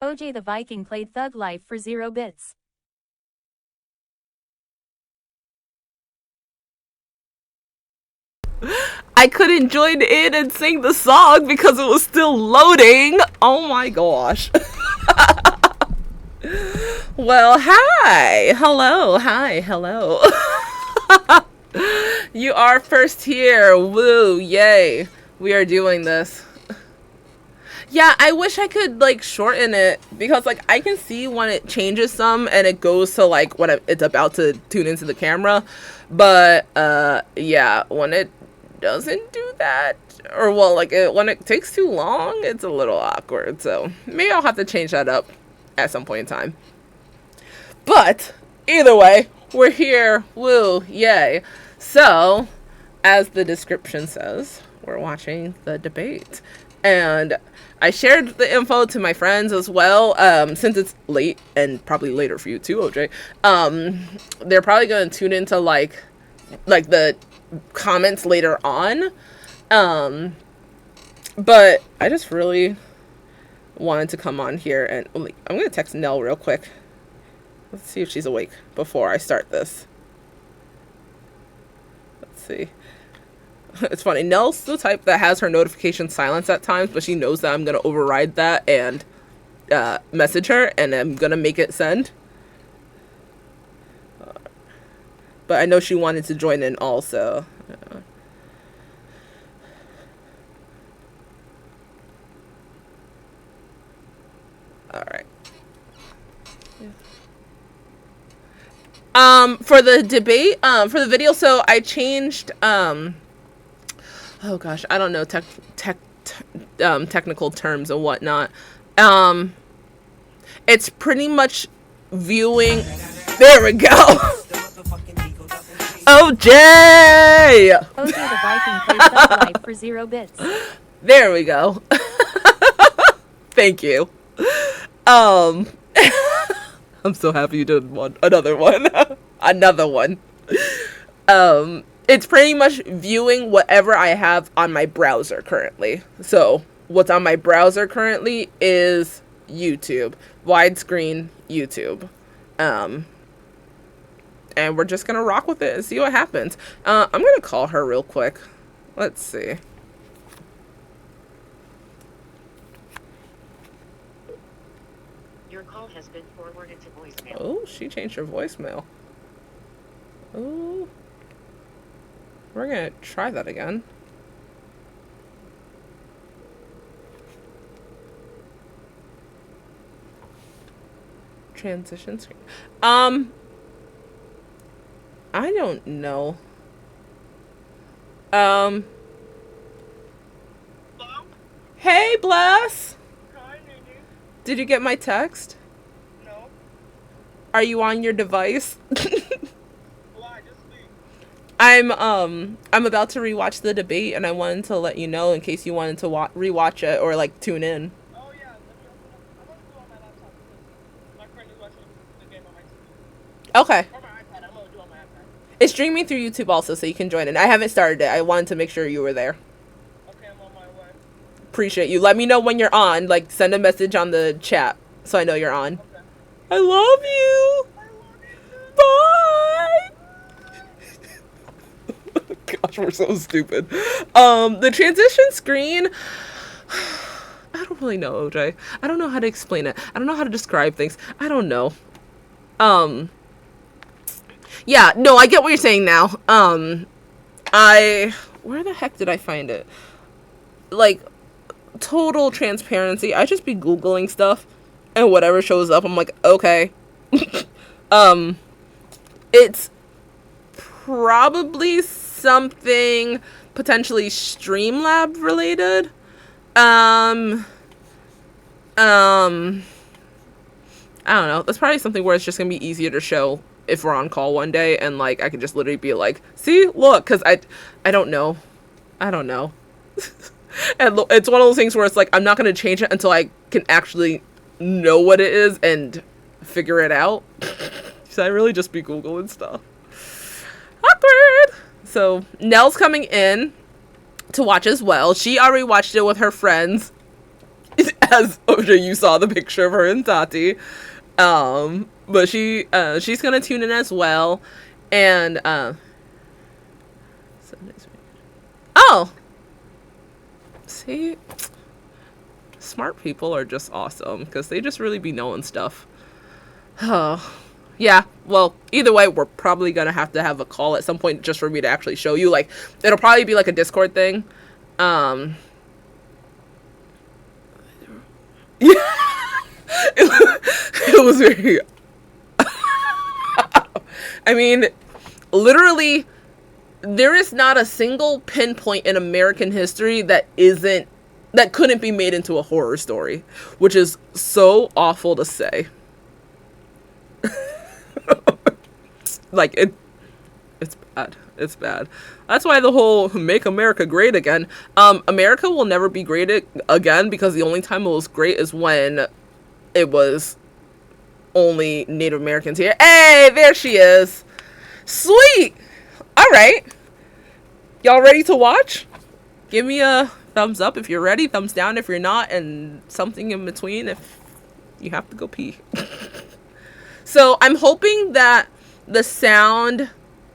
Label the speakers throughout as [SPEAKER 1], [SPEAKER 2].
[SPEAKER 1] OJ the Viking played Thug Life for 0 bits.
[SPEAKER 2] I couldn't join in and sing the song because it was still loading. Oh my gosh. Well, hi. Hello. Hi. Hello. You are first here. Woo. Yay. We are doing this. Yeah, I wish I could like shorten it because like I can see when it changes some and it goes to like when it's about to tune into the camera. But yeah, when it doesn't do that, or well, like when it takes too long, it's a little awkward. So maybe I'll have to change that up at some point in time. But either way, we're here. Woo, yay. So, as the description says, we're watching the debate. And I shared the info to my friends as well, since it's late, and probably later for you too, OJ. They're probably going to tune into like the comments later on. But I just really wanted to come on here and I'm going to text Nell real quick. Let's see if she's awake before I start this. Let's see. It's funny. Nell's the type that has her notifications silenced at times, but she knows that I'm going to override that and message her, and I'm going to make it send. But I know she wanted to join in also. All right. For the debate, for the video, so I changed, oh gosh, I don't know technical terms and whatnot. It's pretty much viewing, there we go. OJ!
[SPEAKER 1] OJ the Viking played Thug Life for 0 bits.
[SPEAKER 2] There we go. Thank you. I'm so happy you did another one. Another one. It's pretty much viewing whatever I have on my browser currently. So what's on my browser currently is YouTube, widescreen YouTube. And we're just gonna rock with it and see what happens. I'm gonna call her real quick. Let's see.
[SPEAKER 3] Your call has been forwarded to voicemail.
[SPEAKER 2] Oh, she changed her voicemail. Oh, we're gonna try that again. Transition screen. I don't know.
[SPEAKER 4] Hello?
[SPEAKER 2] Hey, Bless.
[SPEAKER 4] Hi, Nene.
[SPEAKER 2] Did you get my text?
[SPEAKER 4] No.
[SPEAKER 2] Are you on your device?
[SPEAKER 4] Why? Just leave.
[SPEAKER 2] I'm about to rewatch the debate, and I wanted to let you know in case you wanted to rewatch it or like tune in.
[SPEAKER 4] Oh, yeah. Let me open up. I'm going to do it on my laptop because my friend is watching the game on my TV.
[SPEAKER 2] Okay.
[SPEAKER 4] Or my iPad. I'm going to do it on my iPad.
[SPEAKER 2] It's streaming through YouTube also, so you can join in. I haven't started it. I wanted to make sure you were there.
[SPEAKER 4] Okay, I'm on my way.
[SPEAKER 2] Appreciate you. Let me know when you're on. Like, send a message on the chat so I know you're on.
[SPEAKER 4] Okay.
[SPEAKER 2] I love you.
[SPEAKER 4] I love you.
[SPEAKER 2] Bye. Gosh, we're so stupid. The transition screen. I don't really know, OJ. I don't know how to explain it. I don't know how to describe things. I don't know. Yeah, no, I get what you're saying now. Where the heck did I find it? Like, total transparency. I just be Googling stuff, and whatever shows up, I'm like, okay. It's probably something potentially Streamlab related. I don't know. That's probably something where it's just gonna be easier to show if we're on call one day, and like I could just literally be like, see, look, because I don't know. And it's one of those things where it's like I'm not gonna change it until I can actually know what it is and figure it out. So I really just be Googling stuff. Awkward. So Nell's coming in. to watch as well. She already watched it with her friends. As OJ, you saw the picture of her and Tati. But she's gonna tune in as well. And oh, see, smart people are just awesome because they just really be knowing stuff. Oh, yeah. Well, either way, we're probably gonna have to have a call at some point just for me to actually show you. Like, it'll probably be like a Discord thing. Yeah, it was very. I mean, literally, there is not a single pinpoint in American history that couldn't be made into a horror story, which is so awful to say. Like, it's bad. It's bad. That's why the whole make America great again. America will never be great again because the only time it was great is when it was only Native Americans here. Hey, there she is. Sweet. All right. Y'all ready to watch? Give me a thumbs up if you're ready, thumbs down if you're not, and something in between if you have to go pee. So I'm hoping that the sound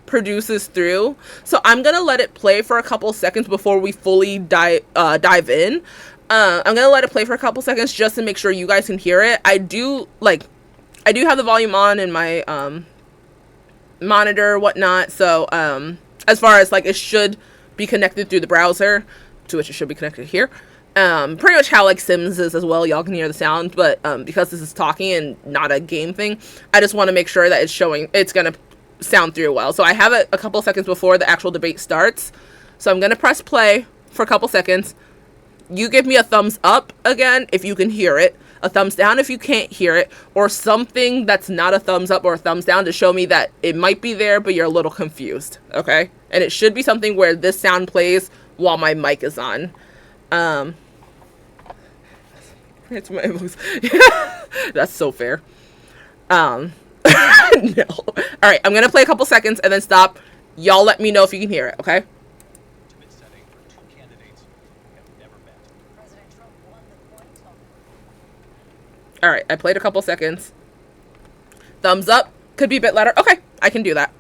[SPEAKER 2] produces through. So I'm gonna let it play for a couple seconds before we fully dive in. I'm gonna let it play for a couple seconds just to make sure you guys can hear it. I do have the volume on in my monitor, whatnot. So as far as like it should be connected through the browser, to which it should be connected here. Pretty much how like Sims is as well. Y'all can hear the sound, but because this is talking and not a game thing, I just want to make sure that it's gonna sound through well. So I have it a couple seconds before the actual debate starts. So I'm gonna press play for a couple seconds. You give me a thumbs up again if you can hear it, a thumbs down if you can't hear it, or something that's not a thumbs up or a thumbs down to show me that it might be there, but you're a little confused. Okay? And it should be something where this sound plays while my mic is on. It's my voice. That's so fair. No. Alright, I'm gonna play a couple seconds and then stop. Y'all let me know if you can hear it, okay? Alright, I played a couple seconds. Thumbs up. Could be a bit louder. Okay, I can do that.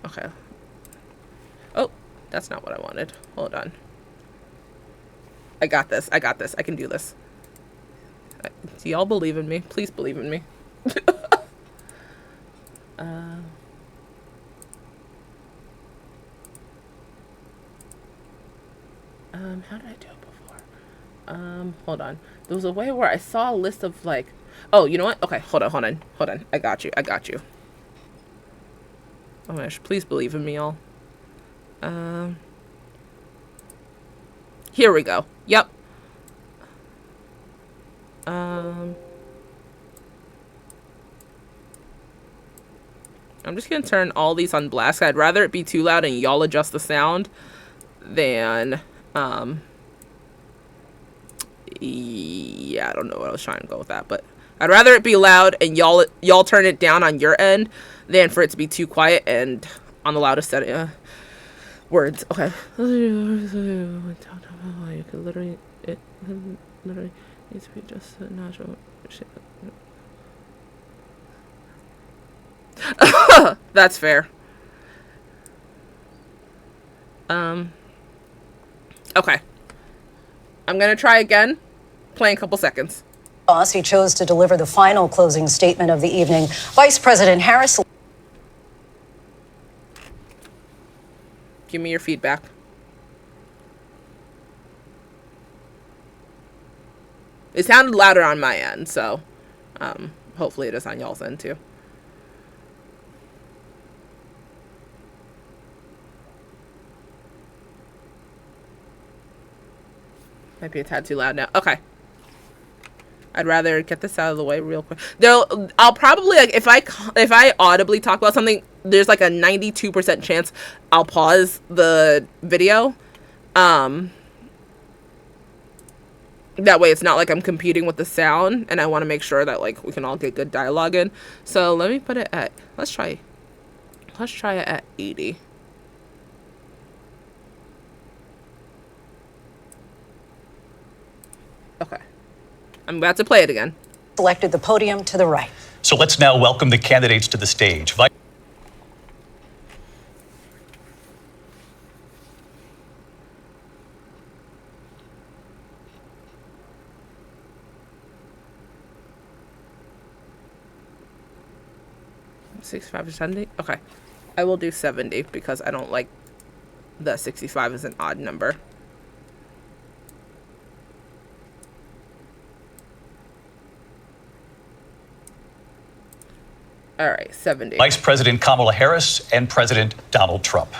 [SPEAKER 2] Okay. Oh, that's not what I wanted. Hold on. I got this. I got this. I can do this. Do y'all believe in me? Please believe in me. How did I do it before? Hold on. There was a way where I saw a list of like, oh, you know what? Okay, hold on. I got you. Oh my gosh, please believe in me, y'all. Here we go. Yep. I'm just gonna turn all these on blast. I'd rather it be too loud and y'all adjust the sound than, yeah, I don't know what I was trying to go with that, but I'd rather it be loud and y'all turn it down on your end than for it to be too quiet and on the loudest setting. Words. Okay. You could literally needs to be just a natural shit. That's fair. Okay. I'm gonna try again. Play in a couple seconds.
[SPEAKER 5] He chose to deliver the final closing statement of the evening. Vice President Harris.
[SPEAKER 2] Give me your feedback. It sounded louder on my end, so hopefully it is on y'all's end too. Might be a tad too loud now. Okay. I'd rather get this out of the way real quick. I'll probably, like, if I audibly talk about something, there's like a 92% chance I'll pause the video. That way it's not like I'm competing with the sound, and I want to make sure that like we can all get good dialogue in. So let me put it at, let's try it at 80. Okay. I'm about to play it again.
[SPEAKER 5] Selected the podium to the right.
[SPEAKER 6] So let's now welcome the candidates to the stage.
[SPEAKER 2] $65 to 70. Okay, I will do 70 because I don't like the 65 is an odd number. All right, 70.
[SPEAKER 6] Vice President Kamala Harris and President Donald Trump.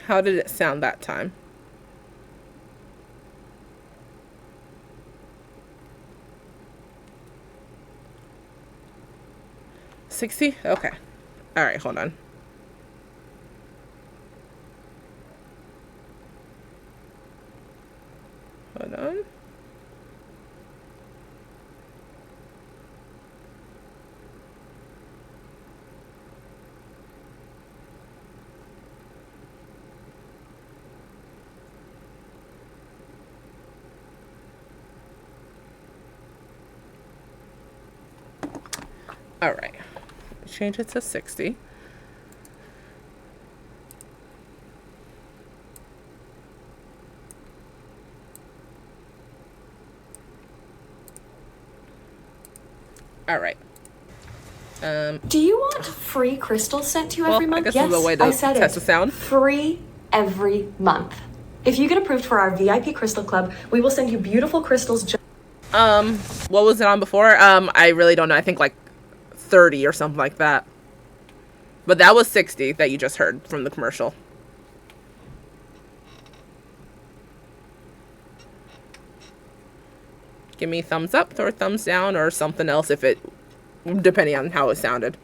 [SPEAKER 2] How did it sound that time? $60? Okay. All right, hold on. Hold on. All right. Change it to 60. All right.
[SPEAKER 7] Do you want free crystals sent to you every
[SPEAKER 2] I
[SPEAKER 7] month?
[SPEAKER 2] guess this is a way to
[SPEAKER 7] I said
[SPEAKER 2] test
[SPEAKER 7] it.
[SPEAKER 2] the sound.
[SPEAKER 7] Free every month. If you get approved for our VIP Crystal Club, we will send you beautiful crystals.
[SPEAKER 2] What was it on before? I really don't know. I think like 30 or something like that. But that was 60 that you just heard from the commercial. Give me thumbs up or thumbs down or something else if it, depending on how it sounded.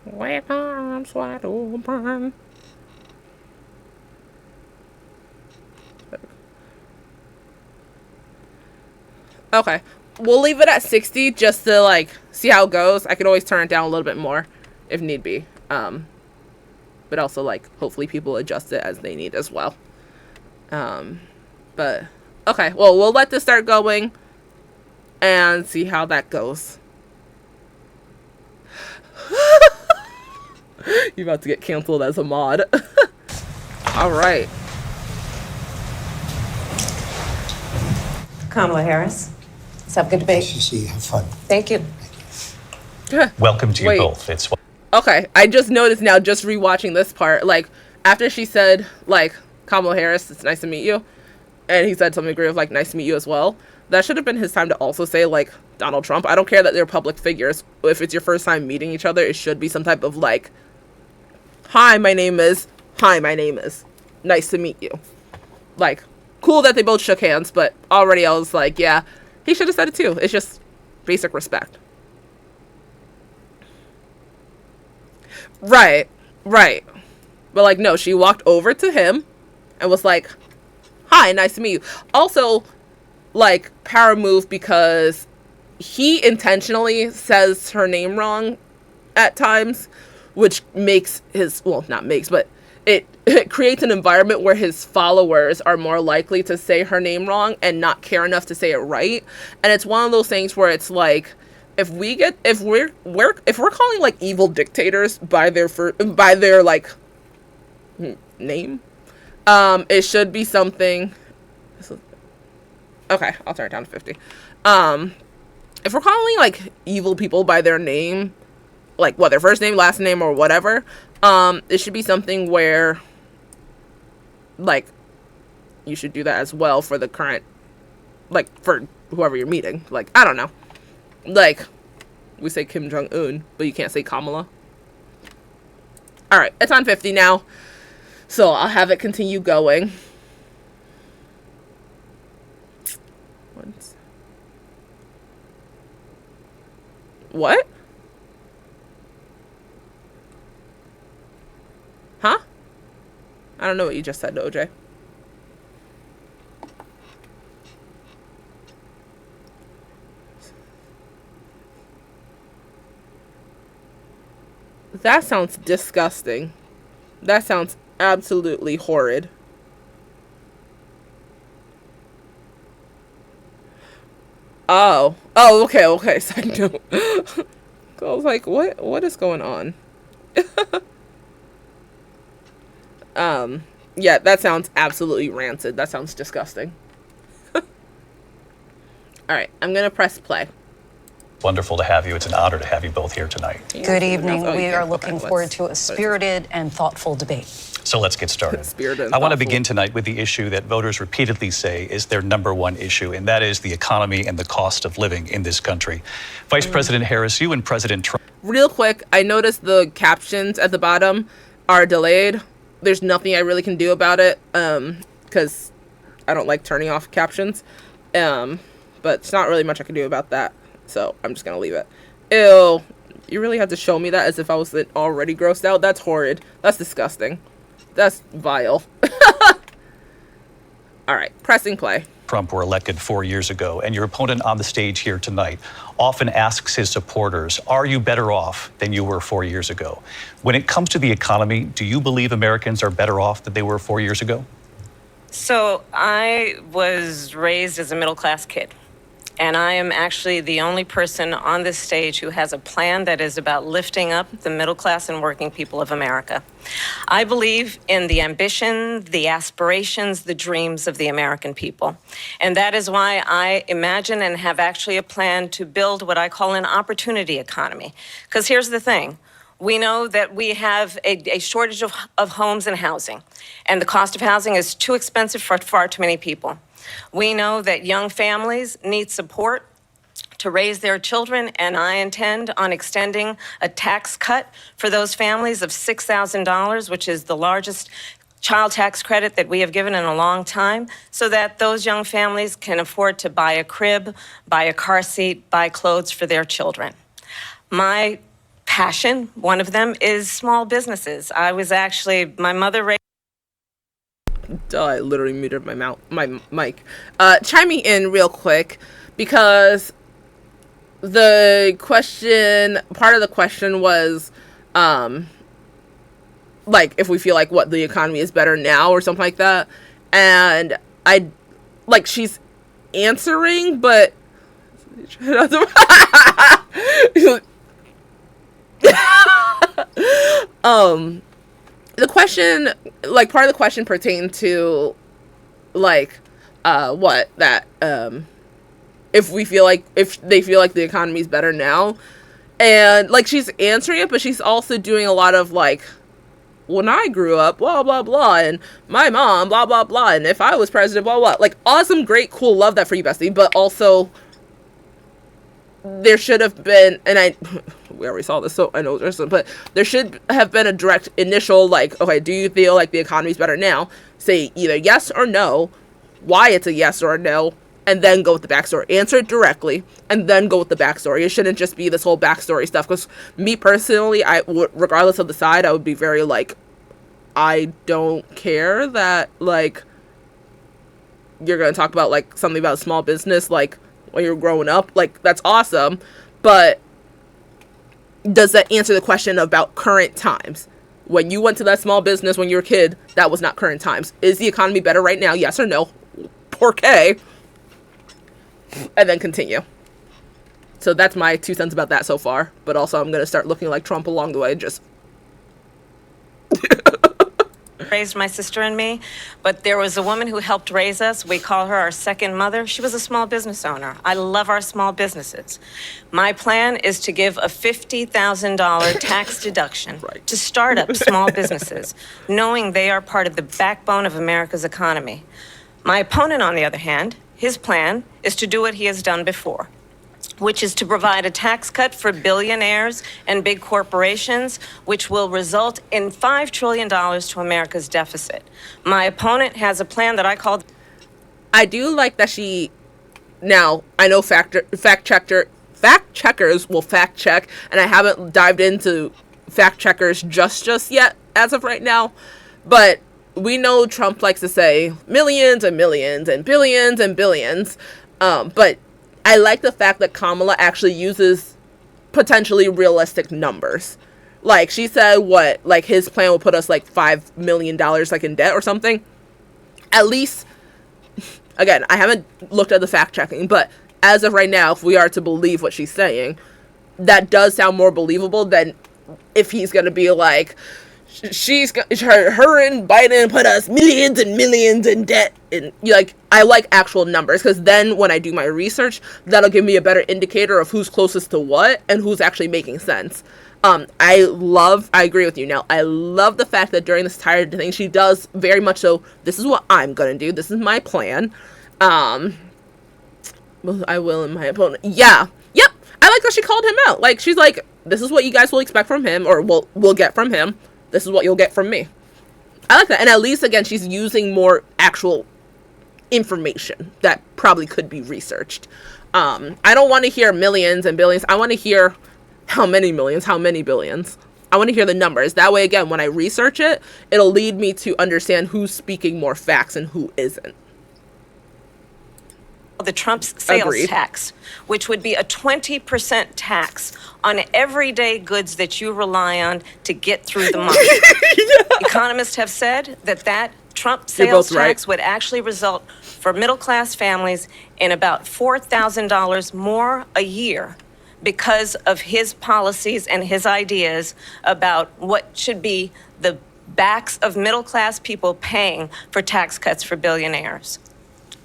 [SPEAKER 2] With arms wide open. Okay, we'll leave it at 60 just to like see how it goes. I could always turn it down a little bit more if need be. But also like hopefully people adjust it as they need as well. But okay, well, we'll let this start going and see how that goes. You're about to get canceled as a mod. All right.
[SPEAKER 8] Kamala Harris. Let's have a good debate.
[SPEAKER 9] See, have fun.
[SPEAKER 8] Thank you.
[SPEAKER 6] Welcome to you
[SPEAKER 2] Wait.
[SPEAKER 6] both. It's
[SPEAKER 2] Okay, I just noticed now, just rewatching this part, like, after she said, like, Kamala Harris, it's nice to meet you, and he said something great of, like, nice to meet you as well, that should have been his time to also say, like, Donald Trump. I don't care that they're public figures. If it's your first time meeting each other, it should be some type of, like, hi, my name is, nice to meet you. Like, cool that they both shook hands, but already I was like, yeah, he should have said it too. It's just basic respect. Right. But like, no, she walked over to him and was like, hi, nice to meet you. Also, like, power move because he intentionally says her name wrong at times, which makes his, well, not makes, but it creates an environment where his followers are more likely to say her name wrong and not care enough to say it right. And it's one of those things where it's like, if we're calling like evil dictators by their like name, it should be something. Okay, I'll turn it down to 50. If we're calling like evil people by their name, like what, their first name, last name, or whatever, it should be something where like you should do that as well for the current, like, for whoever you're meeting. Like, I don't know. Like, we say Kim Jong-un, but you can't say Kamala. All right, it's on 50 now. So I'll have it continue going. What? Huh? I don't know what you just said, OJ. That sounds disgusting. That sounds absolutely horrid. Oh. Oh, okay, okay. Side note. I was like, what is going on? Yeah, that sounds absolutely rancid. That sounds disgusting. Alright, I'm gonna press play.
[SPEAKER 6] Wonderful to have you. It's an honor to have you both here tonight.
[SPEAKER 5] Good evening.
[SPEAKER 2] Oh,
[SPEAKER 5] We
[SPEAKER 2] yeah,
[SPEAKER 5] are looking
[SPEAKER 2] okay,
[SPEAKER 5] forward to a spirited and thoughtful debate.
[SPEAKER 6] So let's get started.
[SPEAKER 2] Spirited and
[SPEAKER 6] I want to
[SPEAKER 2] thoughtful.
[SPEAKER 6] begin tonight with the issue that voters repeatedly say is their number one issue, and that is the economy and the cost of living in this country. Vice President Harris, you and President Trump.
[SPEAKER 2] Real quick, I noticed the captions at the bottom are delayed. There's nothing I really can do about it, because I don't like turning off captions. But it's not really much I can do about that, so I'm just gonna leave it. Ew, you really have to show me that as if I wasn't already grossed out? That's horrid. That's disgusting. That's vile. Alright, pressing play.
[SPEAKER 6] Trump were elected 4 years ago, and your opponent on the stage here tonight often asks his supporters, are you better off than you were 4 years ago? When it comes to the economy, do you believe Americans are better off than they were 4 years ago?
[SPEAKER 9] So I was raised as a middle-class kid, and I am actually the only person on this stage who has a plan that is about lifting up the middle class and working people of America. I believe in the ambition, the aspirations, the dreams of the American people. And that is why I imagine and have actually a plan to build what I call an opportunity economy. Because here's the thing. We know that we have a shortage of homes and housing, and the cost of housing is too expensive for far too many people. We know that young families need support to raise their children, and I intend on extending a tax cut for those families of $6,000, which is the largest child tax credit that we have given in a long time, so that those young families can afford to buy a crib, buy a car seat, buy clothes for their children. My passion, one of them, is small businesses. My mother raised.
[SPEAKER 2] Duh, I literally muted my mic. Chiming in real quick, because the question, part of the question was, like, if we feel like what the economy is better now or something like that. And she's answering, but the question, part of the question pertained to, if they feel like the economy is better now. And, she's answering it, but she's also doing a lot of, when I grew up, blah, blah, blah, and my mom, blah, blah, blah, and if I was president, blah, blah. Awesome, great, cool, love that for you, bestie, but also there should have been, and we already saw this, so I know there's some, but there should have been a direct initial, okay, do you feel like the economy's better now? Say either yes or no, why it's a yes or a no, and then go with the backstory. Answer it directly, and then go with the backstory. It shouldn't just be this whole backstory stuff, because me personally, regardless of the side, I would be very, I don't care that, you're gonna talk about, something about small business, when you're growing up, that's awesome, but does that answer the question about current times? When you went to that small business when you were a kid, that was not current times. Is the economy better right now? Yes or no? Okay. And then continue. So that's my 2 cents about that so far, but also I'm going to start looking like Trump along the way, just
[SPEAKER 9] raised my sister and me, but there was a woman who helped raise us. We call her our second mother. She was a small business owner. I love our small businesses. My plan is to give a $50,000 tax deduction to start up small businesses, knowing they are part of the backbone of America's economy. My opponent, on the other hand, his plan is to do what he has done before. which is to provide a tax cut for billionaires and big corporations, which will result in $5 trillion to America's deficit. My opponent has a plan that I call...
[SPEAKER 2] I do like that she... Now, I know fact checkers will fact check, and I haven't dived into fact checkers just yet, as of right now, but we know Trump likes to say millions and millions and billions and billions, but I like the fact that Kamala actually uses potentially realistic numbers. Like, she said, what, like, his plan will put us, like, $5 million, like, in debt or something. At least, again, I haven't looked at the fact-checking, but as of right now, if we are to believe what she's saying, that does sound more believable than if he's going to be like, her and Biden put us millions and millions in debt. And like, I like actual numbers, because then when I do my research, that'll give me a better indicator of who's closest to what and who's actually making sense. I agree with you now. I love the fact that during this entire thing, she does very much so, this is what I'm gonna do, this is my plan. I will and my opponent. Yeah. Yep. I like that she called him out. Like, she's like, this is what you guys will expect from him, or will get from him. This is what you'll get from me. I like that. And at least, again, she's using more actual information that probably could be researched. I don't want to hear millions and billions. I want to hear how many millions, how many billions. I want to hear the numbers. That way, again, when I research it, it'll lead me to understand who's speaking more facts and who isn't.
[SPEAKER 9] The Trump's sales
[SPEAKER 2] Agreed.
[SPEAKER 9] tax, which would be a 20% tax on everyday goods that you rely on to get through the month. Economists have said that Trump sales
[SPEAKER 2] both right.
[SPEAKER 9] tax would actually result for middle-class families in about $4,000 more a year because of his policies and his ideas about what should be the backs of middle-class people paying for tax cuts for billionaires.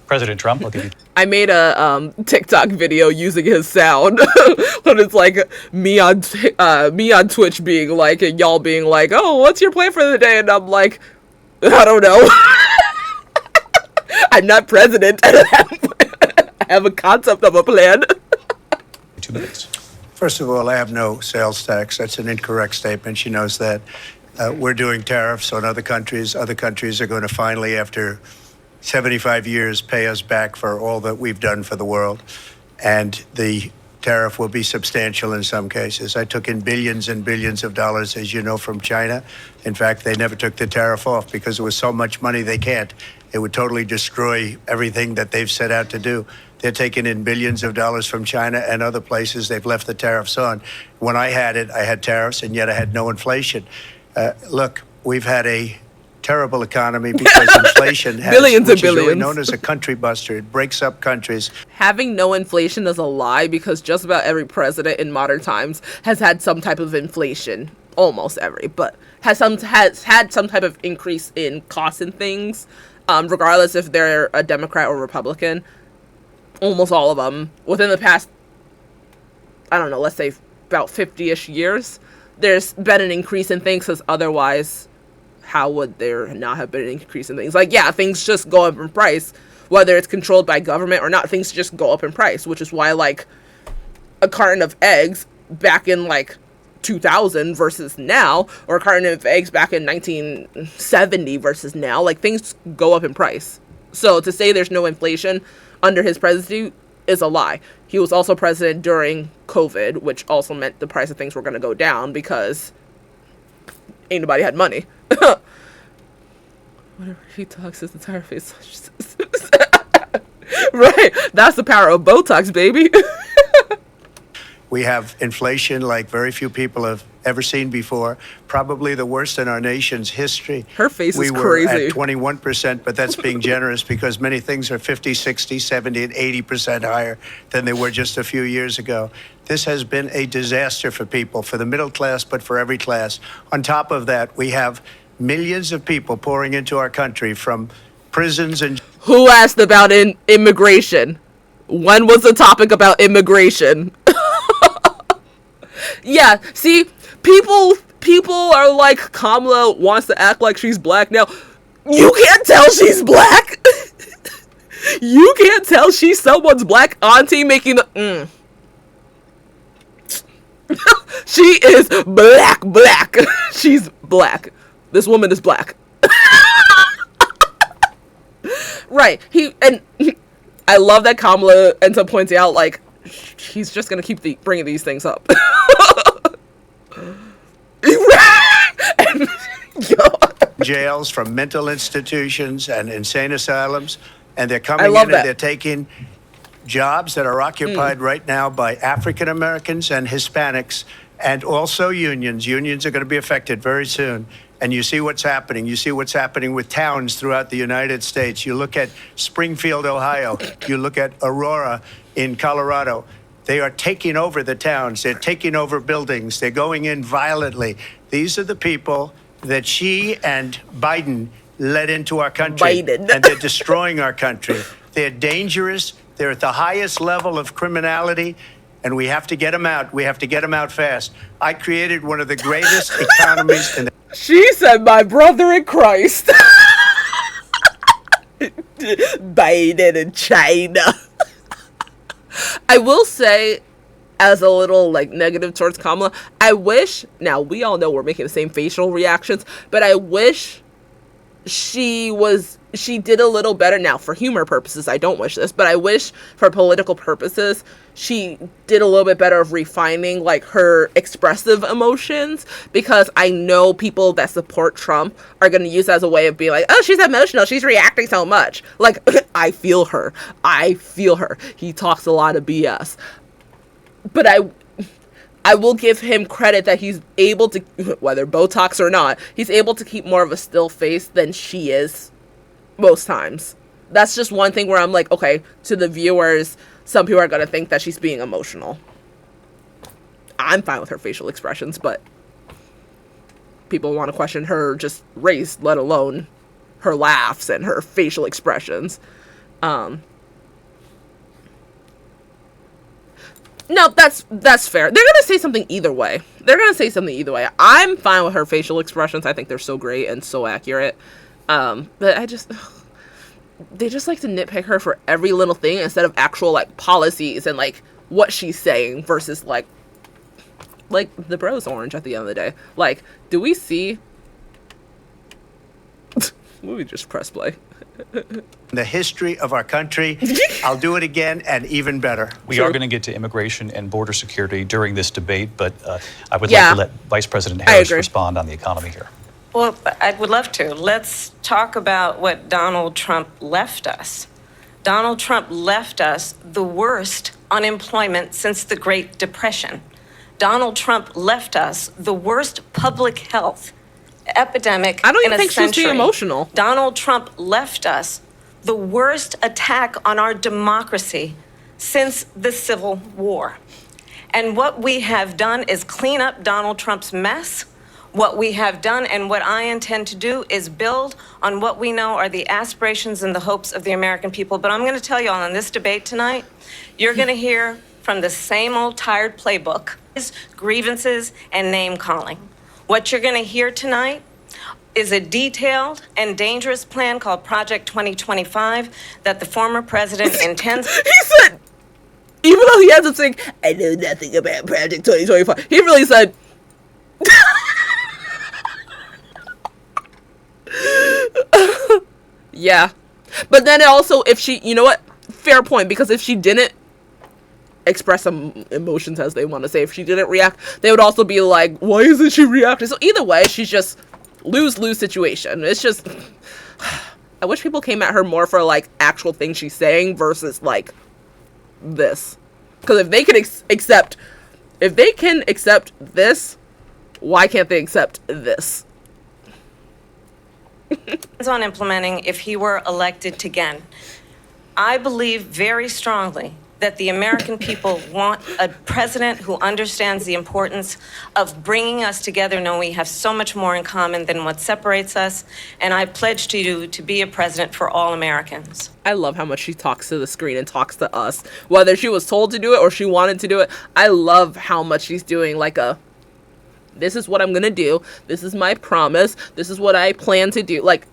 [SPEAKER 6] President Trump, look at you.
[SPEAKER 2] I made a TikTok video using his sound, but it's like me on Twitch being like, and y'all being like, "Oh, what's your plan for the day?" And I'm like, I don't know. I'm not president. I have a concept of a plan.
[SPEAKER 6] 2 minutes.
[SPEAKER 10] First of all, I have no sales tax. That's an incorrect statement. She knows that. We're doing tariffs on other countries. Other countries are going to finally, after 75 years, pay us back for all that we've done for the world. And the tariff will be substantial in some cases. I took in billions and billions of dollars, as you know, from China. In fact, they never took the tariff off because it was so much money they can't. It would totally destroy everything that they've set out to do. They're taking in billions of dollars from China and other places. They've left the tariffs on. When I had it, I had tariffs, and yet I had no inflation. Look, we've had a terrible economy because inflation has,
[SPEAKER 2] Billions and
[SPEAKER 10] which is
[SPEAKER 2] billions.
[SPEAKER 10] known as a country buster. It breaks up countries.
[SPEAKER 2] Having no inflation is a lie, because just about every president in modern times has had some type of inflation. Almost every, but has had some type of increase in costs and things, regardless if they're a Democrat or Republican. Almost all of them within the past, I don't know, let's say about 50-ish years, there's been an increase in things, because otherwise, how would there not have been an increase in things? Like, yeah, things just go up in price, whether it's controlled by government or not. Things just go up in price, which is why, like, a carton of eggs back in, like, 2000 versus now, or a carton of eggs back in 1970 versus now, like, things go up in price. So to say there's no inflation under his presidency is a lie. He was also president during COVID, which also meant the price of things were going to go down because ain't nobody had money. Whatever he talks, his entire face. Right. That's the power of Botox, baby.
[SPEAKER 10] We have inflation like very few people have ever seen before, probably the worst in our nation's history.
[SPEAKER 2] Her face is
[SPEAKER 10] We were
[SPEAKER 2] crazy.
[SPEAKER 10] at 21%, but that's being generous because many things are 50, 60, 70, and 80% higher than they were just a few years ago. This has been a disaster for people, for the middle class, but for every class. On top of that, we have millions of people pouring into our country from prisons and...
[SPEAKER 2] Who asked about immigration? When was the topic about immigration? Yeah, see, people are like, Kamala wants to act like she's black now. You can't tell she's black. You can't tell she's someone's black auntie making the She is black. She's black. This woman is black. Right. I love that Kamala ends up pointing out, like, he's just gonna keep bringing these things up. And,
[SPEAKER 10] jails, from mental institutions and insane asylums, and they're coming in and they're taking jobs that are occupied right now by African Americans and Hispanics, and also unions. Unions are going to be affected very soon. And you see what's happening. You see what's happening with towns throughout the United States. You look at Springfield, Ohio. You look at Aurora in Colorado. They are taking over the towns. They're taking over buildings. They're going in violently. These are the people that she and Biden led into our country. And they're destroying our country. They're dangerous. They're at the highest level of criminality. And we have to get them out. We have to get them out fast. I created one of the greatest economies in the...
[SPEAKER 2] She said, my brother in Christ. Biden in China. I will say, as a little, like, negative towards Kamala, I wish, now we all know we're making the same facial reactions, but I wish she did a little better. Now, for humor purposes, I don't wish this, but I wish for political purposes, she did a little bit better of refining, like, her expressive emotions, because I know people that support Trump are going to use that as a way of being like, oh, she's emotional, she's reacting so much. Like, I feel her. He talks a lot of BS. But I will give him credit that he's able to, whether Botox or not, he's able to keep more of a still face than she is most times. That's just one thing where I'm like, okay, to the viewers, some people are going to think that she's being emotional. I'm fine with her facial expressions, but people want to question her just race, let alone her laughs and her facial expressions. No, that's fair. They're going to say something either way. I'm fine with her facial expressions. I think they're so great and so accurate. But they just like to nitpick her for every little thing instead of actual, like, policies and, like, what she's saying versus, like, the bro's orange at the end of the day. Like, do we see... Let me just press play.
[SPEAKER 10] The history of our country. I'll do it again and even better.
[SPEAKER 6] We are going to get to immigration and border security during this debate, but I would like to let Vice President Harris respond on the economy here.
[SPEAKER 9] Well, I would love to. Let's talk about what Donald Trump left us. Donald Trump left us the worst unemployment since the Great Depression. Donald Trump left us the worst public health epidemic
[SPEAKER 2] I don't even
[SPEAKER 9] in a
[SPEAKER 2] think
[SPEAKER 9] century.
[SPEAKER 2] she's being emotional.
[SPEAKER 9] Donald Trump left us the worst attack on our democracy since the Civil War. And what we have done is clean up Donald Trump's mess. What we have done and what I intend to do is build on what we know are the aspirations and the hopes of the American people. But I'm going to tell you all in this debate tonight, you're going to hear from the same old tired playbook, grievances and name calling. What you're going to hear tonight is a detailed and dangerous plan called Project 2025 that the former president intends.
[SPEAKER 2] He said, even though he ends up saying, I know nothing about Project 2025, he really said, yeah. But then also, if she, you know what? Fair point, because if she didn't express some emotions as they want to say, if she didn't react, they would also be like, why isn't she reacting? So either way, she's just lose-lose situation. It's just, I wish people came at her more for, like, actual things she's saying versus, like, this. Because if they can accept this, why can't they accept this?
[SPEAKER 9] On implementing if he were elected again. I believe very strongly that the American people want a president who understands the importance of bringing us together, knowing we have so much more in common than what separates us. And I pledge to you to be a president for all Americans.
[SPEAKER 2] I love how much she talks to the screen and talks to us. Whether she was told to do it or she wanted to do it, I love how much she's doing like a, this is what I'm going to do. This is my promise. This is what I plan to do. Like,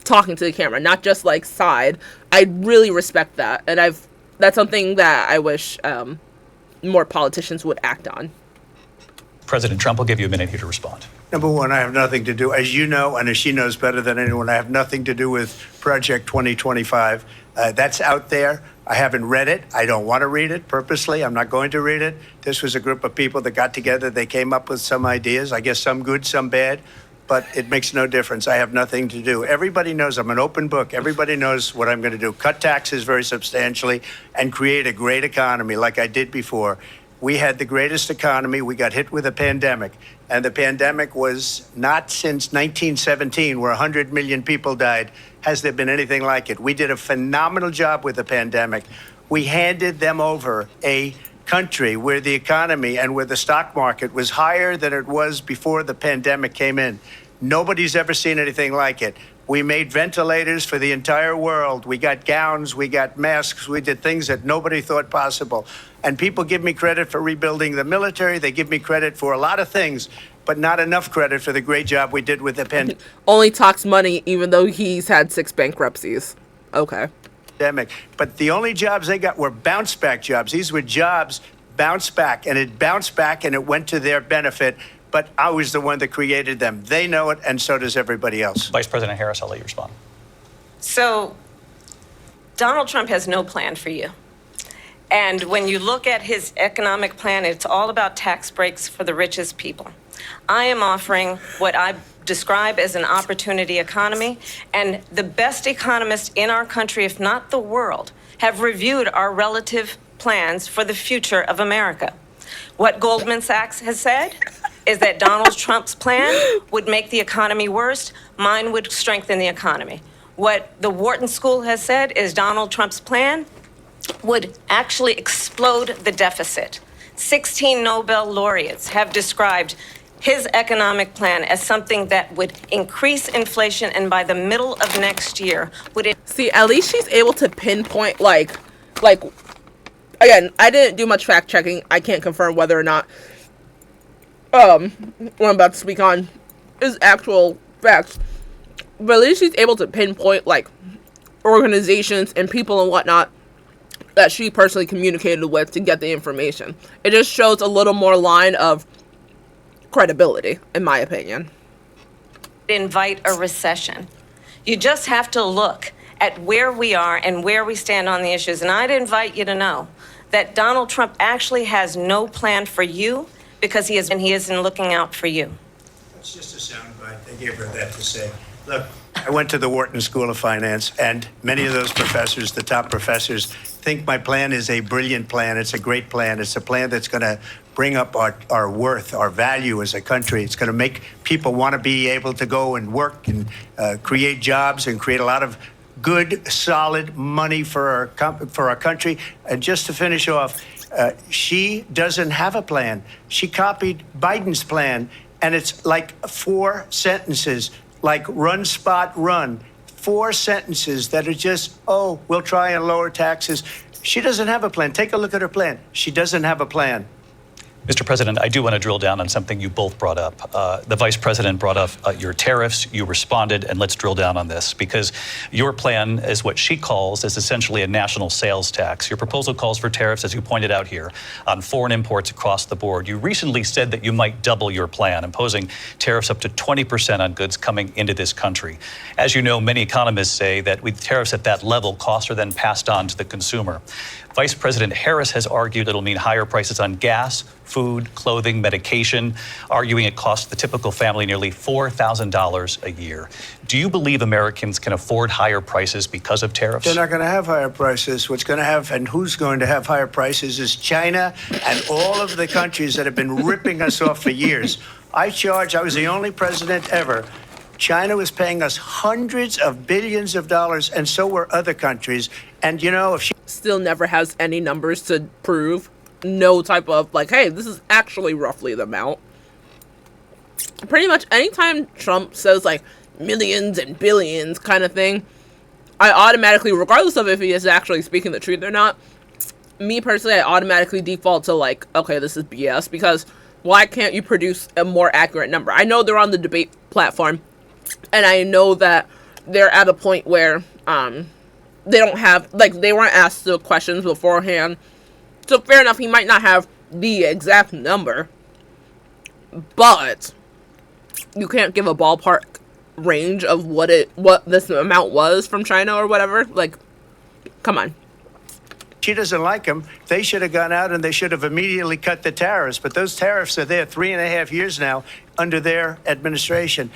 [SPEAKER 2] talking to the camera, not just like side. I really respect that. And that's something that I wish more politicians would act on.
[SPEAKER 6] President Trump will give you a minute here to respond.
[SPEAKER 10] Number one, I have nothing to do, as you know, and as she knows better than anyone, I have nothing to do with Project 2025. That's out there. I haven't read it. I don't want to read it purposely. I'm not going to read it. This was a group of people that got together. They came up with some ideas, I guess some good, some bad, but it makes no difference. I have nothing to do. Everybody knows I'm an open book. Everybody knows what I'm going to do. Cut taxes very substantially and create a great economy like I did before. We had the greatest economy. We got hit with a pandemic. And the pandemic was not since 1917, where 100 million people died, has there been anything like it. We did a phenomenal job with the pandemic. We handed them over a country where the economy and where the stock market was higher than it was before the pandemic came in. Nobody's ever seen anything like it. We made ventilators for the entire world. We got gowns, we got masks, we did things that nobody thought possible. And people give me credit for rebuilding the military. They give me credit for a lot of things, but not enough credit for the great job we did with the
[SPEAKER 2] Only talks money, even though he's had 6 bankruptcies. Okay.
[SPEAKER 10] pandemic. But the only jobs they got were bounce back jobs. These were jobs bounce back, and it bounced back and it went to their benefit. But I was the one that created them. They know it, and so does everybody else.
[SPEAKER 6] Vice President Harris, I'll let you respond.
[SPEAKER 9] So, Donald Trump has no plan for you. And when you look at his economic plan, it's all about tax breaks for the richest people. I am offering what I describe as an opportunity economy, and the best economists in our country, if not the world, have reviewed our relative plans for the future of America. What Goldman Sachs has said is that Donald Trump's plan would make the economy worse, mine would strengthen the economy. What the Wharton School has said is Donald Trump's plan would actually explode the deficit. 16 Nobel laureates have described his economic plan as something that would increase inflation, and by the middle of next year would...
[SPEAKER 2] See, at least she's able to pinpoint, like, again, I didn't do much fact checking. I can't confirm whether or not what I'm about to speak on is actual facts. But at least she's able to pinpoint, like, organizations and people and whatnot that she personally communicated with to get the information. It just shows a little more line of credibility, in my opinion.
[SPEAKER 9] Invite a recession. You just have to look at where we are and where we stand on the issues. And I'd invite you to know that Donald Trump actually has no plan for you because he isn't looking out for you.
[SPEAKER 10] It's just a soundbite. They gave her that to say. Look, I went to the Wharton School of Finance, and many of those professors, the top professors, think my plan is a brilliant plan. It's a great plan. It's a plan that's going to bring up our worth, our value as a country. It's going to make people want to be able to go and work and create jobs and create a lot of good, solid money for our country. And just to finish off, she doesn't have a plan. She copied Biden's plan, and it's like 4 sentences, like run, spot, run. 4 sentences that are just, oh, we'll try and lower taxes. She doesn't have a plan. Take a look at her plan. She doesn't have a plan.
[SPEAKER 6] Mr. President, I do want to drill down on something you both brought up. The Vice President brought up your tariffs. You responded, and let's drill down on this, because your plan is what she calls is essentially a national sales tax. Your proposal calls for tariffs, as you pointed out here, on foreign imports across the board. You recently said that you might double your plan, imposing tariffs up to 20% on goods coming into this country. As you know, many economists say that with tariffs at that level, costs are then passed on to the consumer. Vice President Harris has argued it'll mean higher prices on gas, food, clothing, medication, arguing it costs the typical family nearly $4,000 a year. Do you believe Americans can afford higher prices because of tariffs?
[SPEAKER 10] They're not going to have higher prices. What's going to have, and who's going to have higher prices, is China and all of the countries that have been ripping us off for years. I was the only president ever. China was paying us hundreds of billions of dollars, and so were other countries. And, you know, if she
[SPEAKER 2] still never has any numbers to prove, no type of, like, hey, this is actually roughly the amount. Pretty much anytime Trump says, like, millions and billions kind of thing, I automatically, regardless of if he is actually speaking the truth or not, me personally, I automatically default to, like, okay, this is BS, because why can't you produce a more accurate number? I know they're on the debate platform, and I know that they're at a point where they don't have, like, they weren't asked the questions beforehand. So fair enough, he might not have the exact number. but you can't give a ballpark range of what this amount was from China or whatever. Like, come on.
[SPEAKER 10] She doesn't like them. They should have gone out and they should have immediately cut the tariffs. But those tariffs are there 3.5 years now under their administration.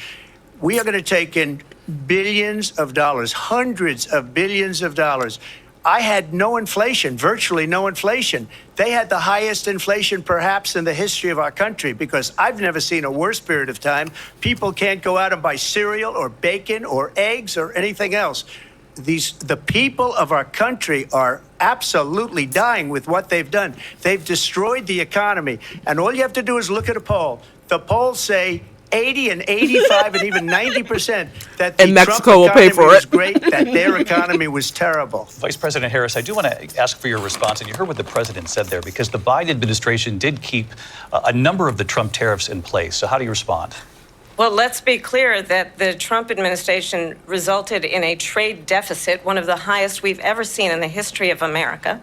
[SPEAKER 10] We are going to take in billions of dollars, hundreds of billions of dollars. I had no inflation, virtually no inflation. They had the highest inflation perhaps in the history of our country, because I've never seen a worse period of time. People can't go out and buy cereal or bacon or eggs or anything else. The people of our country are absolutely dying with what they've done. They've destroyed the economy. And all you have to do is look at a poll. The polls say 80 and 85 and even 90% that the
[SPEAKER 2] Mexico will
[SPEAKER 10] Trump
[SPEAKER 2] pay
[SPEAKER 10] economy
[SPEAKER 2] for
[SPEAKER 10] was
[SPEAKER 2] it.
[SPEAKER 10] great, that their economy was terrible.
[SPEAKER 6] Vice President Harris, I do want to ask for your response, and you heard what the president said there, because the Biden administration did keep a number of the Trump tariffs in place. So how do you respond?
[SPEAKER 9] Well, let's be clear that the Trump administration resulted in a trade deficit, one of the highest we've ever seen in the history of America.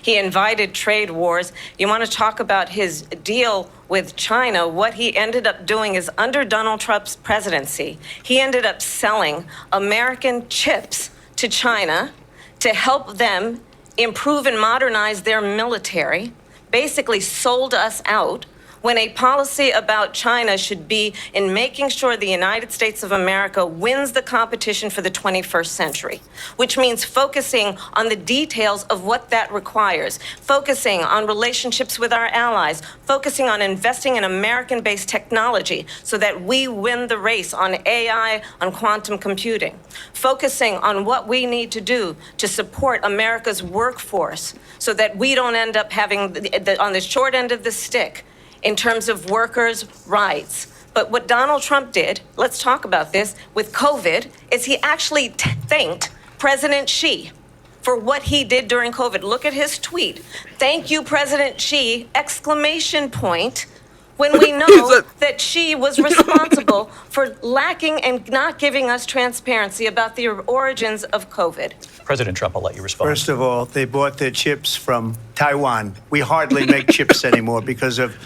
[SPEAKER 9] He invited trade wars. You want to talk about his deal with China? What he ended up doing is, under Donald Trump's presidency, he ended up selling American chips to China to help them improve and modernize their military, basically sold us out, when a policy about China should be in making sure the United States of America wins the competition for the 21st century, which means focusing on the details of what that requires, focusing on relationships with our allies, focusing on investing in American-based technology so that we win the race on AI, on quantum computing, focusing on what we need to do to support America's workforce so that we don't end up having on the short end of the stick in terms of workers' rights. But what Donald Trump did, let's talk about this, with COVID, is he actually thanked President Xi for what he did during COVID. Look at his tweet. Thank you, President Xi, exclamation point, when we know that Xi was responsible for lacking and not giving us transparency about the origins of COVID.
[SPEAKER 6] President Trump, I'll let you respond.
[SPEAKER 10] First of all, they bought their chips from Taiwan. We hardly make chips anymore because of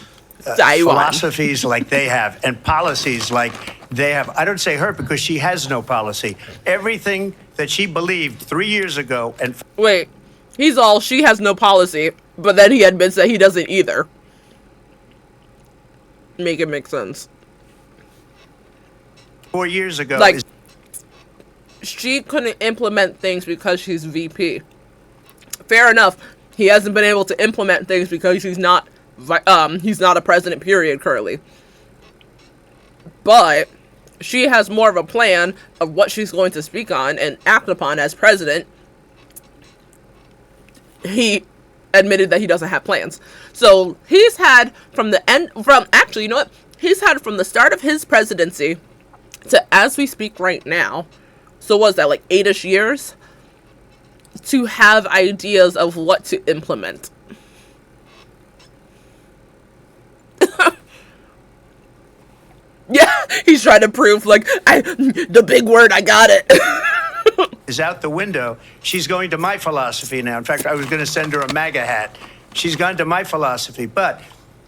[SPEAKER 10] philosophies like they have and policies like they have. I don't say her because she has no policy. Everything that she believed 3 years ago and...
[SPEAKER 2] Wait, she has no policy, but then he admits that he doesn't either. Make it make sense.
[SPEAKER 10] 4 years ago...
[SPEAKER 2] Like, she couldn't implement things because she's VP. Fair enough. He hasn't been able to implement things because he's not a president, period, currently. But she has more of a plan of what she's going to speak on and act upon as president. He admitted that he doesn't have plans. So he's had he's had from the start of his presidency to as we speak right now, so was that like 8-ish years, to have ideas of what to implement. Yeah, he's trying to prove, like, the big word, I got it.
[SPEAKER 10] is out the window. She's going to my philosophy now. In fact, I was going to send her a MAGA hat. She's gone to my philosophy. But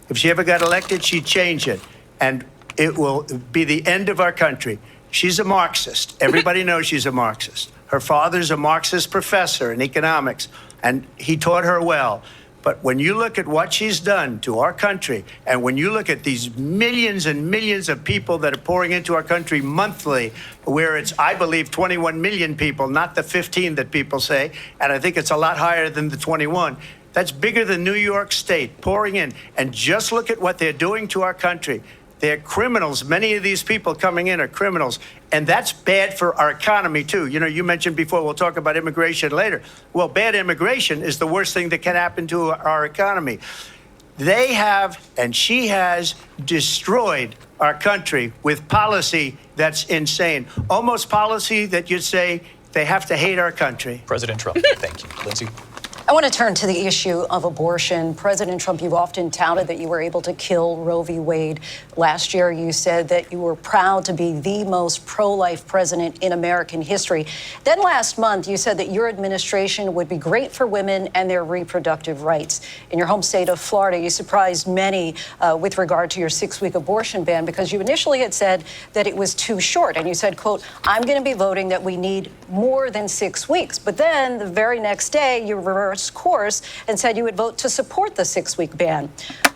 [SPEAKER 10] if she ever got elected, she'd change it. And it will be the end of our country. She's a Marxist. Everybody knows she's a Marxist. Her father's a Marxist professor in economics, and he taught her well. But when you look at what she's done to our country, and when you look at these millions and millions of people that are pouring into our country monthly, where it's, I believe, 21 million people, not the 15 that people say, and I think it's a lot higher than the 21. That's bigger than New York State pouring in. And just look at what they're doing to our country. They're criminals. Many of these people coming in are criminals. And that's bad for our economy, too. You know, you mentioned before, we'll talk about immigration later. Well, bad immigration is the worst thing that can happen to our economy. They have, and she has, destroyed our country with policy that's insane. Almost policy that you'd say they have to hate our country.
[SPEAKER 6] President Trump, thank you. Lindsay?
[SPEAKER 5] I want to turn to the issue of abortion. President Trump, you've often touted that you were able to kill Roe v. Wade. Last year, you said that you were proud to be the most pro-life president in American history. Then last month, you said that your administration would be great for women and their reproductive rights. In your home state of Florida, you surprised many with regard to your 6-week abortion ban because you initially had said that it was too short. And you said, quote, I'm going to be voting that we need more than 6 weeks. But then the very next day, you reversed course and said you would vote to support the 6-week ban.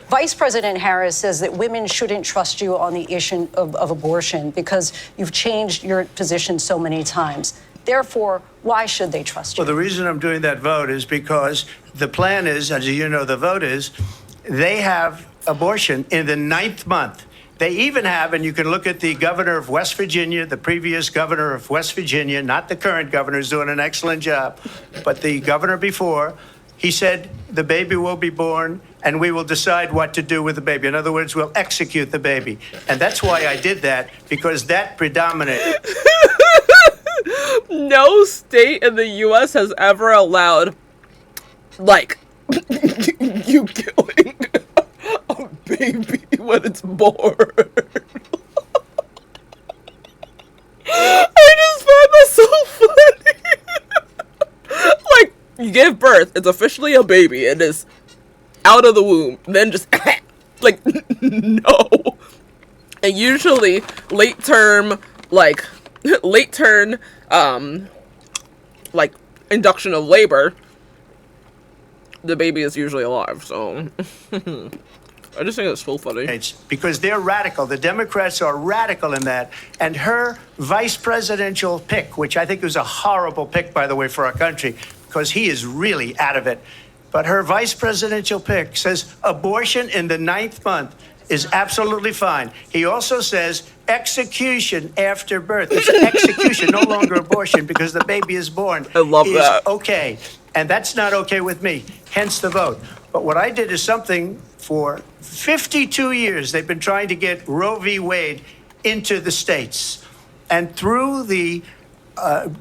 [SPEAKER 5] Vice President Harris says that women shouldn't trust you on the issue of abortion because you've changed your position so many times. Therefore, why should they trust you?
[SPEAKER 10] Well, the reason I'm doing that vote is because the plan is, as you know, the vote is, they have abortion in the 9th month. They even have, and you can look at the governor of West Virginia, the previous governor of West Virginia, not the current governor, who's doing an excellent job, but the governor before, he said the baby will be born and we will decide what to do with the baby. In other words, we'll execute the baby. And that's why I did that, because that predominated.
[SPEAKER 2] No state in the U.S. has ever allowed, like, you killing a baby when it's born. I just find that so funny. Like, you give birth, it's officially a baby, it is out of the womb, then just, like, no. And usually, late term, like, induction of labor, the baby is usually alive, so I just think it's so funny.
[SPEAKER 10] Because they're radical. The Democrats are radical in that. And her vice presidential pick, which I think was a horrible pick, by the way, for our country, because he is really out of it. But her vice presidential pick says abortion in the 9th month is absolutely fine. He also says execution after birth. It's execution, no longer abortion, because the baby is born.
[SPEAKER 2] I love that.
[SPEAKER 10] Okay. And that's not okay with me, hence the vote. But what I did is something for 52 years. They've been trying to get Roe v. Wade into the states. And through the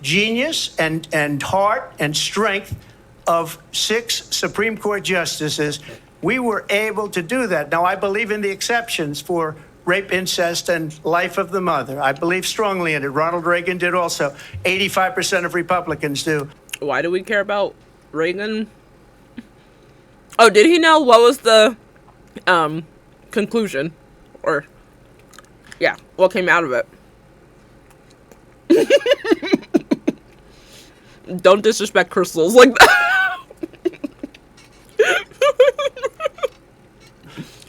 [SPEAKER 10] genius and heart and strength of 6 Supreme Court justices, we were able to do that. Now, I believe in the exceptions for rape, incest, and life of the mother. I believe strongly in it. Ronald Reagan did also. 85% of Republicans do.
[SPEAKER 2] Why do we care about Reagan? Oh, did he know what was the conclusion? Or, yeah, what came out of it? Don't disrespect crystals like that.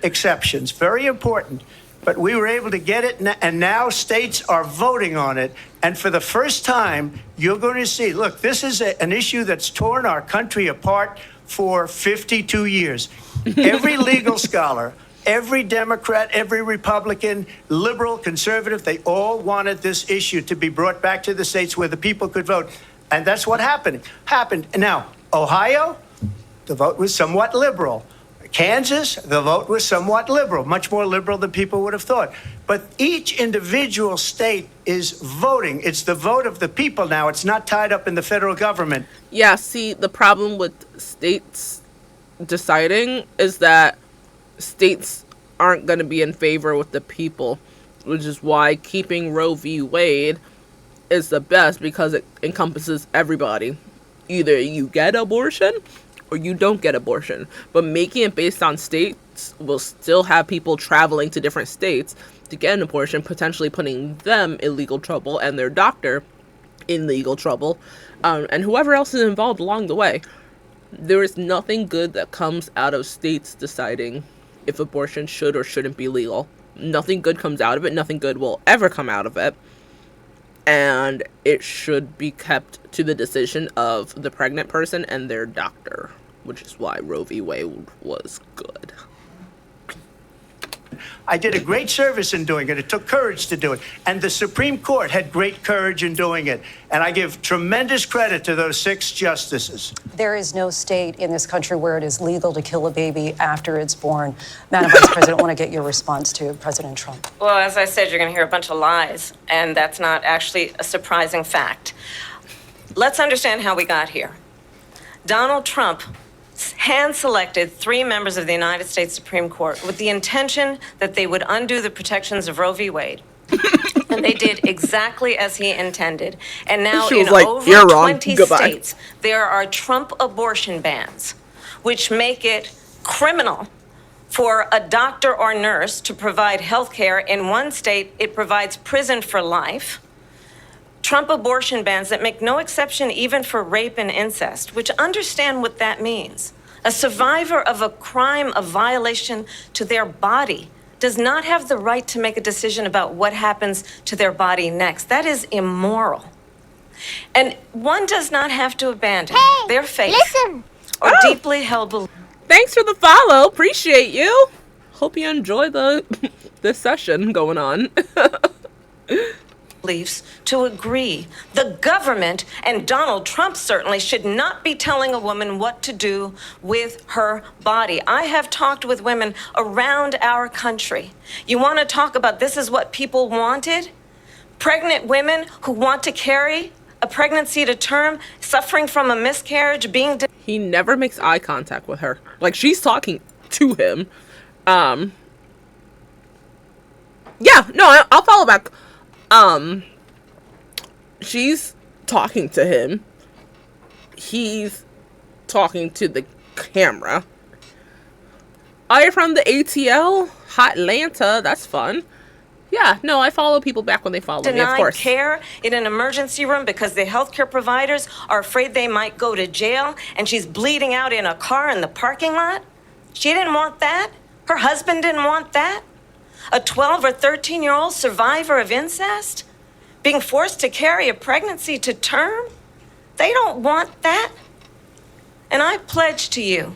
[SPEAKER 10] Exceptions, very important. But we were able to get it, and now states are voting on it. And for the first time, you're going to see, look, this is an issue that's torn our country apart for 52 years. Every legal scholar, every Democrat, every Republican, liberal, conservative, they all wanted this issue to be brought back to the states where the people could vote. And that's what happened. Now, Ohio, the vote was somewhat liberal. Kansas, the vote was somewhat liberal, much more liberal than people would have thought. But each individual state is voting. It's the vote of the people now. It's not tied up in the federal government.
[SPEAKER 2] Yeah, see, the problem with states deciding is that states aren't going to be in favor with the people, which is why keeping Roe v. Wade is the best, because it encompasses everybody. Either you get abortion or you don't get abortion. But making it based on states will still have people traveling to different states to get an abortion, potentially putting them in legal trouble and their doctor in legal trouble, and whoever else is involved along the way. There is nothing good that comes out of states deciding if abortion should or shouldn't be legal. Nothing good comes out of it. Nothing good will ever come out of it. And it should be kept to the decision of the pregnant person and their doctor, which is why Roe v. Wade was good.
[SPEAKER 10] I did a great service in doing it. It took courage to do it. And the Supreme Court had great courage in doing it. And I give tremendous credit to those 6 justices.
[SPEAKER 5] There is no state in this country where it is legal to kill a baby after it's born. Madam Vice President, I want to get your response to President Trump.
[SPEAKER 9] Well, as I said, you're going to hear a bunch of lies, and that's not actually a surprising fact. Let's understand how we got here. Donald Trump hand-selected 3 members of the United States Supreme Court with the intention that they would undo the protections of Roe v. Wade. And they did exactly as he intended. And now
[SPEAKER 2] She was
[SPEAKER 9] in
[SPEAKER 2] like,
[SPEAKER 9] over
[SPEAKER 2] "You're wrong.
[SPEAKER 9] 20
[SPEAKER 2] Goodbye."
[SPEAKER 9] states, there are Trump abortion bans, which make it criminal for a doctor or nurse to provide health care. In one state, it provides prison for life. Trump abortion bans that make no exception even for rape and incest, which understand what that means. A survivor of a crime of violation to their body does not have the right to make a decision about what happens to their body next. That is immoral. And one does not have to abandon their faith or deeply held beliefs.
[SPEAKER 2] Thanks for the follow. Appreciate you. Hope you enjoy this session going on.
[SPEAKER 9] To agree. The government, and Donald Trump certainly, should not be telling a woman what to do with her body. I have talked with women around our country. You want to talk about this is what people wanted? Pregnant women who want to carry a pregnancy to term, suffering from a miscarriage, being...
[SPEAKER 2] He never makes eye contact with her. Like, she's talking to him. Yeah, no, I'll follow back. She's talking to him. He's talking to the camera. Are you from the ATL? Hotlanta, that's fun. Yeah, no, I follow people back when they follow me, of
[SPEAKER 9] Denied
[SPEAKER 2] course.
[SPEAKER 9] care in an emergency room because the healthcare providers are afraid they might go to jail, and she's bleeding out in a car in the parking lot. She didn't want that. Her husband didn't want that. A 12 or 13-year-old survivor of incest being forced to carry a pregnancy to term. They don't want that. And I pledge to you,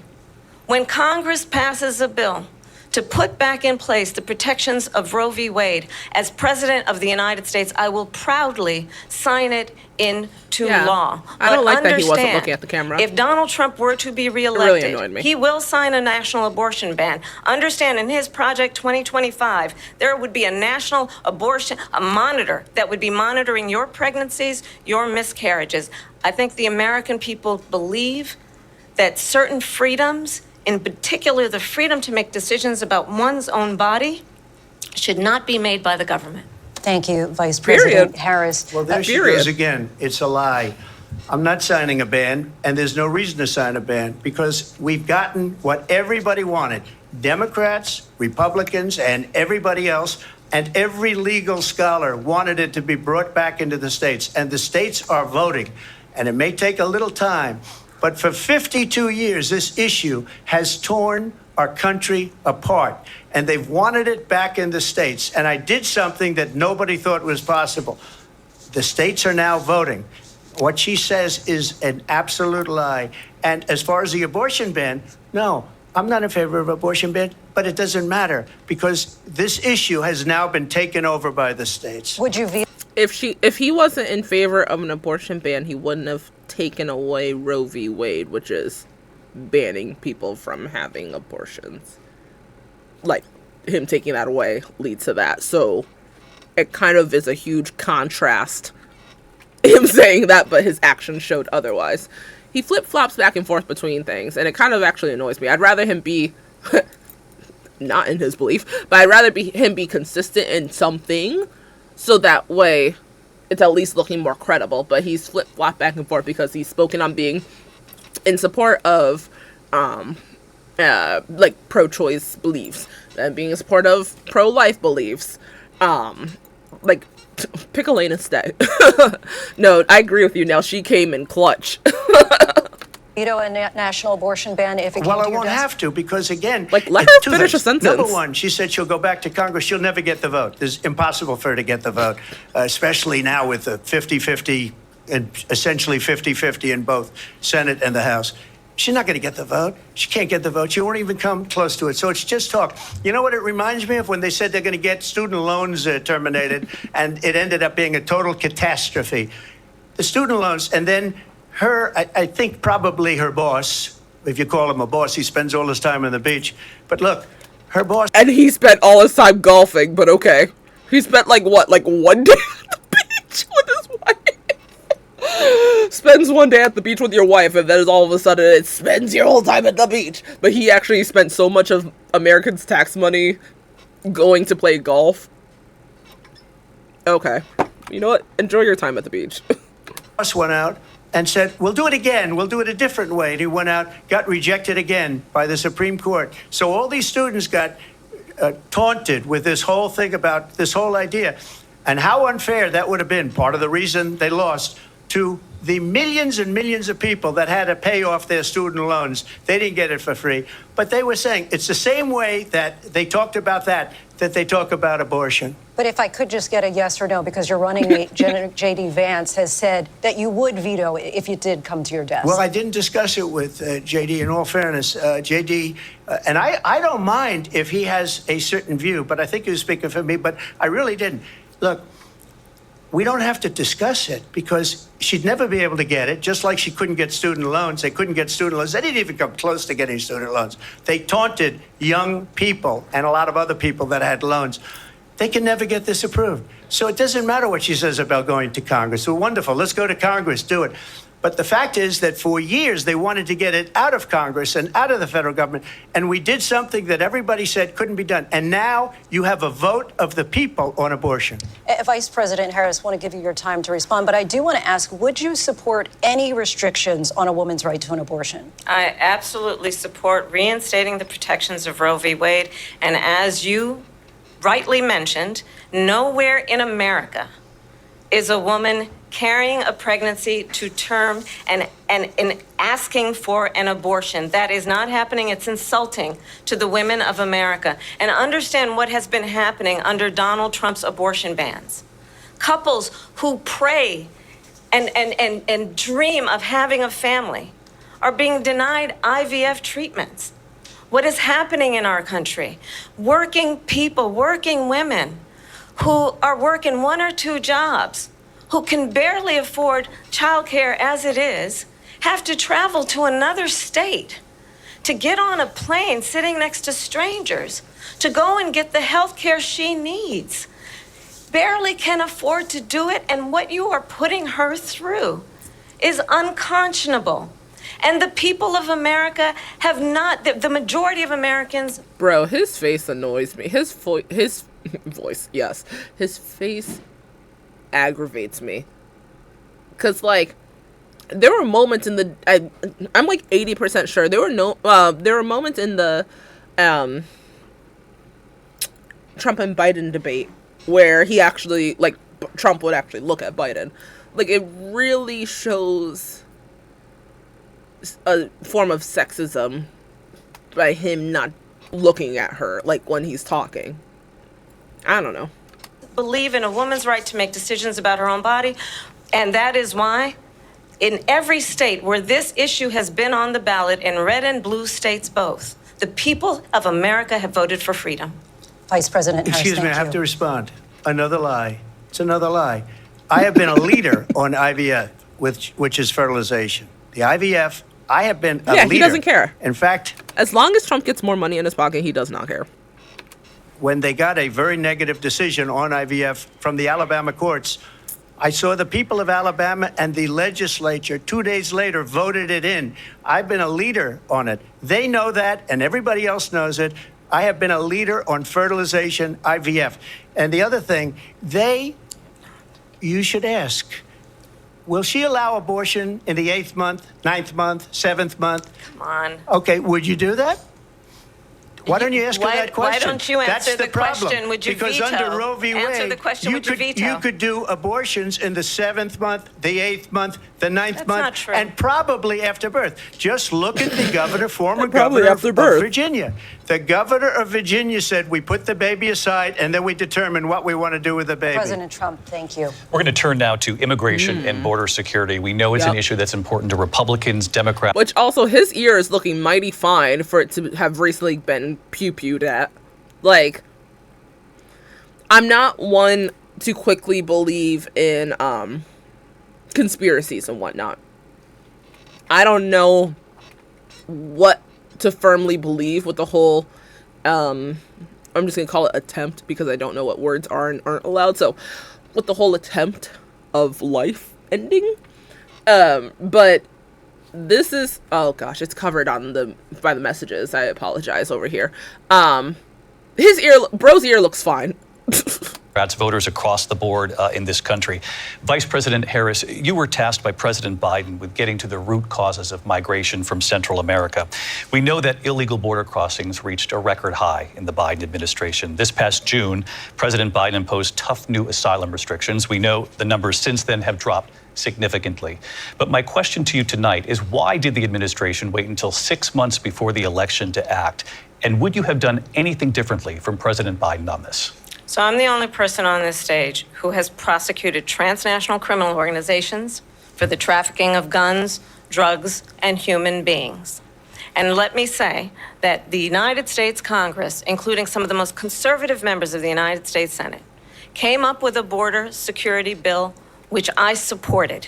[SPEAKER 9] when Congress passes a bill to put back in place the protections of Roe v. Wade, as President of the United States, I will proudly sign it into law.
[SPEAKER 2] I don't
[SPEAKER 9] But
[SPEAKER 2] like that he wasn't
[SPEAKER 9] understand,
[SPEAKER 2] looking at the camera.
[SPEAKER 9] If Donald Trump were to be
[SPEAKER 2] really
[SPEAKER 9] reelected,
[SPEAKER 2] annoyed me.
[SPEAKER 9] he will sign a national abortion ban. Understand, in his Project 2025, there would be a national abortion, a monitor that would be monitoring your pregnancies, your miscarriages. I think the American people believe that certain freedoms, in particular the freedom to make decisions about one's own body, should not be made by the government.
[SPEAKER 5] Thank you, Vice President Harris.
[SPEAKER 10] Well, there she goes again. It's a lie. I'm not signing a ban, and there's no reason to sign a ban because we've gotten what everybody wanted. Democrats, Republicans, and everybody else, and every legal scholar wanted it to be brought back into the states, and the states are voting. And it may take a little time, but for 52 years, this issue has torn our country apart, and they've wanted it back in the states. And I did something that nobody thought was possible. The states are now voting. What she says is an absolute lie. And as far as the abortion ban, no, I'm not in favor of abortion ban, but it doesn't matter because this issue has now been taken over by the states.
[SPEAKER 5] Would you
[SPEAKER 2] if he wasn't in favor of an abortion ban, he wouldn't have taken away Roe v. Wade, which is banning people from having abortions. Like, him taking that away leads to that. So it kind of is a huge contrast, him saying that, but his actions showed otherwise. He flip-flops back and forth between things, and it kind of actually annoys me. I'd rather him be not in his belief, but I'd rather him be consistent in something, so that way it's at least looking more credible. But he's flip-flopped back and forth because he's spoken on being in support of like pro-choice beliefs and being in support of pro-life beliefs. Like, pick a lane instead. No, I agree with you, Nell. She came in clutch.
[SPEAKER 5] veto a national abortion ban if it came
[SPEAKER 10] Well,
[SPEAKER 5] to
[SPEAKER 10] I
[SPEAKER 5] your
[SPEAKER 10] won't
[SPEAKER 5] desk?
[SPEAKER 10] have to because, again,
[SPEAKER 2] Like, let her
[SPEAKER 10] two
[SPEAKER 2] finish a
[SPEAKER 10] things.
[SPEAKER 2] sentence.
[SPEAKER 10] Number one, she said she'll go back to Congress. She'll never get the vote. It's impossible for her to get the vote, especially now with the 50-50 and essentially 50-50 in both Senate and the House. She's not going to get the vote. She can't get the vote. She won't even come close to it. So it's just talk. You know what it reminds me of? When they said they're going to get student loans terminated, and it ended up being a total catastrophe. The student loans, and then her, I think probably her boss, if you call him a boss, he spends all his time on the beach. But look, her boss.
[SPEAKER 2] And he spent all his time golfing, but okay. He spent like 1 day at the beach with his wife. spends one day at the beach with your wife, and then all of a sudden it spends your whole time at the beach. But he actually spent so much of Americans' tax money going to play golf. Okay. You know what? Enjoy your time at the beach.
[SPEAKER 10] Us went out and said, we'll do it again. We'll do it a different way. And he went out, got rejected again by the Supreme Court. So all these students got taunted with this whole thing about this whole idea. And how unfair that would have been, part of the reason they lost, to the millions and millions of people that had to pay off their student loans. They didn't get it for free. But they were saying it's the same way that they talked about that they talk about abortion.
[SPEAKER 5] But if I could just get a yes or no, because your running mate, J.D. Vance, has said that you would veto it if it did come to your desk.
[SPEAKER 10] Well, I didn't discuss it with J.D. in all fairness. J.D., and I don't mind if he has a certain view, but I think he was speaking for me, but I really didn't. Look, we don't have to discuss it because she'd never be able to get it, just like she couldn't get student loans. They couldn't get student loans. They didn't even come close to getting student loans. They taunted young people and a lot of other people that had loans. They can never get this approved. So it doesn't matter what she says about going to Congress. So wonderful. Let's go to Congress, do it. But the fact is that for years they wanted to get it out of Congress and out of the federal government. And we did something that everybody said couldn't be done. And now you have a vote of the people on abortion.
[SPEAKER 5] Vice President Harris, I want to give you your time to respond, but I do want to ask, would you support any restrictions on a woman's right to an abortion?
[SPEAKER 9] I absolutely support reinstating the protections of Roe v. Wade. And as you rightly mentioned, nowhere in America is a woman carrying a pregnancy to term and asking for an abortion. That is not happening. It's insulting to the women of America. And understand what has been happening under Donald Trump's abortion bans. Couples who pray and dream of having a family are being denied IVF treatments. What is happening in our country? Working people, working women who are working 1 or 2 jobs, who can barely afford childcare as it is, have to travel to another state to get on a plane sitting next to strangers to go and get the health care she needs. Barely can afford to do it, and what you are putting her through is unconscionable. And the people of America have not, the majority of Americans...
[SPEAKER 2] Bro, his face annoys me. His voice, yes. His face aggravates me. Because, like, there were moments in the... I'm like 80% sure. There were moments in the Trump and Biden debate where he actually, like, Trump would actually look at Biden. Like, it really shows a form of sexism by him not looking at her, like, when he's talking. I don't know.
[SPEAKER 9] Believe in a woman's right to make decisions about her own body, and that is why in every state where this issue has been on the ballot, in red and blue states both, the people of America have voted for freedom.
[SPEAKER 5] Vice President Harris,
[SPEAKER 10] Excuse me, I
[SPEAKER 5] thank
[SPEAKER 10] have
[SPEAKER 5] you.
[SPEAKER 10] to respond. Another lie. It's another lie. I have been a leader on IVF, which is fertilization. The IVF, I have been a leader.
[SPEAKER 2] Yeah, he doesn't care.
[SPEAKER 10] In fact,
[SPEAKER 2] as long as Trump gets more money in his pocket, he does not care.
[SPEAKER 10] When they got a very negative decision on IVF from the Alabama courts, I saw the people of Alabama and the legislature 2 days later voted it in. I've been a leader on it. They know that, and everybody else knows it. I have been a leader on fertilization, IVF. And the other thing, you should ask, will she allow abortion in the 8th month, 9th month, 7th month?
[SPEAKER 9] Come on.
[SPEAKER 10] Okay, would you do that? Why don't you ask her that question?
[SPEAKER 9] Why don't you answer
[SPEAKER 10] That's
[SPEAKER 9] the question? Would you
[SPEAKER 10] because
[SPEAKER 9] veto?
[SPEAKER 10] under Roe v. Wade,
[SPEAKER 9] Answer the question, would you veto?
[SPEAKER 10] you could do abortions in the 7th month, the 8th month, the 9th
[SPEAKER 9] That's
[SPEAKER 10] month,
[SPEAKER 9] not true.
[SPEAKER 10] and probably after birth. Just look at the governor, former
[SPEAKER 2] Probably
[SPEAKER 10] governor
[SPEAKER 2] after
[SPEAKER 10] of
[SPEAKER 2] birth.
[SPEAKER 10] Virginia. The governor of Virginia said, we put the baby aside, and then we determine what we want to do with the baby.
[SPEAKER 5] President Trump, thank you.
[SPEAKER 6] We're going to turn now to immigration and border security. We know it's an issue that's important to Republicans, Democrats.
[SPEAKER 2] Which also, his ear is looking mighty fine for it to have recently been pew-pewed at. Like, I'm not one to quickly believe in conspiracies and whatnot. I don't know what to firmly believe with the whole, I'm just going to call it attempt because I don't know what words are and aren't allowed. So, with the whole attempt of life ending, But this is, oh gosh, it's covered on by the messages. I apologize over here. Bro's ear looks fine.
[SPEAKER 6] Democrats, voters across the board in this country. Vice President Harris, you were tasked by President Biden with getting to the root causes of migration from Central America. We know that illegal border crossings reached a record high in the Biden administration. This past June, President Biden imposed tough new asylum restrictions. We know the numbers since then have dropped significantly. But my question to you tonight is, why did the administration wait until 6 months before the election to act? And would you have done anything differently from President Biden on this?
[SPEAKER 9] So I'm the only person on this stage who has prosecuted transnational criminal organizations for the trafficking of guns, drugs, and human beings. And let me say that the United States Congress, including some of the most conservative members of the United States Senate, came up with a border security bill which I supported.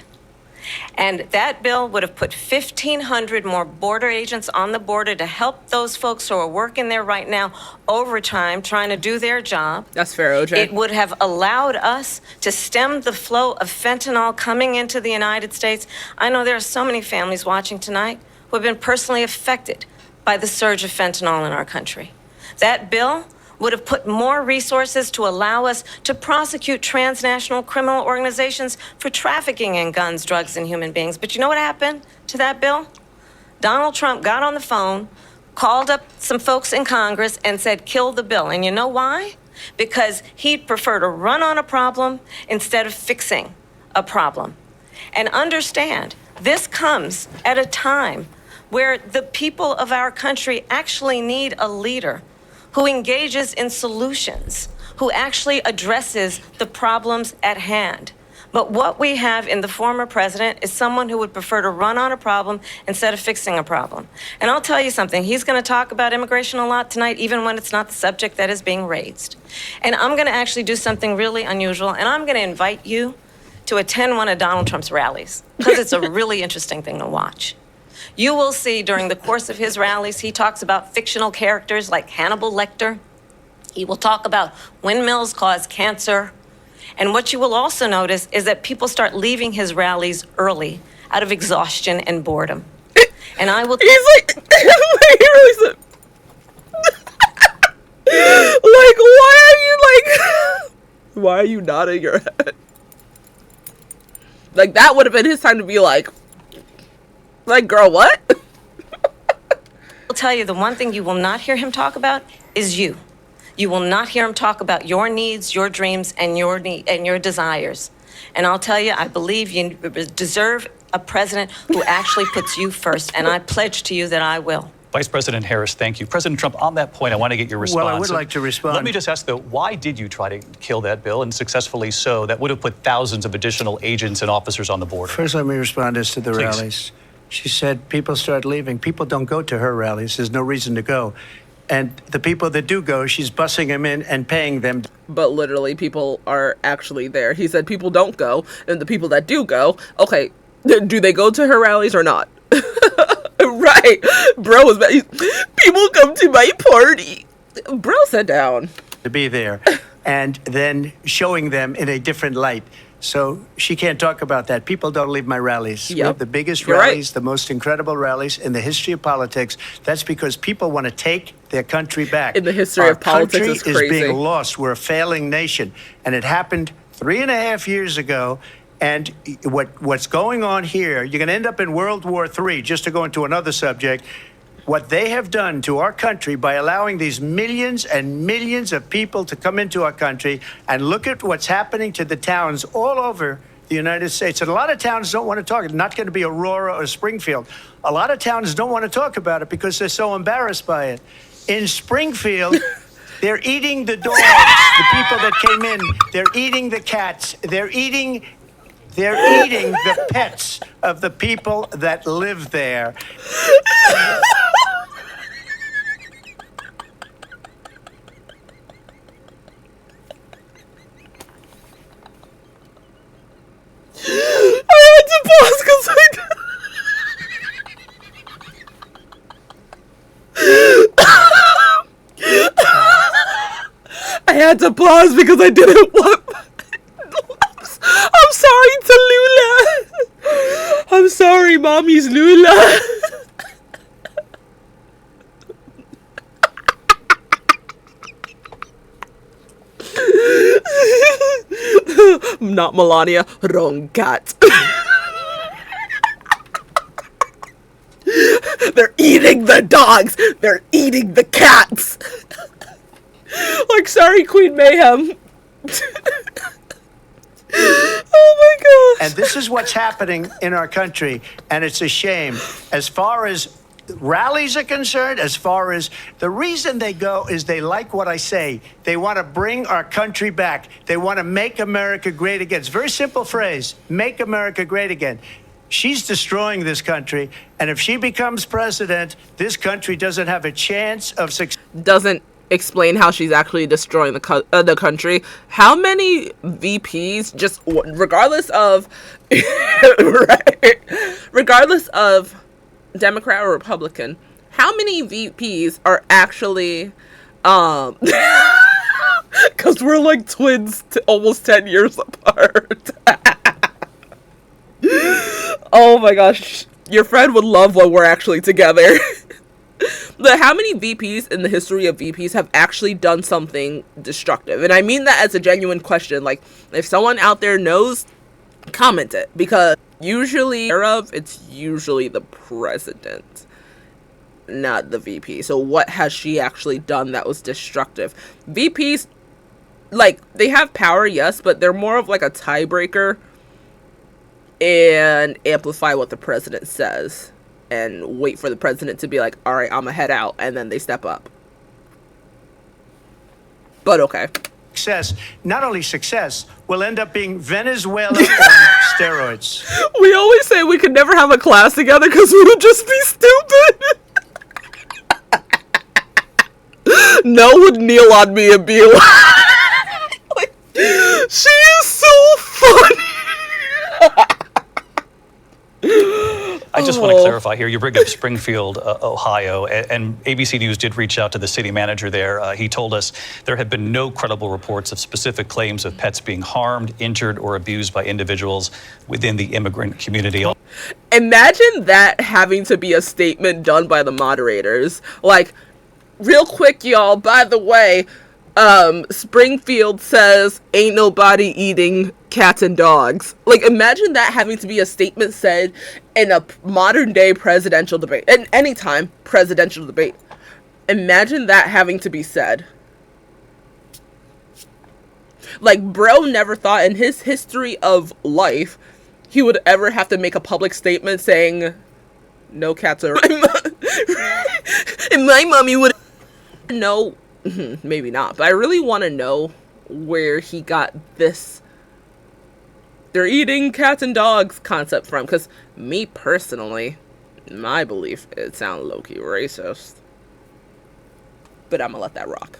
[SPEAKER 9] And that bill would have put 1,500 more border agents on the border to help those folks who are working there right now overtime trying to do their job.
[SPEAKER 2] That's fair, OJ.
[SPEAKER 9] It would have allowed us to stem the flow of fentanyl coming into the United States. I know there are so many families watching tonight who have been personally affected by the surge of fentanyl in our country. That bill would have put more resources to allow us to prosecute transnational criminal organizations for trafficking in guns, drugs, and human beings. But you know what happened to that bill? Donald Trump got on the phone, called up some folks in Congress, and said, kill the bill. And you know why? Because he'd prefer to run on a problem instead of fixing a problem. And understand, this comes at a time where the people of our country actually need a leader who engages in solutions, who actually addresses the problems at hand. But what we have in the former president is someone who would prefer to run on a problem instead of fixing a problem. And I'll tell you something, he's going to talk about immigration a lot tonight, even when it's not the subject that is being raised. And I'm going to actually do something really unusual, and I'm going to invite you to attend one of Donald Trump's rallies, because it's a really interesting thing to watch. You will see during the course of his rallies, he talks about fictional characters like Hannibal Lecter. He will talk about windmills cause cancer. And what you will also notice is that people start leaving his rallies early out of exhaustion and boredom. And I will...
[SPEAKER 2] He's like... he really said... like, why are you like... why are you nodding your head? Like, that would have been his time to be like... Like, girl, what?
[SPEAKER 9] I'll tell you, the one thing you will not hear him talk about is you. You will not hear him talk about your needs, your dreams, and your desires. And I'll tell you, I believe you deserve a president who actually puts you first, and I pledge to you that I will.
[SPEAKER 6] Vice President Harris, thank you. President Trump, on that point, I want to get your response.
[SPEAKER 10] Well, I would like to respond.
[SPEAKER 6] Let me just ask, though, why did you try to kill that bill, and successfully so, that would have put thousands of additional agents and officers on the border?
[SPEAKER 10] First, let me respond as to the
[SPEAKER 6] Please.
[SPEAKER 10] rallies. She said people start leaving. People don't go to her rallies. There's no reason to go. And the people that do go, she's bussing them in and paying them.
[SPEAKER 2] But literally, people are actually there. He said people don't go, and the people that do go, okay, do they go to her rallies or not? Right. Bro was people come to my party. Bro, sit down.
[SPEAKER 10] To be there. And then showing them in a different light. So she can't talk about that. People don't leave my rallies.
[SPEAKER 2] Yep.
[SPEAKER 10] We have the biggest
[SPEAKER 2] You're
[SPEAKER 10] rallies,
[SPEAKER 2] right.
[SPEAKER 10] the most incredible rallies in the history of politics. That's because people want to take their country back.
[SPEAKER 2] In the history of politics, it's
[SPEAKER 10] Our country
[SPEAKER 2] crazy.
[SPEAKER 10] is being lost. We're a failing nation. And it happened 3.5 years ago. And what's going on here, you're going to end up in World War III, just to go into another subject. What they have done to our country by allowing these millions and millions of people to come into our country, and look at what's happening to the towns all over the United States. And a lot of towns don't want to talk. It's not going to be Aurora or Springfield. A lot of towns don't want to talk about it because they're so embarrassed by it. In Springfield, they're eating the dogs, the people that came in. They're eating the cats. They're eating the pets of the people that live there.
[SPEAKER 2] I had to pause because I had to pause because I didn't want. I'm sorry, Tallulah. sorry, mommy's Lula. Not Melania, wrong cat. They're eating the dogs. They're eating the cats. Like, sorry, Queen Mayhem. Oh my gosh.
[SPEAKER 10] And this is what's happening in our country, and it's a shame. As far as rallies are concerned, as far as the reason they go is they like what I say. They want to bring our country back. They want to make America great again. It's a very simple phrase, make America great again. She's destroying this country, and if she becomes president, this country doesn't have a chance of success.
[SPEAKER 2] Doesn't explain how she's actually destroying the country. How many VPs, just regardless of right, regardless of Democrat or Republican, how many VPs are actually because we're like twins almost 10 years apart. Oh my gosh, your friend would love when we're actually together. But how many VPs in the history of VPs have actually done something destructive? And I mean that as a genuine question. Like, if someone out there knows, comment it. Because usually, it's usually the president, not the VP. So what has she actually done that was destructive? VPs, like, they have power, yes, but they're more of like a tiebreaker and amplify what the president says. And wait for the president to be like, all right, I'm gonna head out, and then they step up. But okay.
[SPEAKER 10] Success, not only success, will end up being Venezuela on steroids.
[SPEAKER 2] We always say we could never have a class together because we would just be stupid. Noah would kneel on me and be like, she is so funny.
[SPEAKER 6] I just want to clarify here. You bring up Springfield, Ohio, and ABC News did reach out to the city manager there. He told us there have been no credible reports of specific claims of pets being harmed, injured, or abused by individuals within the immigrant community.
[SPEAKER 2] Imagine that having to be a statement done by the moderators. Like, real quick, y'all, by the way, Springfield says ain't nobody eating cats and dogs. Like, imagine that having to be a statement said in a modern day presidential debate, in any time presidential debate. Imagine that having to be said. Like, bro never thought in his history of life he would ever have to make a public statement saying no cats are and my mommy would know. Maybe not, but I really want to know where he got this they're eating cats and dogs concept from, because me personally, my belief, it sounds low-key racist, but I'm gonna let that rock.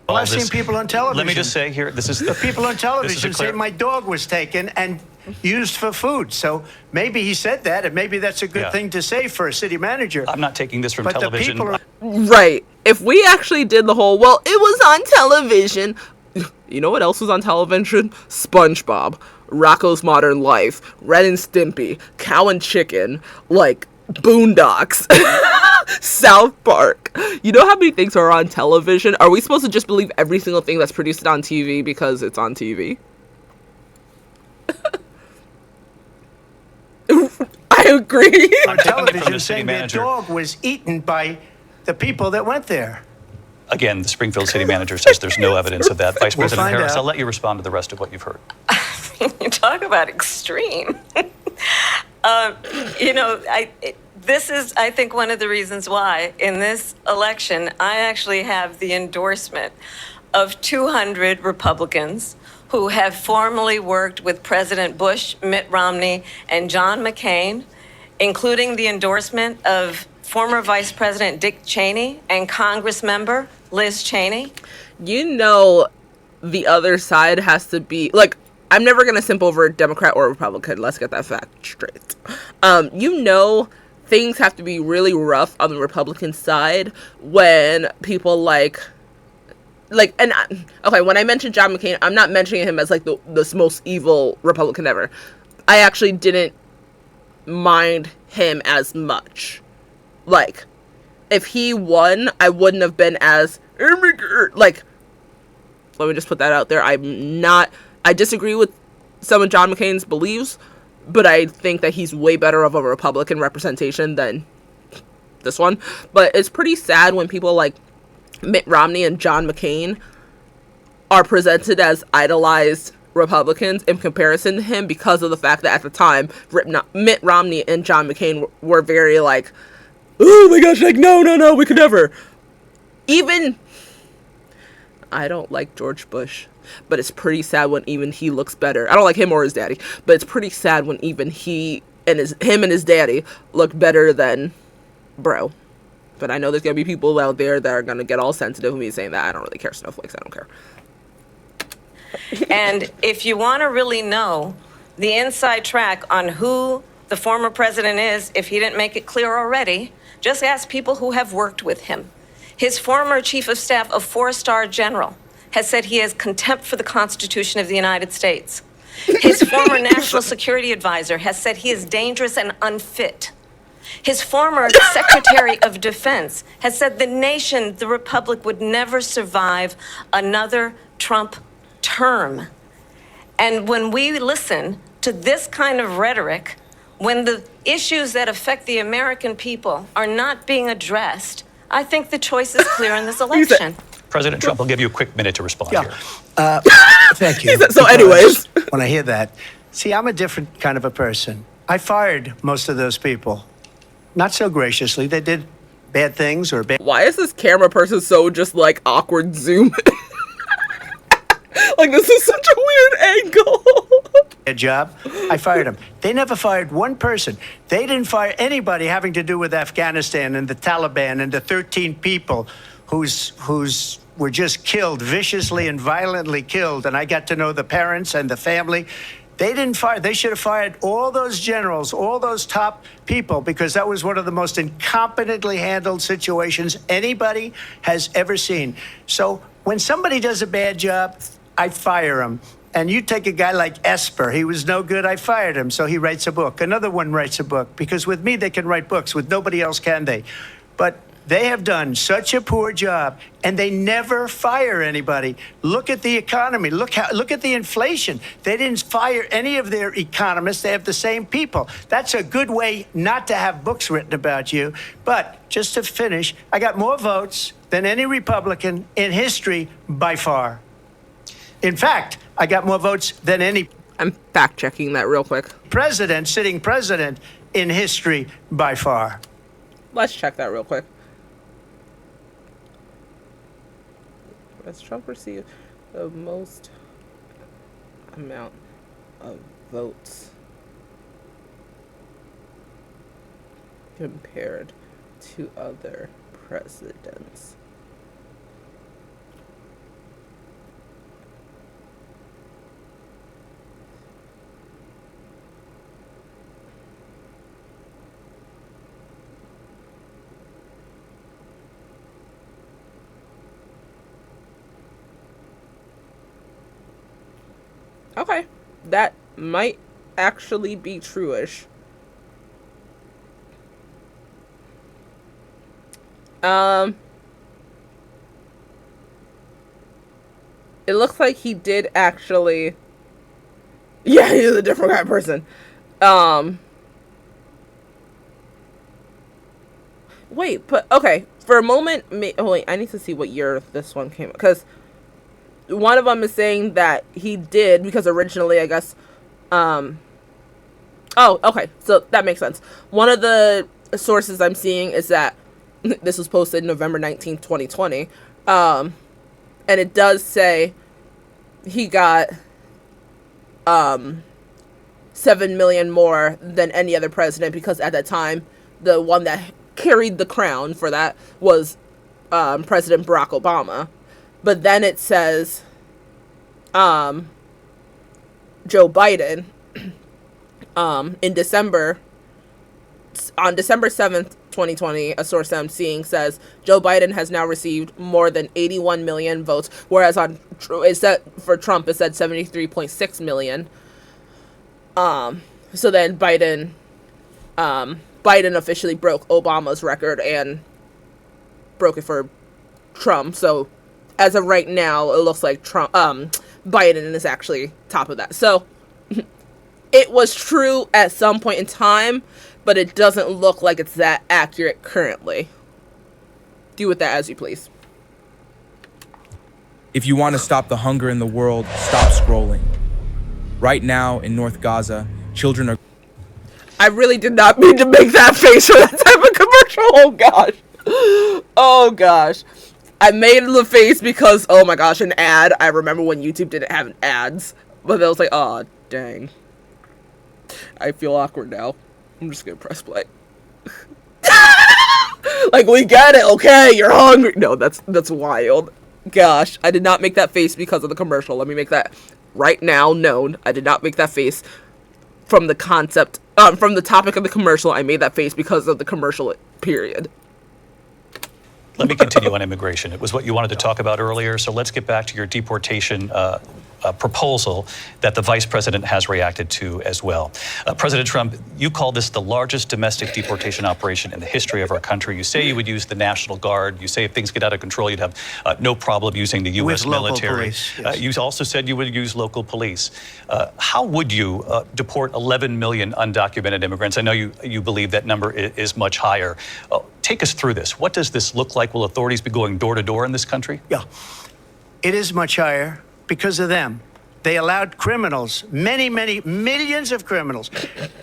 [SPEAKER 10] Well, I've seen people on television.
[SPEAKER 6] Let me just say here, this is
[SPEAKER 10] the people on television say my dog was taken and used for food. So maybe he said that, and maybe that's a good thing to say for a city manager.
[SPEAKER 6] I'm not taking this from
[SPEAKER 10] But the
[SPEAKER 6] television.
[SPEAKER 10] people are-
[SPEAKER 2] Right. If we actually did the whole, well, it was on television. You know what else was on television? SpongeBob, Rocko's Modern Life, Ren and Stimpy, Cow and Chicken, like, Boondocks, South Park. You know how many things are on television? Are we supposed to just believe every single thing that's produced on TV because it's on TV? I agree.
[SPEAKER 10] on television saying their dog was eaten by the people that went there.
[SPEAKER 6] Again, the Springfield city manager says there's no evidence of that. Vice
[SPEAKER 10] We'll
[SPEAKER 6] President
[SPEAKER 10] find
[SPEAKER 6] Harris,
[SPEAKER 10] out.
[SPEAKER 6] I'll let you respond to the rest of what you've heard.
[SPEAKER 9] You talk about extreme. This is, I think, one of the reasons why in this election, I actually have the endorsement of 200 Republicans who have formerly worked with President Bush, Mitt Romney, and John McCain, including the endorsement of former Vice President Dick Cheney and Congress member Liz Cheney.
[SPEAKER 2] You know, the other side has to be, like, I'm never going to simp over Democrat or Republican. Let's get that fact straight. You know, things have to be really rough on the Republican side when people okay, when I mention John McCain, I'm not mentioning him as like the most evil Republican ever. I actually didn't mind him as much. Like, if he won, I wouldn't have been as, like, let me just put that out there. I disagree with some of John McCain's beliefs, but I think that he's way better of a Republican representation than this one. But it's pretty sad when people like Mitt Romney and John McCain are presented as idolized Republicans in comparison to him, because of the fact that at the time, Mitt Romney and John McCain were very like, oh my gosh, like, no, we could never. Even, I don't like George Bush, but it's pretty sad when even he looks better. I don't like him or his daddy, but it's pretty sad when even him and his daddy look better than bro. But I know there's gonna be people out there that are gonna get all sensitive with me saying that. I don't really care, snowflakes. I don't care.
[SPEAKER 9] And if you want to really know the inside track on who the former president is, if he didn't make it clear already, just ask people who have worked with him. His former chief of staff, a 4-star general, has said he has contempt for the Constitution of the United States. His former national security advisor has said he is dangerous and unfit. His former Secretary of Defense has said the nation, the Republic, would never survive another Trump term. And when we listen to this kind of rhetoric, when the issues that affect the American people are not being addressed, I think the choice is clear in this election.
[SPEAKER 6] President Trump, I'll give you a quick minute to respond here.
[SPEAKER 10] Thank you.
[SPEAKER 2] So anyways.
[SPEAKER 10] When I hear that, see, I'm a different kind of a person. I fired most of those people. Not so graciously. They did bad things or bad.
[SPEAKER 2] Why is this camera person so just like awkward zoom? Like, this is such a weird angle.
[SPEAKER 10] Bad job. I fired them. They never fired one person. They didn't fire anybody having to do with Afghanistan and the Taliban and the 13 people whose were just killed, viciously and violently killed. And I got to know the parents and the family. They didn't fire. They should have fired all those generals, all those top people, because that was one of the most incompetently handled situations anybody has ever seen. So when somebody does a bad job, I fire him. And you take a guy like Esper. He was no good. I fired him. So he writes a book. Another one writes a book. Because with me, they can write books. With nobody else can they. But they have done such a poor job, and they never fire anybody. Look at the economy. Look at the inflation. They didn't fire any of their economists. They have the same people. That's a good way not to have books written about you. But just to finish, I got more votes than any Republican in history by far. In fact, I got more votes than any.
[SPEAKER 2] I'm fact checking that real quick.
[SPEAKER 10] Sitting president in history by far.
[SPEAKER 2] Let's check that real quick. Has Trump received the most amount of votes compared to other presidents? Okay, that might actually be true-ish. It looks like he did actually. Yeah, he's a different kind of person. Wait, but okay. For a moment, wait. I need to see what year this one came, because one of them is saying that he did, because originally, I guess, oh, okay, so that makes sense. One of the sources I'm seeing is that this was posted November 19th, 2020, and it does say he got 7 million more than any other president, because at that time, the one that carried the crown for that was President Barack Obama. But then it says Joe Biden in December, on December 7th, 2020, a source I'm seeing says Joe Biden has now received more than 81 million votes, whereas on it said for Trump it said 73.6 million. So then Biden Biden officially broke Obama's record and broke it for Trump. So as of right now, it looks like Biden is actually top of that. So it was true at some point in time, but it doesn't look like it's that accurate currently. Do with that as you please.
[SPEAKER 11] If you want to stop the hunger in the world, stop scrolling. Right now in North Gaza, children are...
[SPEAKER 2] I really did not mean to make that face for that type of commercial. Oh gosh. Oh gosh. I made the face because, oh my gosh, an ad. I remember when YouTube didn't have ads. But I was like, oh, dang. I feel awkward now. I'm just gonna press play. Like, we get it, okay? You're hungry. No, that's wild. Gosh, I did not make that face because of the commercial. Let me make that right now known. I did not make that face from the concept, from the topic of the commercial. I made that face because of the commercial, period.
[SPEAKER 6] Let me continue on immigration. It was what you wanted to talk about earlier, so let's get back to your deportation proposal that the vice president has reacted to as well. President Trump, you call this the largest domestic deportation operation in the history of our country. You say you would use the National Guard. You say if things get out of control, you'd have no problem using the U.S. military.
[SPEAKER 10] Police, yes.
[SPEAKER 6] You also said you would use local police. How would you deport 11 million undocumented immigrants? I know you believe that number is much higher. Take us through this. What does this look like? Will authorities be going door to door in this country?
[SPEAKER 10] Yeah, it is much higher because of them. They allowed criminals, many millions of criminals.